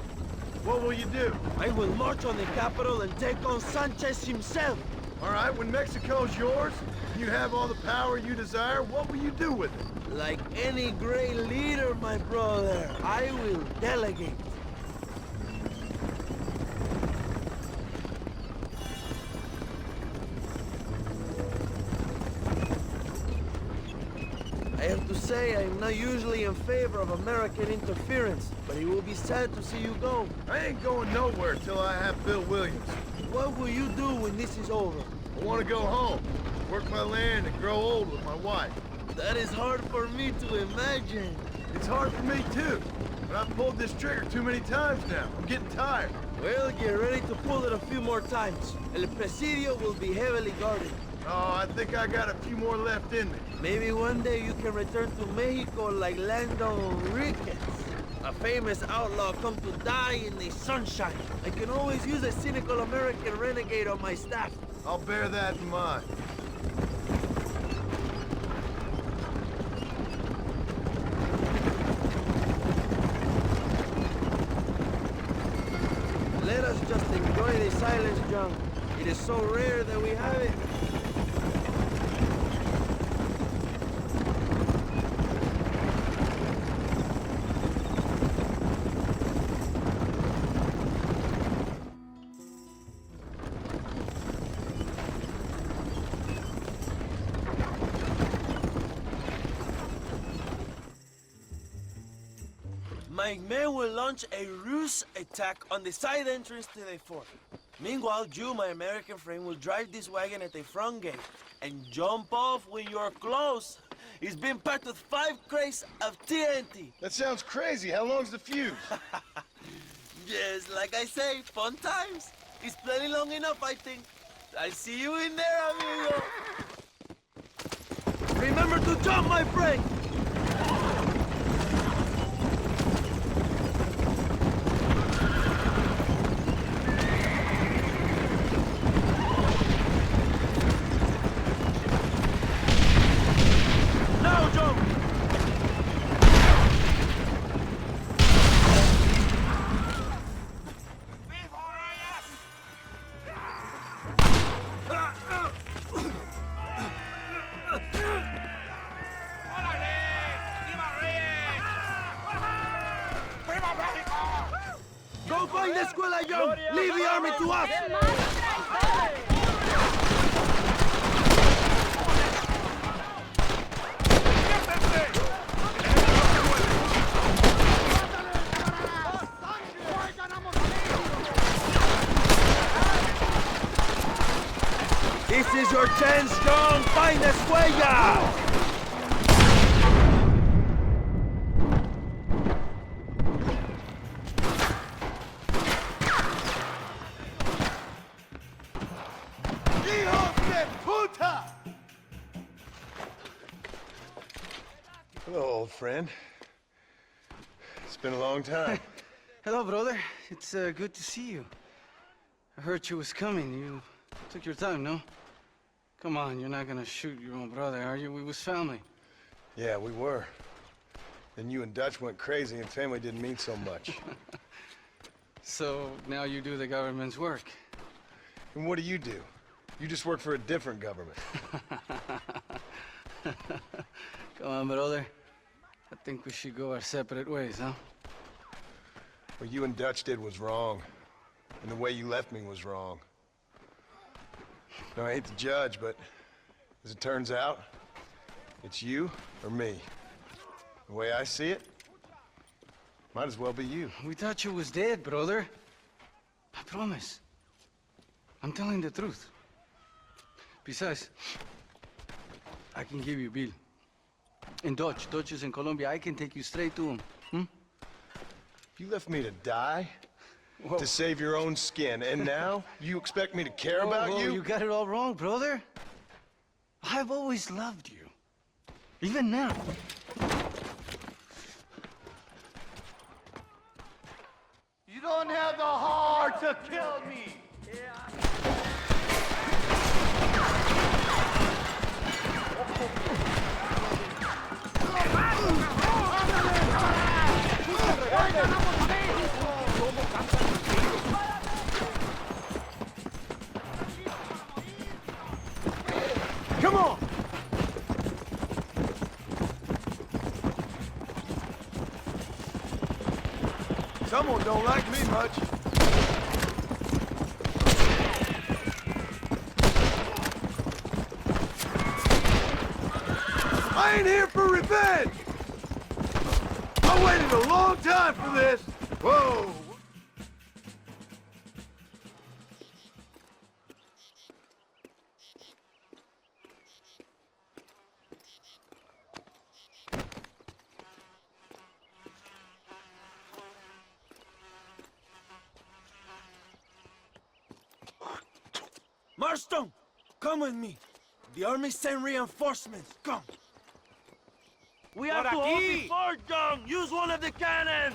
what will you do? I will march on the capital and take on Sanchez himself. All right, when Mexico's yours, and you have all the power you desire, what will you do with it? Like any great leader, my brother, I will delegate. I have to say, I'm not usually in favor of American interference, but it will be sad to see you go. I ain't going nowhere till I have Bill Williams. What will you do when this is over? I want to go home, work my land, and grow old with my wife. That is hard for me to imagine. It's hard for me too, but I've pulled this trigger too many times now. I'm getting tired. Well, get ready to pull it a few more times. El Presidio will be heavily guarded. Oh, I think I got a few more left in me. Maybe one day you can return to Mexico like Lando Enriquez. A famous outlaw come to die in the sunshine. I can always use a cynical American renegade on my staff. I'll bear that in mind. Let us just enjoy the silence, John. It is so rare that we have it. My men will launch a ruse attack on the side entrance to the fort. Meanwhile, you, my American friend, will drive this wagon at the front gate and jump off when you're close. It's been packed with 5 crates of TNT. That sounds crazy. How long's the fuse? Yes, like I say, fun times. It's plenty long enough, I think. I'll see you in there, amigo. Remember to jump, my friend! Go find the escuela, John! Leave the army to us! This is your chance, John! Find the escuela! Hello, old friend. It's been a long time. Hello, brother. It's good to see you. I heard you was coming. You took your time, no? Come on, you're not gonna shoot your own brother, are you? We was family. Yeah, we were. Then you and Dutch went crazy and family didn't mean so much. So now you do the government's work. And what do? You just work for a different government. Come on, brother. I think we should go our separate ways, huh? What you and Dutch did was wrong. And the way you left me was wrong. Now, I hate to judge, but as it turns out, it's you or me. The way I see it, might as well be you. We thought you was dead, brother. I promise. I'm telling the truth. Besides, I can give you Bill. And Dutch is in Colombia. I can take you straight to him. You left me to die? Whoa. To save your own skin, and now you expect me to care about you? You got it all wrong, brother. I've always loved you. Even now. You don't have the heart to kill me. Come on! Someone don't like me much. I ain't here for revenge! I waited a long time for this! Whoa! Marston, come with me. The army sent reinforcements. Come. We have to hold the fort, John. Use one of the cannons.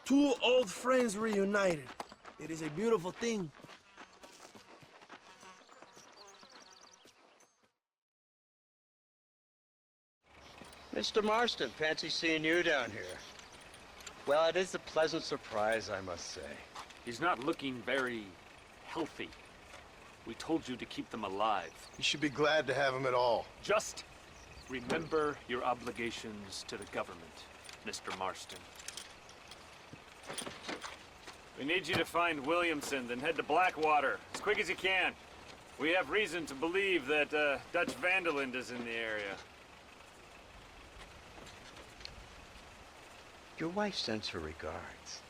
Two old friends reunited. It is a beautiful thing. Mr. Marston, fancy seeing you down here. Well, it is a pleasant surprise, I must say. He's not looking very healthy. We told you to keep them alive. You should be glad to have him at all. Just remember your obligations to the government, Mr. Marston. We need you to find Williamson, then head to Blackwater as quick as you can. We have reason to believe that Dutch Vanderland is in the area. Your wife sends her regards.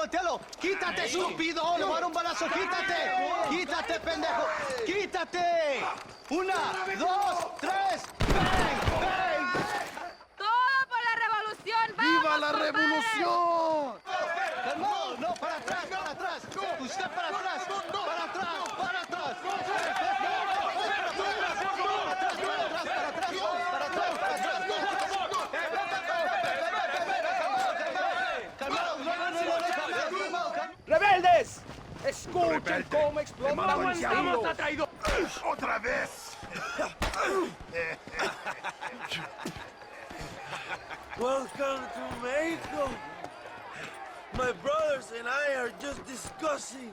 ¡Voltealo! ¡Quítate, estúpido! ¡Le voy a dar un balazo! ¡Quítate! ¡Quítate, pendejo! ¡Quítate! ¡Una, dos, tres! ¡Bang! ¡Bang! ¡Todo por la revolución! ¡Vamos, ¡Viva la revolución! No, para atrás! ¡Usted para atrás! ¡Para atrás! rebelde. cómo explota. ¡No aguantamos a traidor! ¡Otra vez! Welcome to Mexico. My brothers and I are just discussing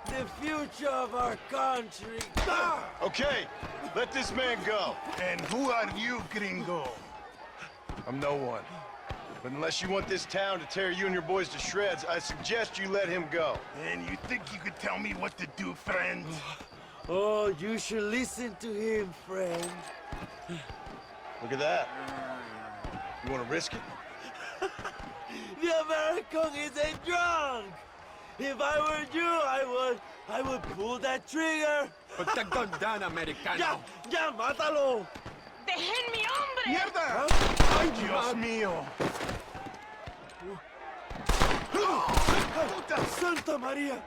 the future of our country. Okay, let this man go. And who are you, gringo? I'm no one. But unless you want this town to tear you and your boys to shreds, I suggest you let him go. And you think you could tell me what to do, friend? Oh, you should listen to him, friend. Look at that. You want to risk it? The American is a drunk. If I were you, I would pull that trigger. Put the gun down, Americano. Ya, mátalo. ¡Dejen mi hombre! ¡Mierda! ¡Ay, Dios mío! Puta Santa María!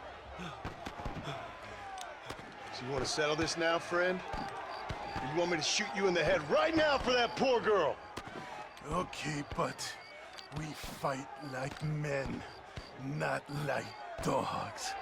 So you want to settle this now, friend? Or you want me to shoot you in the head right now for that poor girl? Okay, but we fight like men, not like dogs.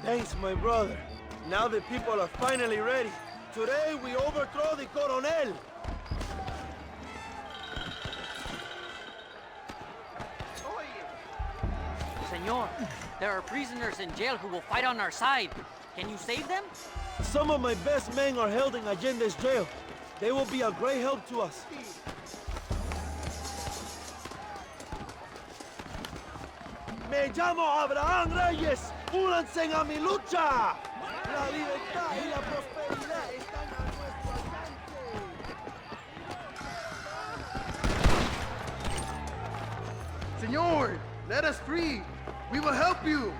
Thanks, my brother. Now the people are finally ready. Today we overthrow the Coronel. Senor, there are prisoners in jail who will fight on our side. Can you save them? Some of my best men are held in Allende's jail. They will be a great help to us. Me llamo Abraham Reyes. ¡Únanse a mi lucha! La libertad y la prosperidad están a nuestro alcance. Señor, let us free. We will help you.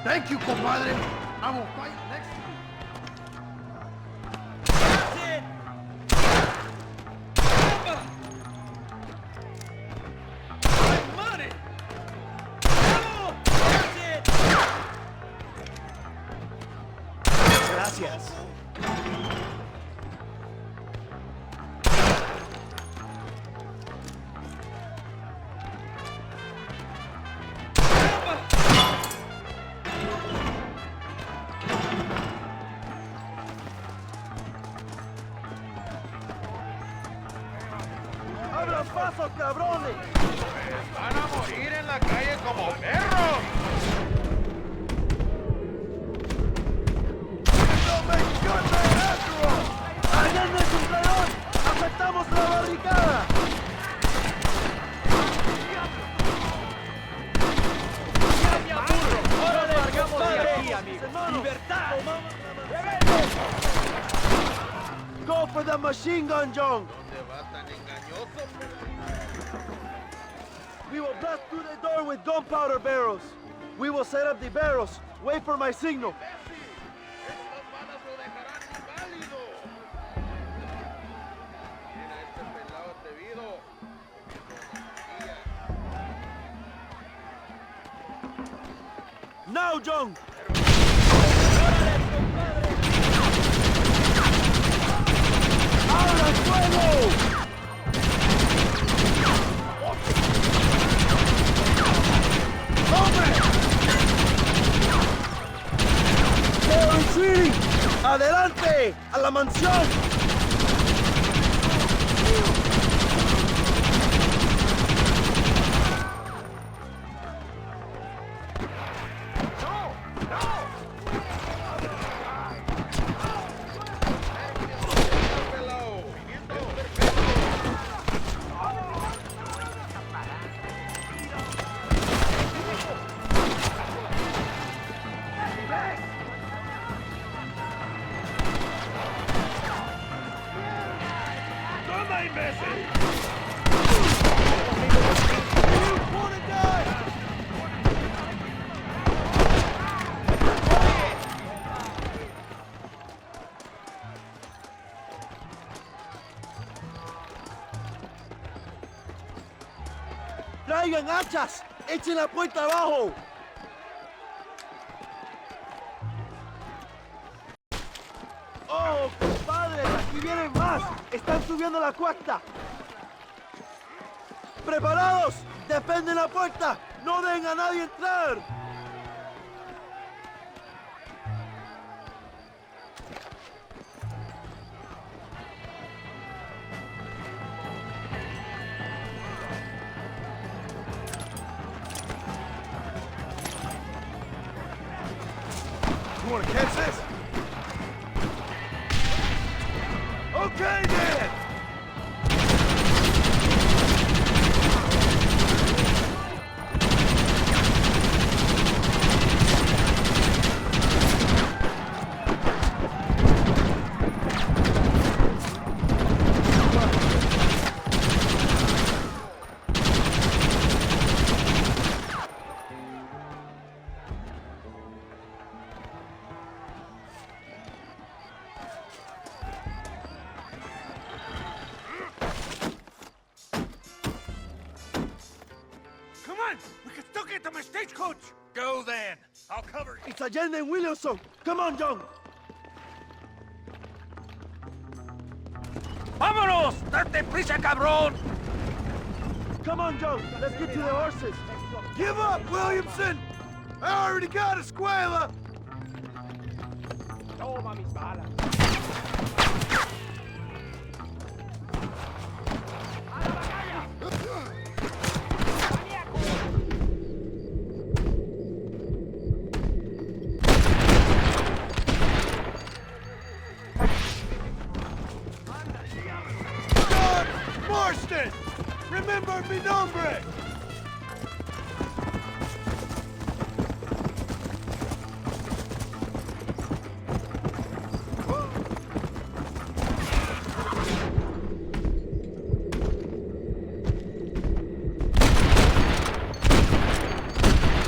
Thank you, compadre. I will fight next to you. Gracias. ¡Abran paso, cabrones! ¡Van a morir en la calle como perros! ¡Allende es un traidor! ¡Aceptamos la barricada! ¡Ahora largamos de aquí, amigos! ¡Libertad! Go for the machine gun, John! ¿Dónde va tan engañoso? We will blast through the door with gunpowder barrels. We will set up the barrels. Wait for my signal. Estas balas lo dejarán inválido. Mira este pelado atrevido. Now, John! ¡Abra fuego! ¡Hombre! ¡They're retreating! ¡Adelante! ¡A la mansión! ¡Traigan hachas! ¡Echen la puerta abajo! ¡Oh, compadres! ¡Aquí vienen más! ¡Están subiendo la cuesta! ¡Preparados! ¡Defenden la puerta! ¡No dejen a nadie entrar! You want to catch this? Okay, then! We can still get to my stagecoach! Go then! I'll cover you! It's Allende and Williamson! Come on, John! ¡Vámonos! ¡Date prisa, cabrón! Come on, John! Let's get to the horses! Give up, Williamson! I already got ESCUELLA! Toma mis balas. Marston! Remember mi nombre!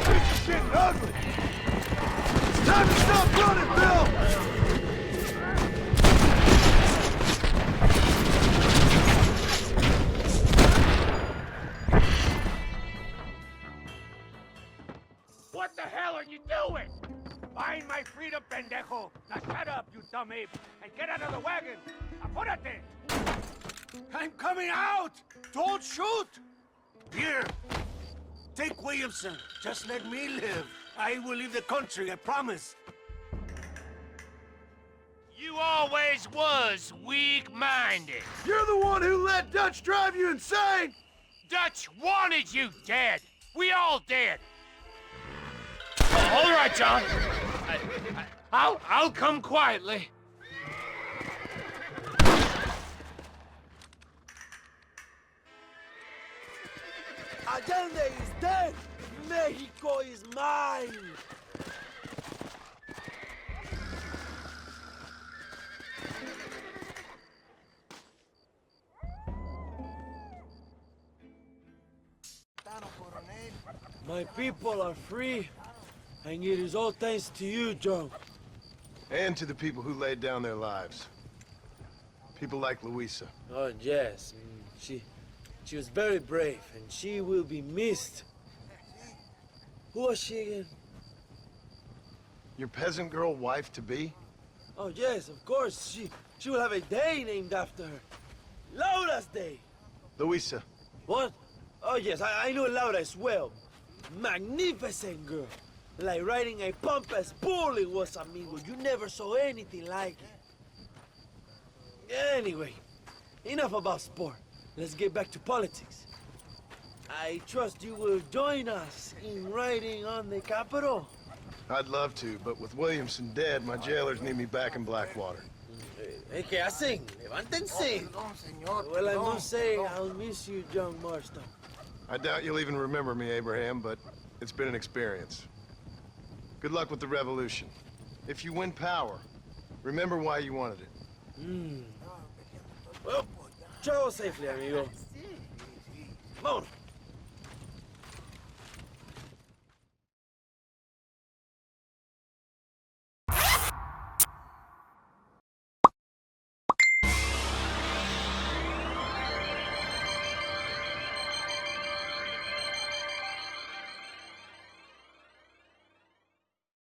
This is getting ugly! It's time to stop running, Bill! What the hell are you doing? Find my freedom, pendejo! Now shut up, you dumb ape, and get out of the wagon! Apúrate! I'm coming out! Don't shoot! Here! Take Williamson. Just let me live. I will leave the country, I promise. You always was weak-minded. You're the one who let Dutch drive you insane! Dutch wanted you dead. We all did. All right, John. I'll come quietly. Allende is dead! Mexico is mine! My people are free, and it is all thanks to you, John. And to the people who laid down their lives. People like Luisa. Oh, yes. She was very brave, and she will be missed. Who was she again? Your peasant girl wife-to-be? Oh, yes, of course. She will have a day named after her. Laura's Day. Luisa. What? Oh, yes, I know Laura as well. Magnificent girl. Like riding a pompous bull it was, amigo. You never saw anything like it. Anyway, enough about sport. Let's get back to politics. I trust you will join us in riding on the Capitol. I'd love to, but with Williamson dead, my jailers need me back in Blackwater. Hey, ¿qué hacen? Levántense. Well, I must say, I'll miss you, John Marston. I doubt you'll even remember me, Abraham, but it's been an experience. Good luck with the revolution. If you win power, remember why you wanted it. Well, travel safely, amigo. Vámonos.